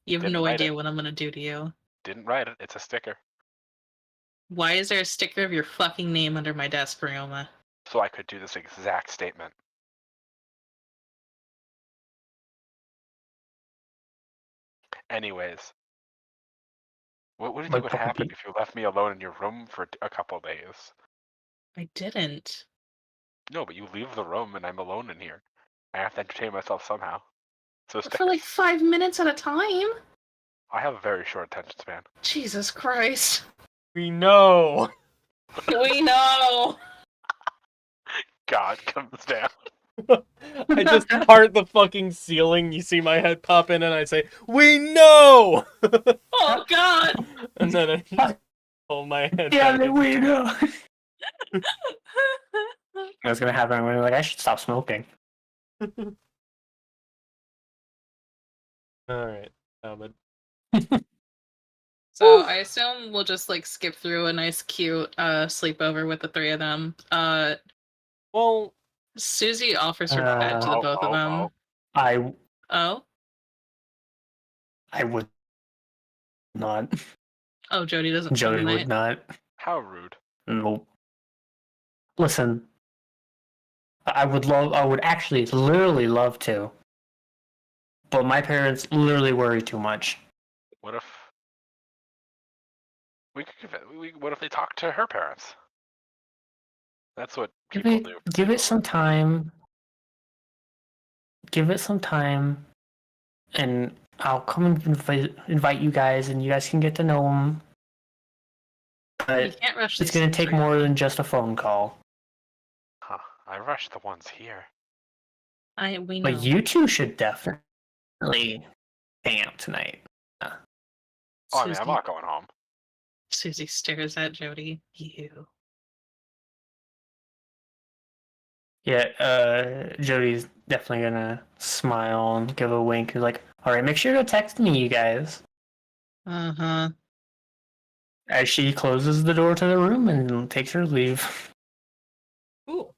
you have Didn't no write idea it. what I'm gonna do to you. Didn't write it. It's a sticker, Why is there a sticker of your fucking name under my desk, Ryoma? so I could do this exact statement." Anyways, what do you Like think would Papa happen Pete. if you left me alone in your room for a couple days? I didn't. No, but you leave the room and I'm alone in here. I have to entertain myself somehow. So For like stickers. 5 minutes at a time? I have a very short attention span. Jesus Christ. We know. We know. God comes down. I just part the fucking ceiling. You see my head pop in, and I say, "We know." Oh God. And then I just pull my head. Yeah, back they in. we know. That's gonna happen. I'm gonna be like, I should stop smoking. All right, but So I assume we'll just like skip through a nice cute sleepover with the three of them. well, Susie offers her bed to the both of them. I Oh? would not. Oh, Jody doesn't come Jody tonight. would not. How rude. Nope. Listen, I would actually literally love to. But my parents literally worry too much. What if what if they talk to her parents? That's what people do. Give it some time. Give it some time, and I'll come and invite you guys, and you guys can get to know them. You But can't rush it's these going to things, take more than just a phone call. Huh. I rushed the ones here. We know. But you two should definitely hang out tonight. Oh, I mean, Susie, I'm not going home. Susie stares at Jody. You. Yeah, Jody's definitely gonna smile and give a wink. And like, all right, make sure to text me, you guys. Uh-huh. As she closes the door to the room and takes her leave. cool.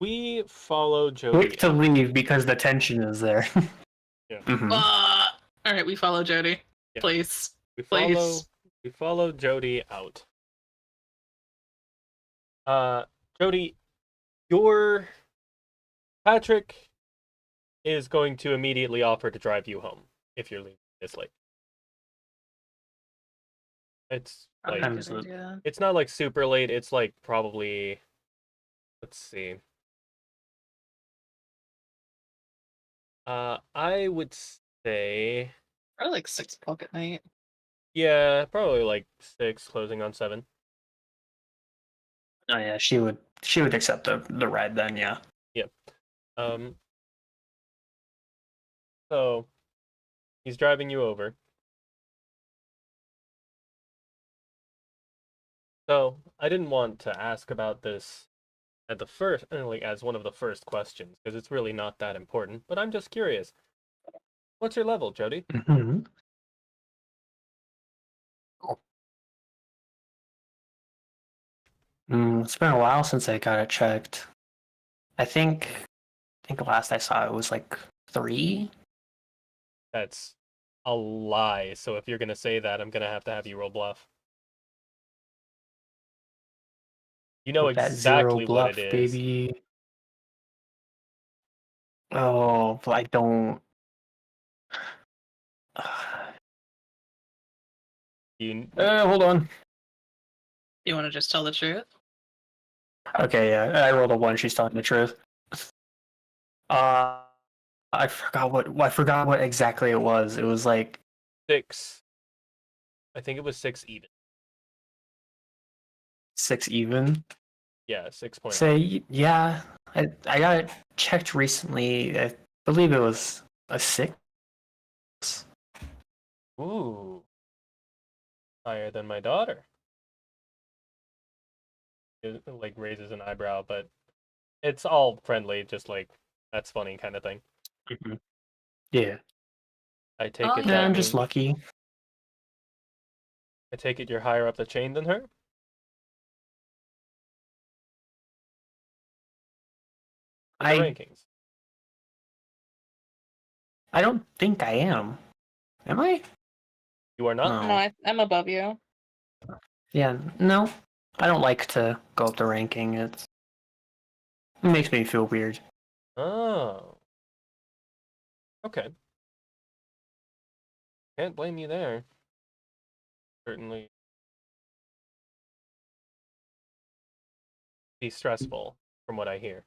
We follow Jody. Quick to leave because the tension is there. Yeah. Mhm. All right, we follow Jody. Yeah. Please. We follow Jody out. Jody, your Patrick is going to immediately offer to drive you home if you're leaving this late. It's Probably like a I'm good so- idea. it's not like super late. It's like probably, let's see. I would say, Probably like 6 o'clock at night. yeah, probably like 6, closing on 7. Oh yeah, she would accept the ride then, yeah. Um, so he's driving you over. So I didn't want to ask about this at the first, like as one of the first questions, because it's really not that important. But I'm just curious. What's your level, Jody? Mm-hmm. It's been a while since I got it checked. I think last I saw it was like 3. That's a lie. So if you're gonna say that, I'm gonna have you roll bluff. You know With that 0 exactly what bluff, it is. baby. Oh, but I don't. You Hold on. You want to just tell the truth? Okay, yeah, I rolled a 1. She's telling the truth. Uh, I forgot what exactly it was. It was like 6. I think it was 6 even. 6 even. Yeah, 6.0. Say, yeah, I got it checked recently. I believe it was a 6. Ooh, higher than my daughter. It, like raises an eyebrow, but it's all friendly, just like that's funny kind of thing. Mhm. Yeah. I take Oh, it Yeah, that I'm just means lucky. I take it you're higher up the chain than her. In the I rankings. I don't think I am. Am I? You are not. No, No. I'm above you. Yeah, no. I don't like to go up the ranking. It makes me feel weird. Oh, okay. Can't blame you there. Certainly be stressful from what I hear.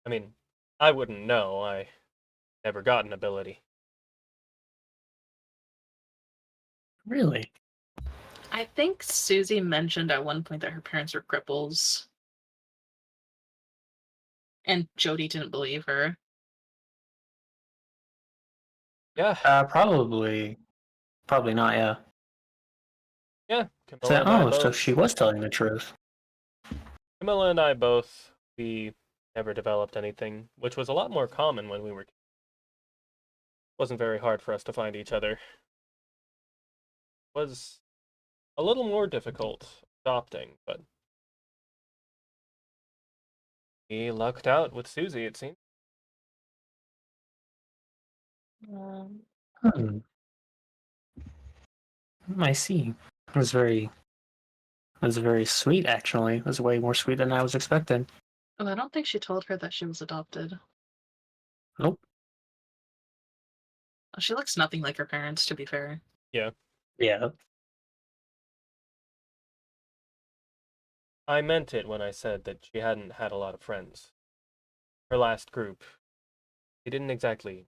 I mean, I wouldn't know. I never got an ability. Really? I think Susie mentioned at one point that her parents were cripples. And Jody didn't believe her. Yeah, Probably not, yeah. yeah. Camilla and I So both. she was telling the truth. Camilla and I both. We never developed anything, which was a lot more common when we were. Wasn't very hard for us to find each other. Was a little more difficult adopting, but we lucked out with Susie, it seems. Um, Hmm. I see. It was very sweet, actually. It was way more sweet than I was expecting. oh, I don't think she told her that she was adopted. Nope. She looks nothing like her parents, to be fair. Yeah. Yeah. I meant it when I said that she hadn't had a lot of friends. Her last group, they didn't exactly.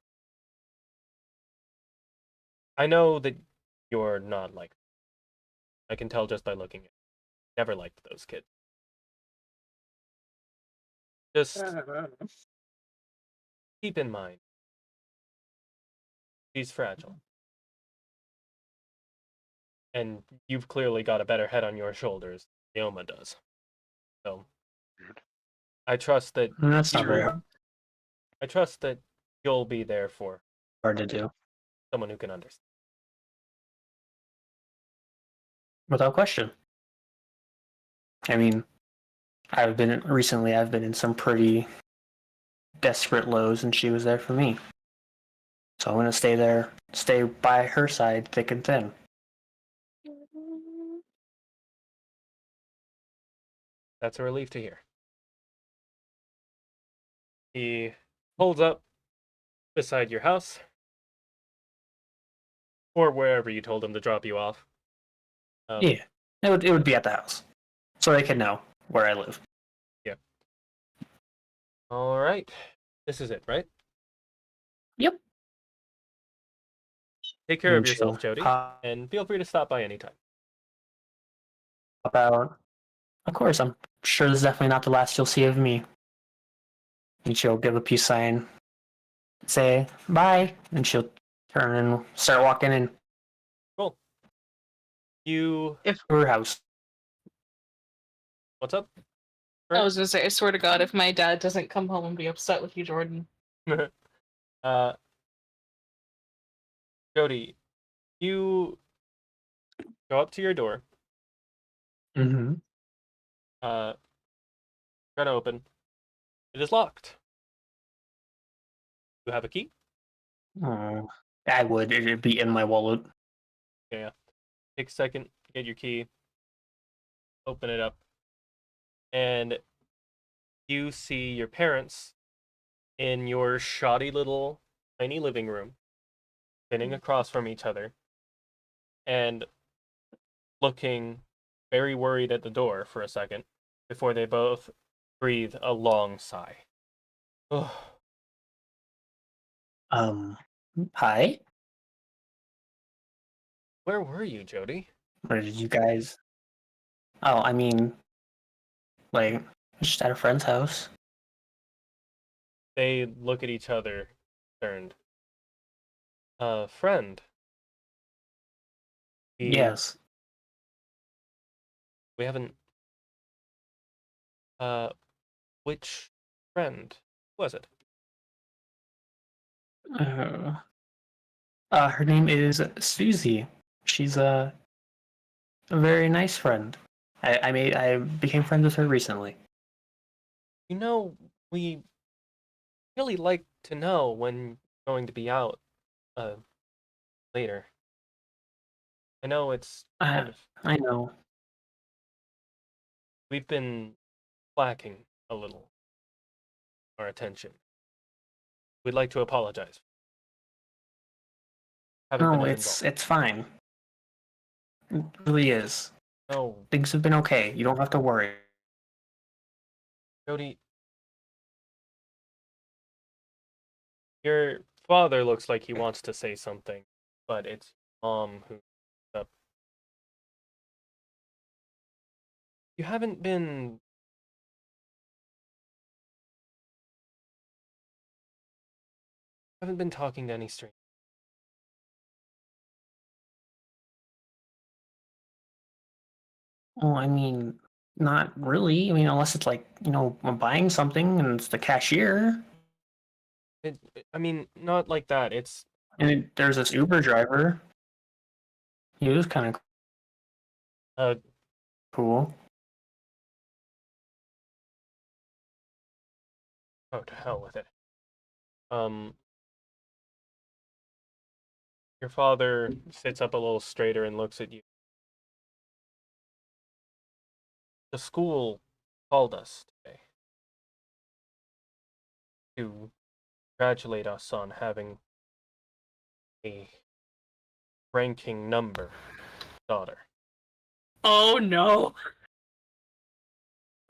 I know that you're not like. I can tell just by looking at you. Never liked those kids. Just keep in mind, she's fragile. And you've clearly got a better head on your shoulders than Yoma does. So Weird. I trust that That's not very True. I trust that you'll be there for hard to do. someone who can understand. Without question. I mean, I've been in some pretty desperate lows, and she was there for me. So I'm gonna stay by her side, thick and thin. That's a relief to hear. He pulls up beside your house, or wherever you told him to drop you off. Yeah, it would be at the house, so they can know where I live. All right, this is it, right? Yep. Take care of And yourself, she'll Jody, pop and feel free to stop by anytime. out. Of course, I'm sure this is definitely not the last you'll see of me. And she'll give a peace sign, say bye, and she'll turn and start walking in Cool. You, to her house. what's up? I was gonna say, I swear to God, if my dad doesn't come home and be upset with you, Jordan. uh, Jody, you go up to your door. Mm-hmm. Try to open. It is locked. You have a key? Oh, I would. It'd be in my wallet. Yeah. Take a second, get your key, open it up, and you see your parents in your shoddy little tiny living room, sitting across from each other, and looking very worried at the door for a second before they both breathe a long sigh. Ugh. Hi. Where were you, Jody? Where did you guys? Oh, I mean, like, just at a friend's house. They look at each other, turned. Friend. We, Yes. we haven't. Uh, which friend was it? Uh, her name is Susie. She's a very nice friend. I became friends with her recently. You know, we really like to know when you're going to be out, uh, later. I know it's kind of. I know. We've been lacking a little our attention. We'd like to apologize. Haven't been No, as it's involved. it's fine. It really is. No, Things have been okay. You don't have to worry. Jody, your father looks like he wants to say something, but it's mom who up. You haven't been talking to any strangers. Well, I mean, not really. I mean, unless it's like, I'm buying something and it's the cashier. I mean, not like that. It's And there's this Uber driver. He was kind of uh cool. oh to hell with it. Um, your father sits up a little straighter and looks at you. The school called us today to congratulate us on having a ranking number daughter. Oh no.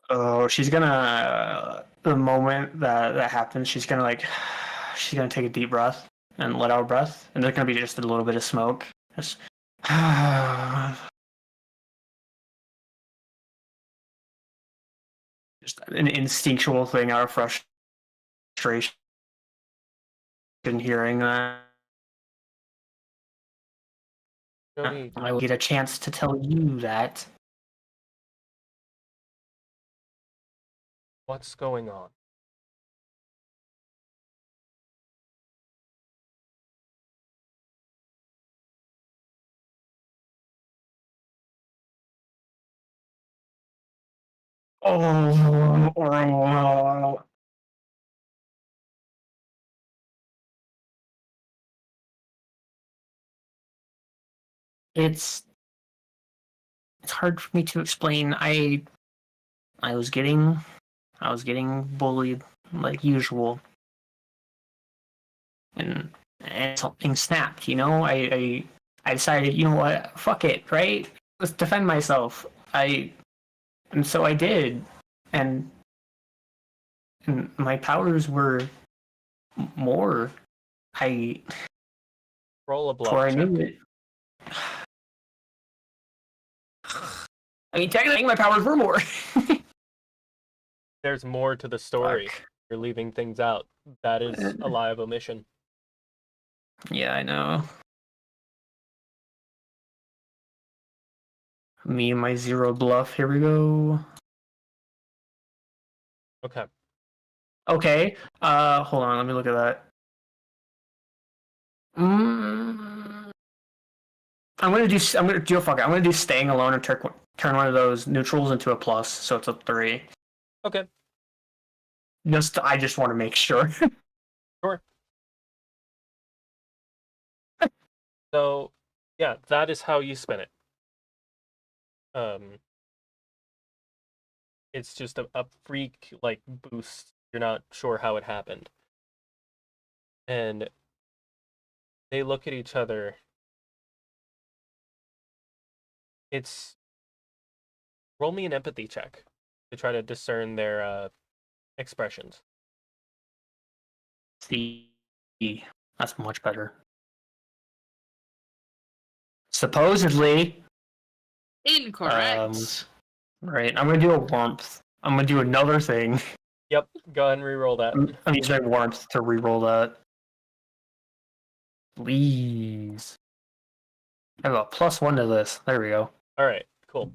Oh, she's gonna, the moment that happens, she's gonna she's gonna take a deep breath and let out a breath. And there's gonna be just a little bit of smoke. Just, just an instinctual thing out of frustration hearing that. Jody, I will get a chance to tell you that. what's going on? Oh, it's hard for me to explain. I was getting I was getting bullied like usual. and something snapped. I decided, you know what, fuck it, right? Let's defend myself. And so I did, and my powers were more. I Roll a Before bluff I check. knew it. I mean, technically, my powers were more. There's more to the story. Fuck. You're leaving things out. That is a lie of omission. Yeah, I know. Me and my zero bluff. Here we go. Okay. Okay. Hold on. Let me look at that. I'm gonna do fuck it. I'm gonna do staying alone and turn one of those neutrals into a plus, so it's a 3. Okay. I just want to make sure. Sure. So, yeah, that is how you spin it. It's just a freak like boost. You're not sure how it happened. And they look at each other. It's roll me an empathy check to try to discern their expressions. See, that's much better. Supposedly, Incorrect. right. I'm gonna do a warmth. I'm gonna do another thing. Yep, go ahead and re-roll that. I'm using warmth to reroll that. Please. I have a +1 to this. There we go. All right, cool.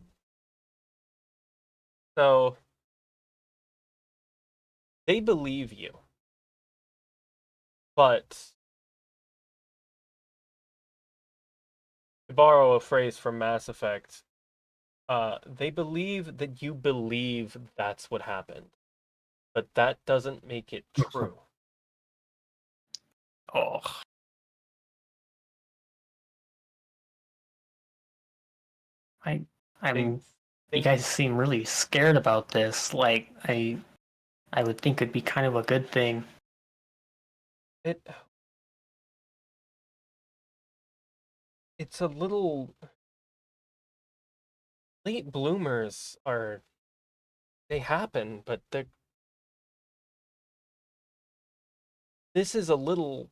So they believe you, but to borrow a phrase from Mass Effect, they believe that you believe that's what happened, but that doesn't make it true. Oh. You guys seem really scared about this. Like, I would think it'd be kind of a good thing. It's a little late bloomers they happen, but this is a little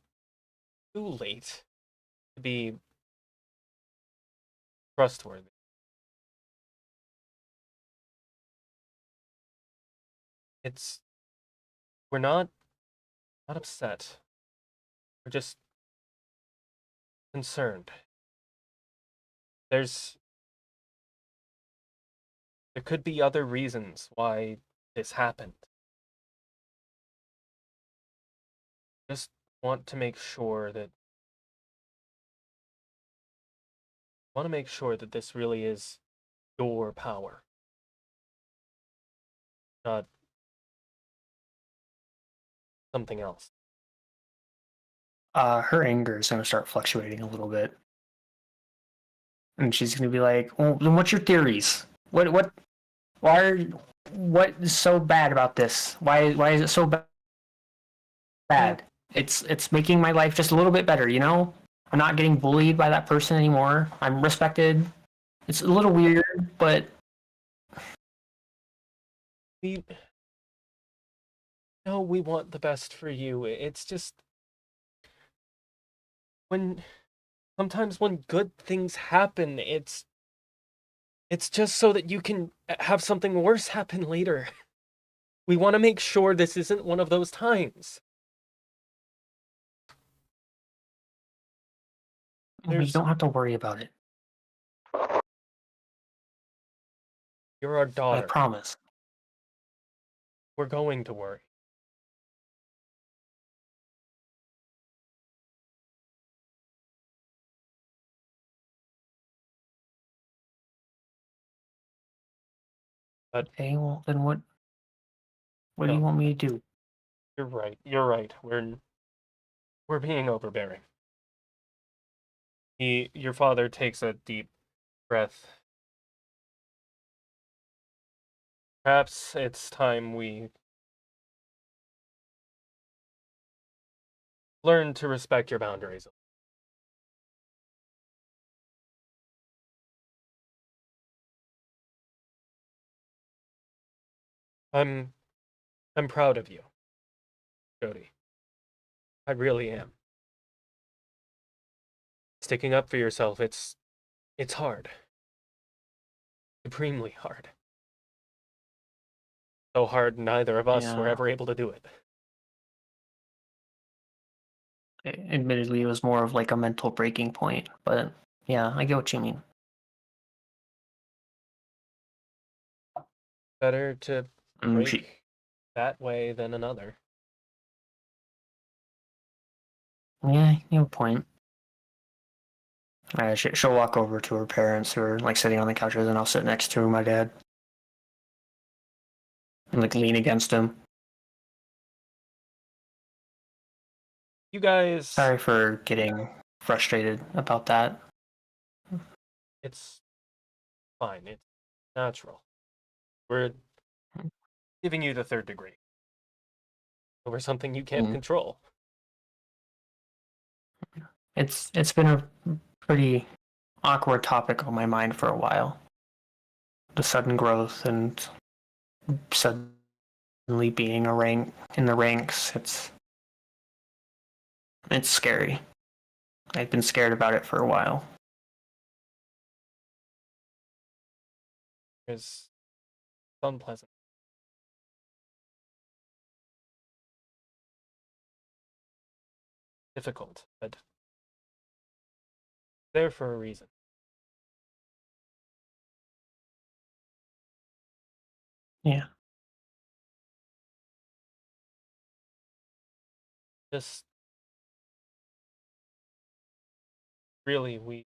too late to be trustworthy. We're not upset. We're just concerned. There could be other reasons why this happened. Just want to make sure that this really is your power, not something else. Her anger is gonna start fluctuating a little bit. And she's gonna be like, well, then what's your theories? What is so bad about this? Why is it so bad? It's making my life just a little bit better, you know? I'm not getting bullied by that person anymore. I'm respected. It's a little weird, but We want the best for you. It's just sometimes when good things happen, it's just so that you can have something worse happen later. We want to make sure this isn't one of those times. we don't have to worry about it. You're our I daughter. promise. We're going to worry. But Okay, well then what do you want me to do? You're right. You're right. We're being overbearing. Your father takes a deep breath. Perhaps it's time we learn to respect your boundaries. I'm proud of you, Jody. I really am. Sticking up for yourself, it's hard. Supremely hard. So hard neither of us were Yeah. ever able to do it. Admittedly, it was more of like a mental breaking point, but yeah, I get what you mean. Better to Mm, break that way than another. yeah, you have a point. She'll walk over to her parents who are like sitting on the couches, and I'll sit next to my dad and like lean against him. You guys, Sorry for getting frustrated about that. it's fine. It's natural. We're giving you the third degree over something you can't Mm. control. It's been a pretty awkward topic on my mind for a while. The sudden growth and suddenly being a rank in the ranks, it's scary. I've been scared about it for a while. It's unpleasant. Difficult, but there for a reason. Yeah. Just really, we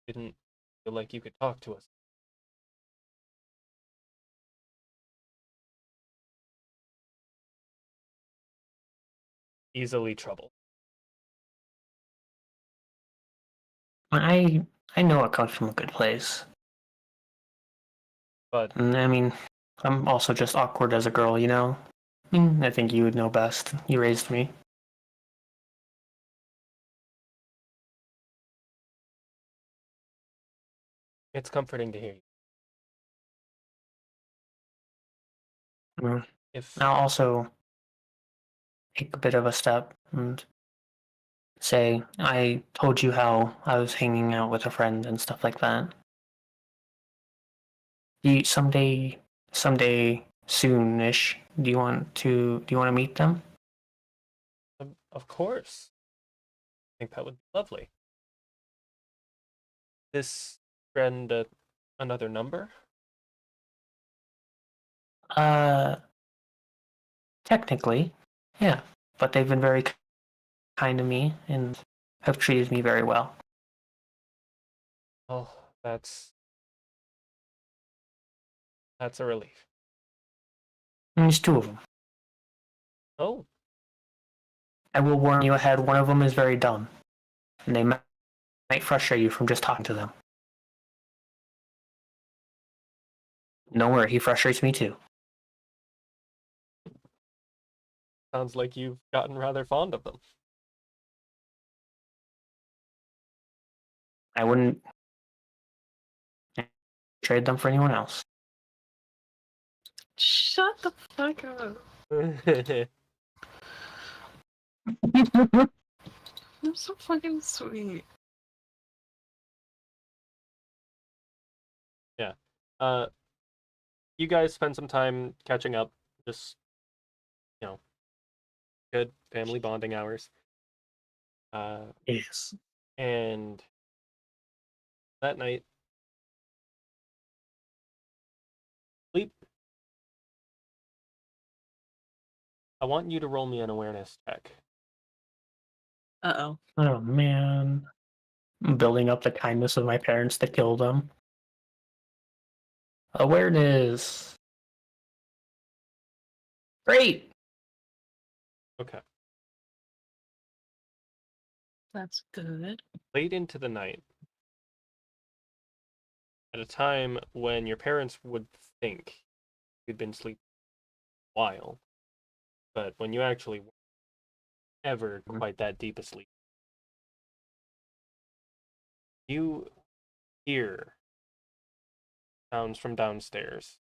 didn't feel like you could talk to us. Easily troubled. I I know it comes from a good place. But And I mean, I'm also just awkward as a girl, you know? I think you would know best. You raised me. it's comforting to hear you. Mm. If I'll also take a bit of a step and say, I told you how I was hanging out with a friend and stuff like that. Someday soonish, do you want to meet them? of course, I think that would be lovely. This friend another number? Uh, Technically, yeah. But they've been very kind to me and have treated me very well. Oh, that's a relief. And there's two of them. Oh, I will warn you ahead, one of them is very dumb. And they might frustrate you from just talking to them. Don't worry, he frustrates me too. sounds like you've gotten rather fond of them. I wouldn't trade them for anyone else. Shut the fuck up. I'm so fucking sweet. Yeah. You guys spend some time catching up, just good family bonding hours. Yes. And that night, sleep. I want you to roll me an awareness check. Uh-oh. Oh man. I'm building up the kindness of my parents to kill them. Awareness. Great. Okay. That's good. Late into the night, at a time when your parents would think you'd been sleeping a while. But when you actually weren't ever quite that deep asleep, you hear sounds from downstairs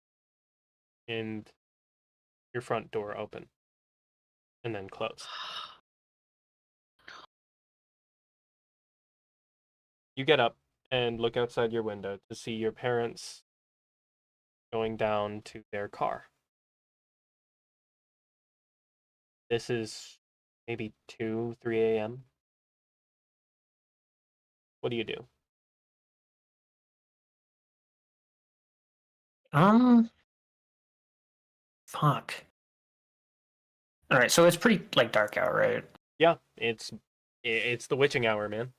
and your front door open and then close. You get up and look outside your window to see your parents going down to their car. This is maybe 2, 3 a.m. What do you do? Fuck. All right, so it's pretty like dark out, right? Yeah, it's the witching hour, man.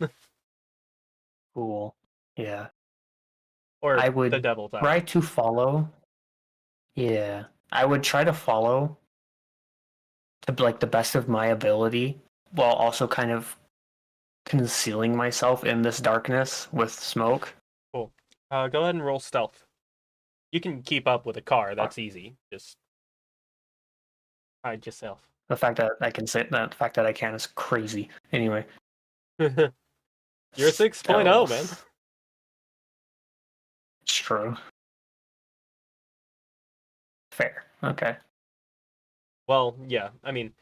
Cool. Yeah. Or I the would devil's hour. try to follow. Yeah. I would try to follow to like the best of my ability while also kind of concealing myself in this darkness with smoke. Cool. Go ahead and roll stealth. You can keep up with a car. That's easy. Just hide yourself. The fact that I can say that, the fact that I can is crazy. Anyway. You're 6.0, man. It's true. Fair. Okay. Well, yeah. I mean,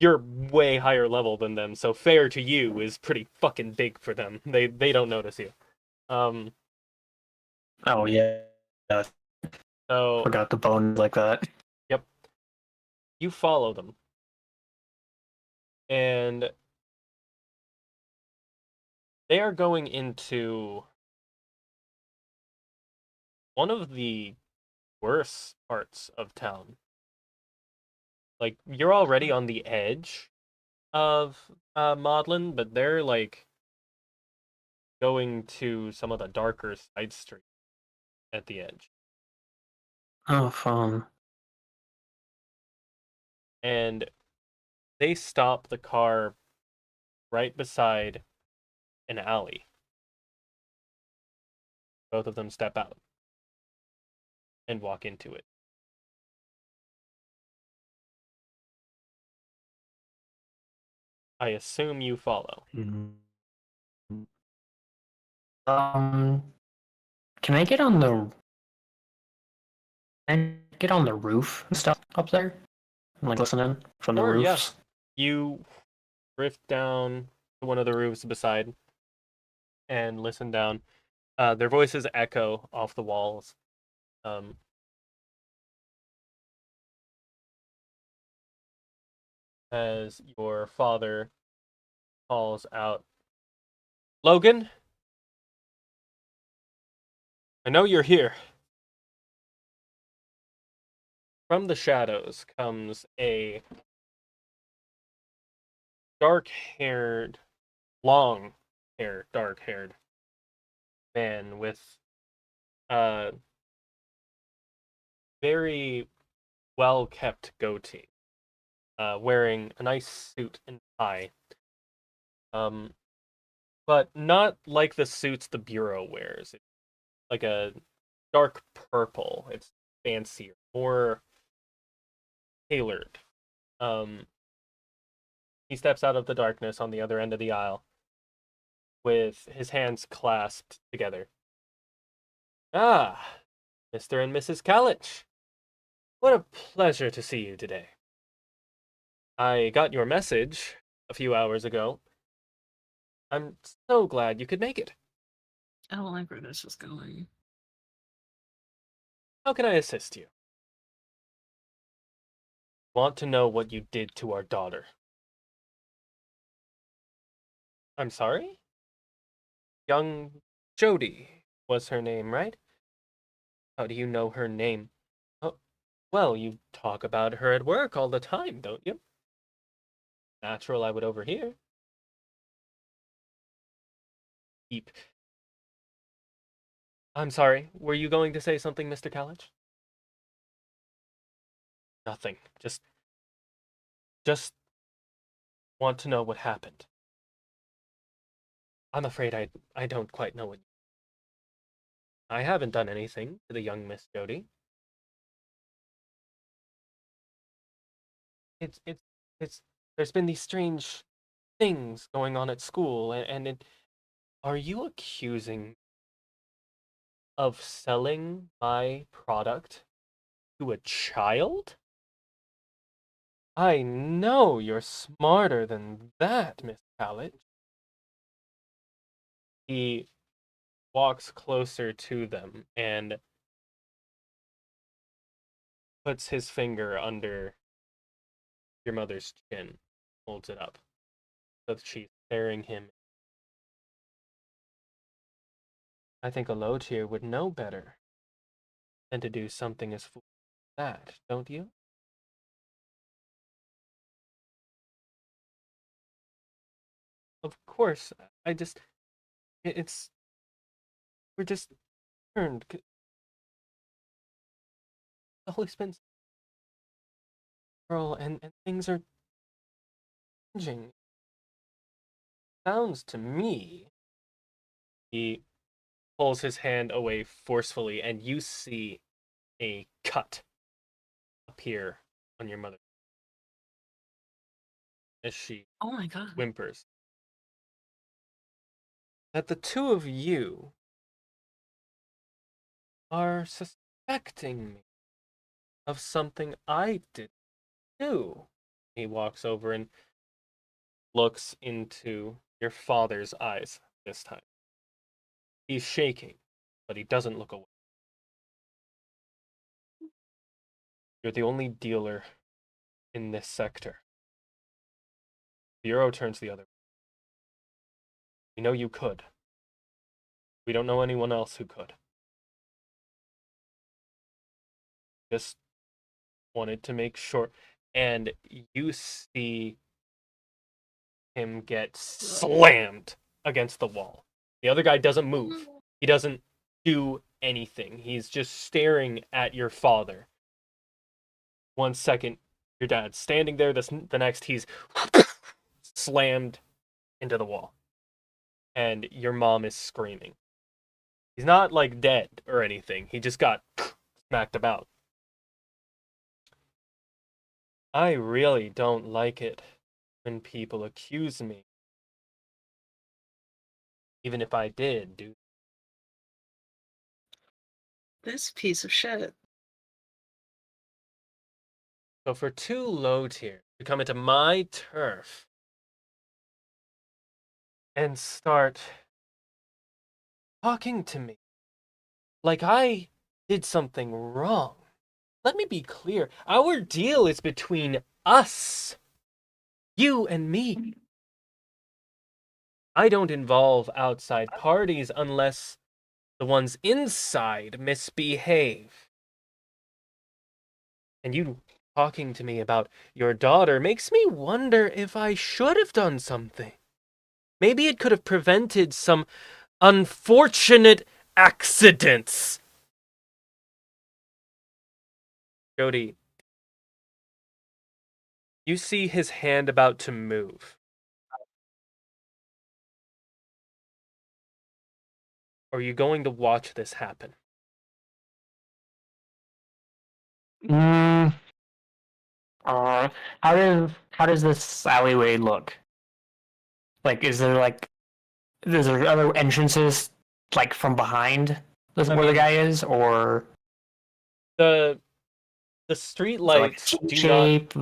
you're way higher level than them, so fair to you is pretty fucking big for them. They don't notice you. Oh yeah. So Forgot the bone like that. yep. You follow them. And they are going into one of the worst parts of town. Like, you're already on the edge of Maudlin, but they're like going to some of the darker side streets at the edge. Oh, fun. And they stop the car right beside an alley. Both of them step out and walk into it. I assume you follow. Can I get on the roof and stuff up there? And like listening from the Sure, yeah. roofs? You drift down to one of the roofs beside and listen down. Their voices echo off the walls. As your father calls out, Logan, I know you're here. From the shadows comes a dark-haired, long-haired, dark-haired man with a very well-kept goatee, wearing a nice suit and tie. But not like the suits the Bureau wears. It's like a dark purple. It's fancier, more tailored. He steps out of the darkness on the other end of the aisle with his hands clasped together. Ah, Mr. and Mrs. Kalich. What a pleasure to see you today. I got your message a few hours ago. I'm so glad you could make it. I don't like where this is going. How can I assist you? Want to know what you did to our daughter. I'm sorry? Young Jody was her name, right? How do you know her name? Oh, well, you talk about her at work all the time, don't you? Natural I would overhear. Eep. I'm sorry, were you going to say something, Mr. Kalich? Nothing. Just want to know what happened. I'm afraid I don't quite know what. I haven't done anything to the young Miss Jody. it's there's been these strange things going on at school, are you accusing of selling my product to a child? I know you're smarter than that, Miss Pallet. He walks closer to them and puts his finger under your mother's chin, holds it up, so that she's staring him. I think a low tier would know better than to do something as foolish as that, don't you? Of course, I just, it's, we're just turned. Always been girl, and things are changing. Sounds to me. He pulls his hand away forcefully, and you see a cut appear on your mother as she Oh my god. whimpers. That the two of you are suspecting me of something I did do. He walks over and looks into your father's eyes this time. He's shaking, but he doesn't look away. You're the only dealer in this sector. Bureau turns the other way. We know you could. We don't know anyone else who could. Just wanted to make sure. And you see him get slammed against the wall. The other guy doesn't move. He doesn't do anything. He's just staring at your father. 1 second, your dad's standing there. The next, he's slammed into the wall. And your mom is screaming. He's not, like, dead or anything. He just got smacked about. I really don't like it when people accuse me. Even if I did, dude. This piece of shit. So for 2 low tier to come into my turf and start talking to me like I did something wrong. Let me be clear. Our deal is between us. You and me. I don't involve outside parties unless the ones inside misbehave. And you talking to me about your daughter makes me wonder if I should have done something. Maybe it could have prevented some unfortunate accidents. Jody, you see his hand about to move. Are you going to watch this happen? Mm, how does this alleyway look? Like, is there other entrances like from behind where the guy is, or The street is it like lights do not. shape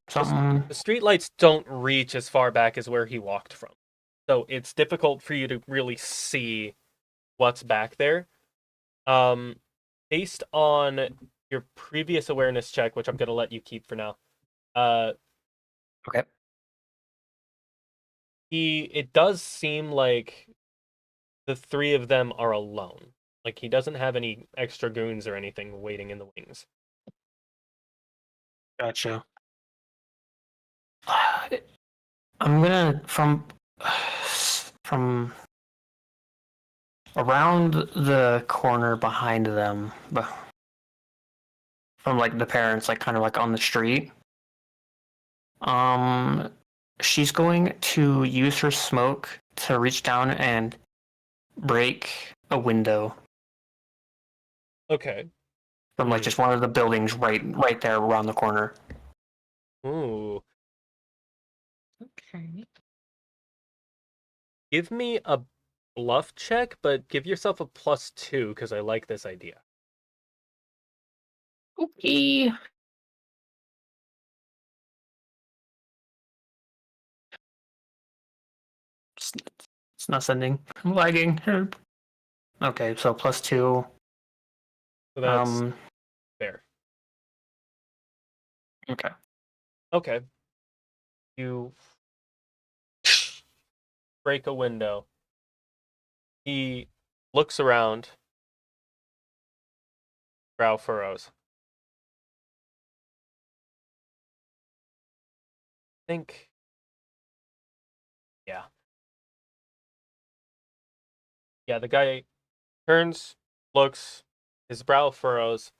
something? The street lights don't reach as far back as where he walked from, so it's difficult for you to really see what's back there. Based on your previous awareness check, which I'm gonna let you keep for now. Okay. It does seem like the 3 of them are alone. Like, he doesn't have any extra goons or anything waiting in the wings. Gotcha. I'm gonna from around the corner behind them, from like the parents, like kind of like on the street. She's going to use her smoke to reach down and break a window Okay. from like just one of the buildings right there around the corner. Ooh. Okay. Give me a bluff check, but give yourself a +2 because I like this idea. Okay. It's not sending. I'm lagging. Help. Okay, so +2. So that's fair. Okay. Okay. You break a window. He looks around, brow furrows. Think. Yeah. Yeah, the guy turns, looks, his brow furrows,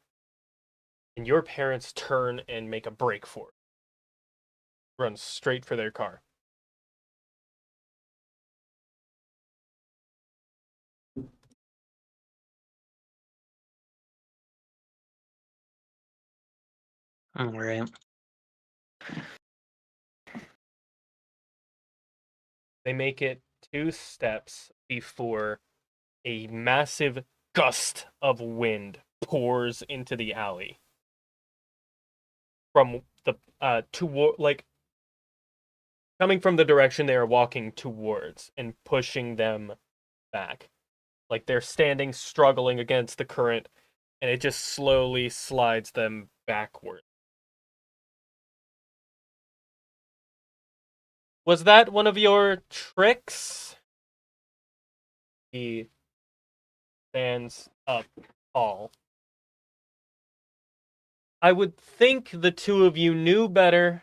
and your parents turn and make a break for it. Run straight for their car. All right. They make it 2 steps before a massive gust of wind pours into the alley from the toward, like, coming from the direction they are walking towards and pushing them back. Like they're standing struggling against the current and it just slowly slides them backward. Was that one of your tricks? He stands up tall. I would think the two of you knew better.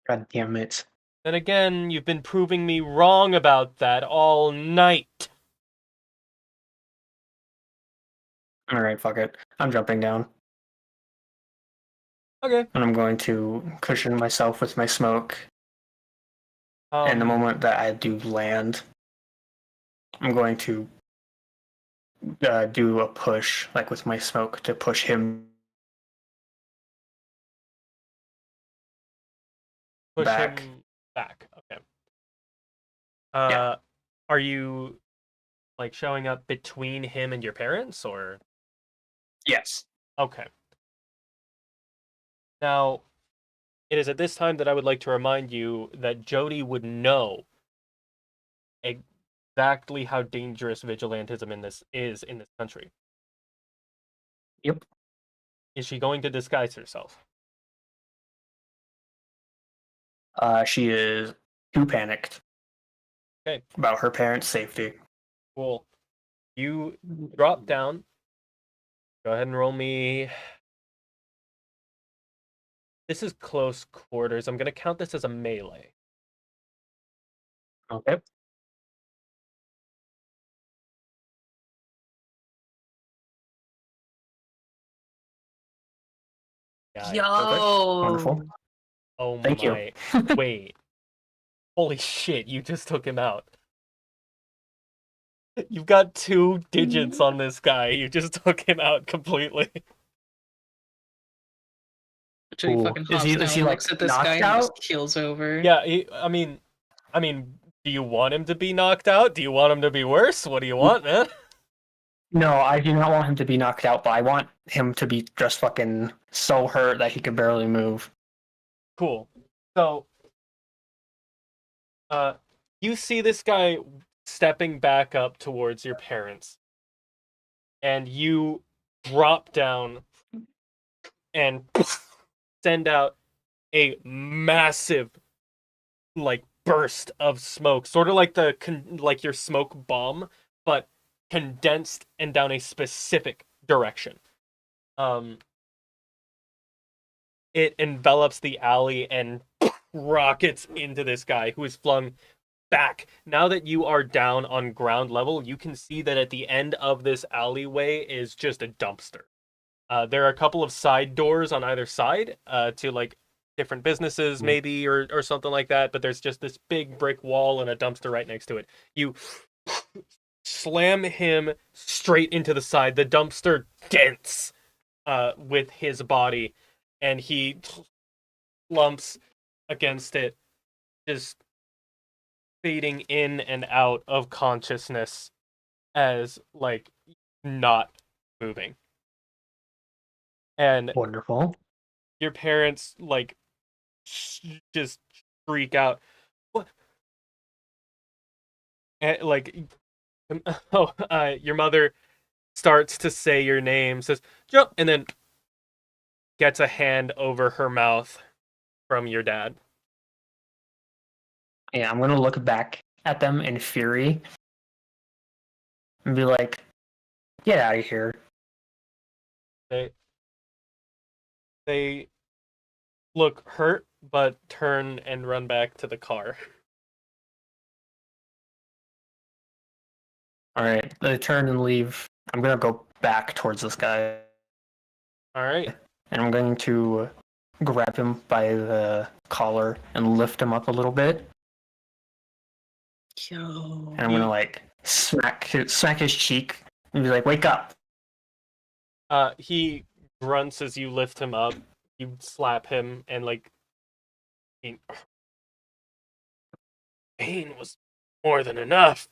God damn it. Then again, you've been proving me wrong about that all night. All right, fuck it. I'm jumping down. Okay. And I'm going to cushion myself with my smoke. And the moment that I do land, I'm going to do a push, like with my smoke, to push him push back. him back. Okay. Yeah. Are you like showing up between him and your parents, or? Yes. Okay. Now, it is at this time that I would like to remind you that Jody would know exactly how dangerous vigilantism is in this country. Yep. Is she going to disguise herself? She is too panicked. Okay. About her parents' safety. Cool. You drop down. Go ahead and roll me. This is close quarters. I'm going to count this as a melee. Okay. Yeah. Yo. Wonderful. Oh Thank you. my. Wait. Holy shit, you just took him out. You've got 2 digits on this guy. You just took him out completely. Jay Ooh. fucking Is hops he down, like looks at this guy knocked and just out? keels over. Yeah, I mean, do you want him to be knocked out? Do you want him to be worse? What do you want, man? No, I do not want him to be knocked out, but I want him to be just fucking so hurt that he can barely move. Cool. So, you see this guy stepping back up towards your parents, and you drop down and send out a massive, like, burst of smoke, sort of like like your smoke bomb, but condensed and down a specific direction. It envelops the alley and rockets into this guy who is flung back. Now that you are down on ground level, you can see that at the end of this alleyway is just a dumpster. There are a couple of side doors on either side to like different businesses maybe or something like that, but there's just this big brick wall and a dumpster right next to it. You slam him straight into the side. The dumpster dents with his body, and he lumps against it, just fading in and out of consciousness as, like, not moving. And Wonderful. your parents, like, just freak out. What? And, like, your mother starts to say your name, says, "Jump," and then gets a hand over her mouth from your dad. Yeah, I'm gonna look back at them in fury and be like, "Get out of here!" They look hurt, but turn and run back to the car. All right, they turn and leave. I'm gonna go back towards this guy, All right. and I'm going to grab him by the collar and lift him up a little bit, Yo. and I'm gonna like smack his cheek and be like, "Wake up!" He grunts as you lift him up. You slap him, and like, pain was more than enough.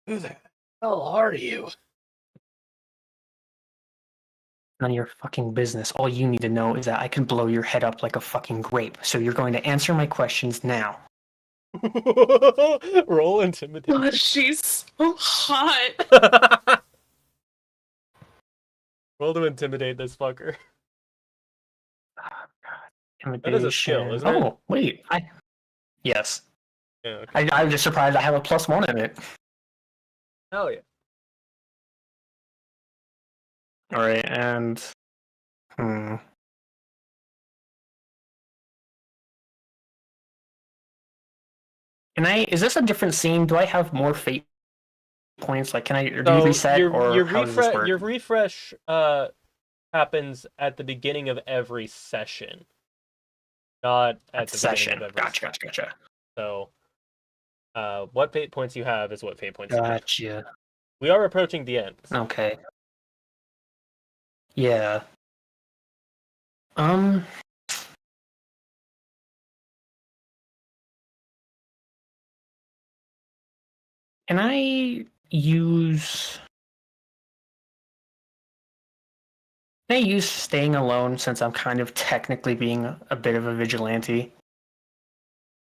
Who the hell are you? None of your fucking business. All you need to know is that I can blow your head up like a fucking grape. So you're going to answer my questions now. Roll intimidation. God, she's so hot. Roll to intimidate this fucker. Intimidation. That is a skill, isn't it? Oh, wait. Yes. Yeah, okay. I'm just surprised I have a +1 in it. Hell yeah. All right, and is this a different scene? Do I have more fate points? Like, can I do you reset or how does this work? Your refresh happens at the beginning of every session, not at the session. beginning of every Gotcha. So, what fate points you have is what fate points you have. Gotcha. We are approaching the end. Okay. Yeah. Can I use staying alone since I'm kind of technically being a bit of a vigilante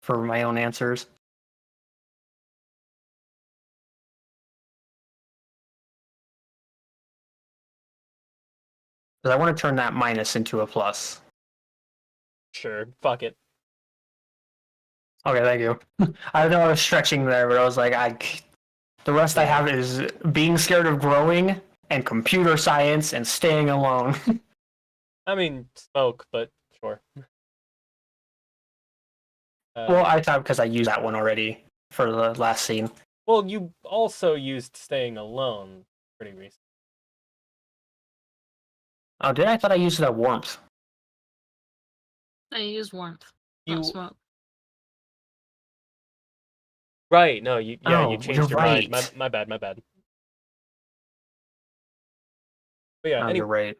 for my own answers? Because I want to turn that minus into a plus. Sure, fuck it. Okay, thank you. I know I was stretching there, but I was like, the rest I have is being scared of growing and computer science and staying alone. I mean, smoke, but sure. Well, I thought because I used that one already for the last scene. Well, you also used staying alone pretty recently. Oh, did I? I thought I used that warmth. I use warmth, You not smoke. right? No, you Oh, you changed you're your mind. right. My bad. But yeah, Oh, you're right.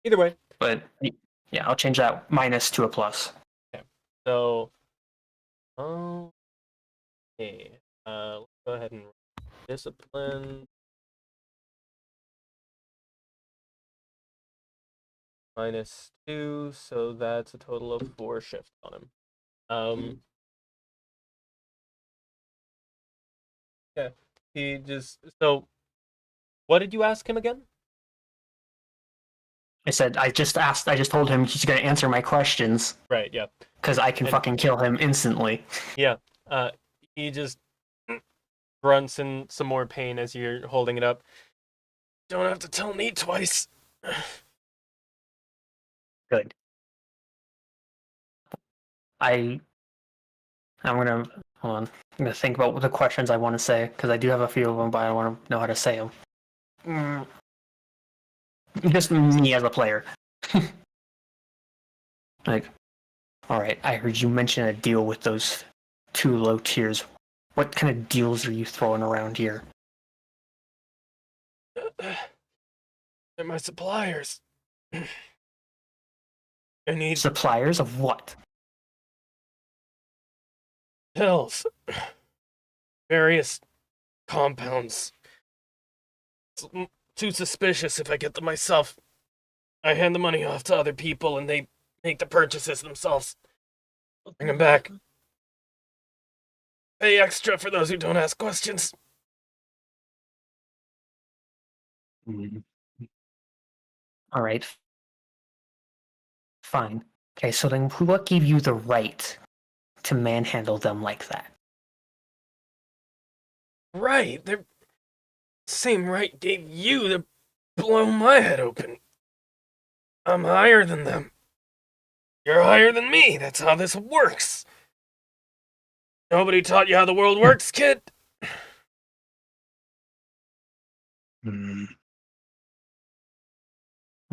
either way. But yeah, I'll change that minus to a plus. Okay. So, okay. Let's go ahead and discipline -2, so that's a total of 4 shifts on him. Yeah. He just so. What did you ask him again? I said I just told him he's gonna answer my questions. Right. Yeah. Because I can fucking kill him instantly. Yeah. He just grunts in some more pain as you're holding it up. Don't have to tell me twice. Good. I'm gonna hold on. I'm gonna think about what the questions I want to say because I do have a few of them, but I want to know how to say them. Just me as a player. Like, all right, I heard you mention a deal with those 2 low tiers. What kind of deals are you throwing around here? they're my suppliers. I need Suppliers of what? pills. Various compounds. It's too suspicious if I get them myself. I hand the money off to other people and they make the purchases themselves. Bring them back. Pay extra for those who don't ask questions. All right. Fine. Okay, so then what gave you the right to manhandle them like that? Right, the same right gave you to blow my head open. I'm higher than them. You're higher than me. That's how this works. Nobody taught you how the world works, kid. Well,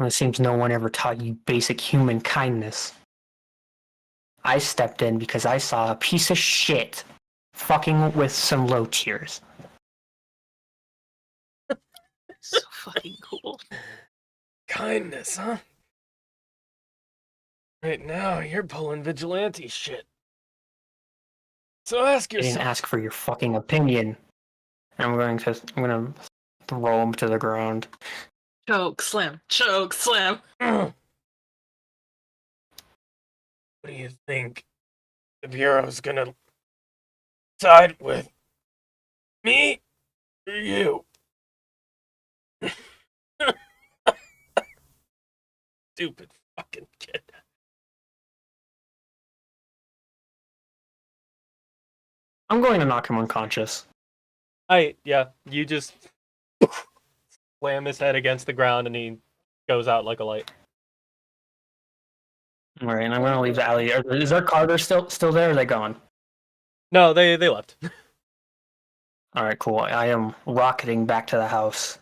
it seems no one ever taught you basic human kindness. I stepped in because I saw a piece of shit fucking with some low tiers. So fucking cool. Kindness, huh? Right now, you're pulling vigilante shit. So ask I didn't yourself. ask for your fucking opinion. I'm gonna throw him to the ground. Choke slam. Choke slam. What do you think? The Bureau's gonna side with me or you? Stupid fucking kid. I'm going to knock him unconscious. You just slam his head against the ground and he goes out like a light. All right, and I'm gonna leave the alley. Is our Carter still there? Or are they gone? No, they left. All right, cool. I am rocketing back to the house.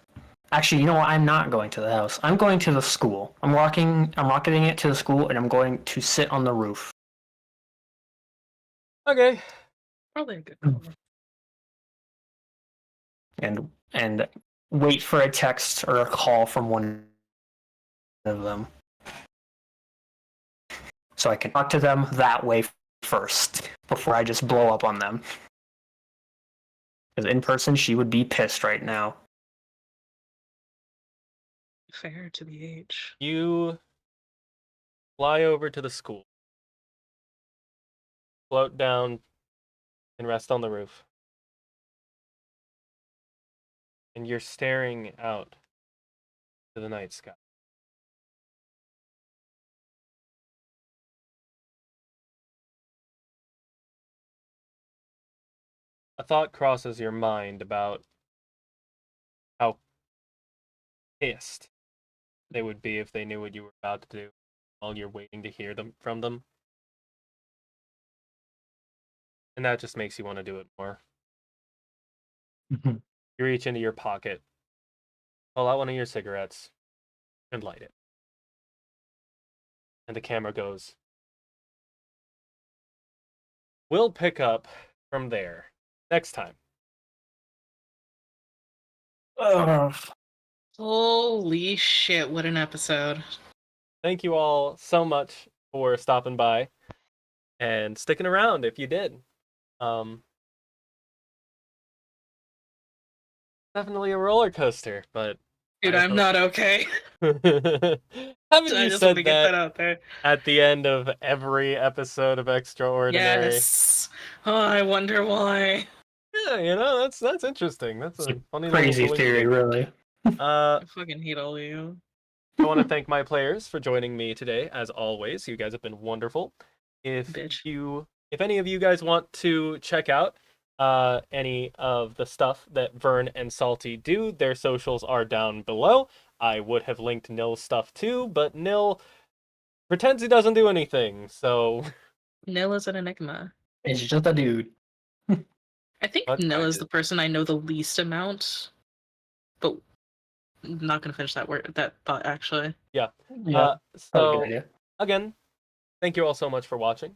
Actually, you know what? I'm not going to the house. I'm going to the school. I'm rocketing it to the school, and I'm going to sit on the roof. Okay. Probably a good call. And wait for a text or a call from one of them, so I can talk to them that way first before I just blow up on them. Because in person, she would be pissed right now. Fair to the age. You fly over to the school, float down, and rest on the roof. And you're staring out to the night sky. A thought crosses your mind about how pissed they would be if they knew what you were about to do while you're waiting to hear them from them. And that just makes you want to do it more. Mhm. You reach into your pocket, pull out one of your cigarettes, and light it. And the camera goes. We'll pick up from there next time. Holy shit, what an episode. Thank you all so much for stopping by and sticking around if you did. Definitely a roller coaster, but Dude, I'm not okay. haven't I you just want to said get that that out there. at the end of every episode of Extraordinary? Yes. Oh, I wonder why. Yeah, you know, that's interesting. That's a funny little Crazy theory, coincidence. really. I I fucking hate all of you. want to thank my players for joining me today, as always. You guys have been wonderful. Bitch. If any of you guys want to check out any of the stuff that Vern and Salty do, their socials are down below. I would have linked Nil's stuff too, but Nil pretends he doesn't do anything, so Nil is an enigma. It's just a dude. I think What? Nil is the person I know the least amount, but I'm not gonna finish that thought actually. Yeah, probably a So good idea. again, thank you all so much for watching,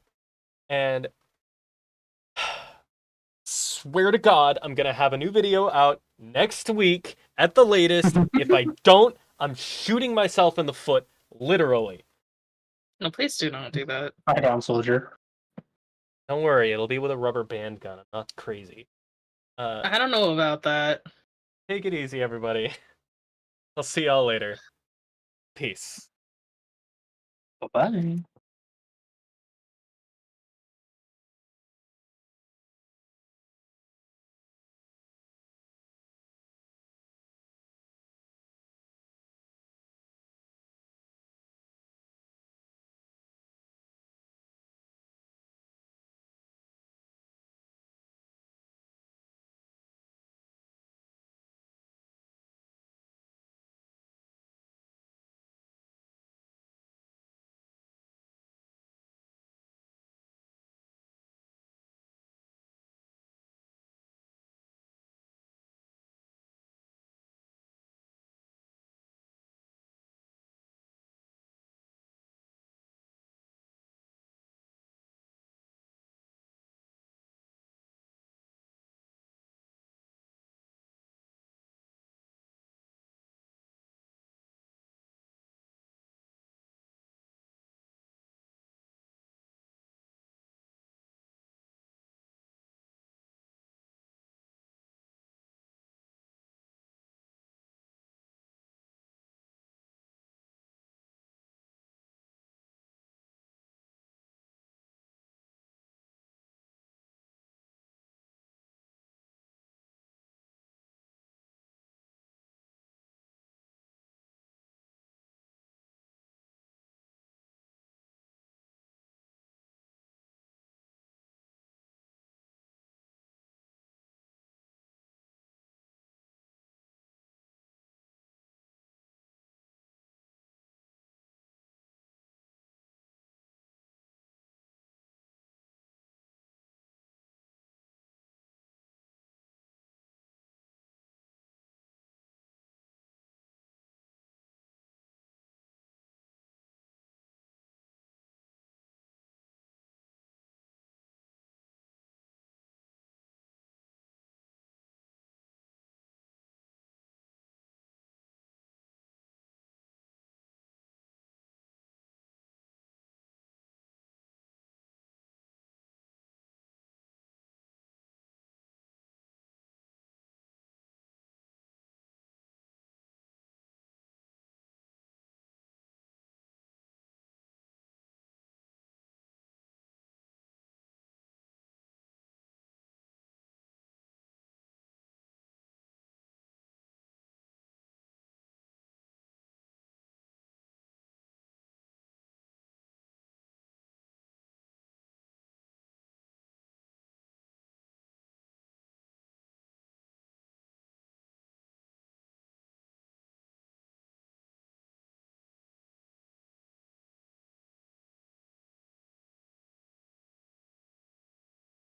and swear to God, I'm gonna have a new video out next week At the latest, if I don't, I'm shooting myself in the foot, literally. No, please do not do that. Lie down, soldier. Don't worry, it'll be with a rubber band gun. I'm not crazy. I don't know about that. Take it easy, everybody. I'll see y'all later. Peace. Bye-bye.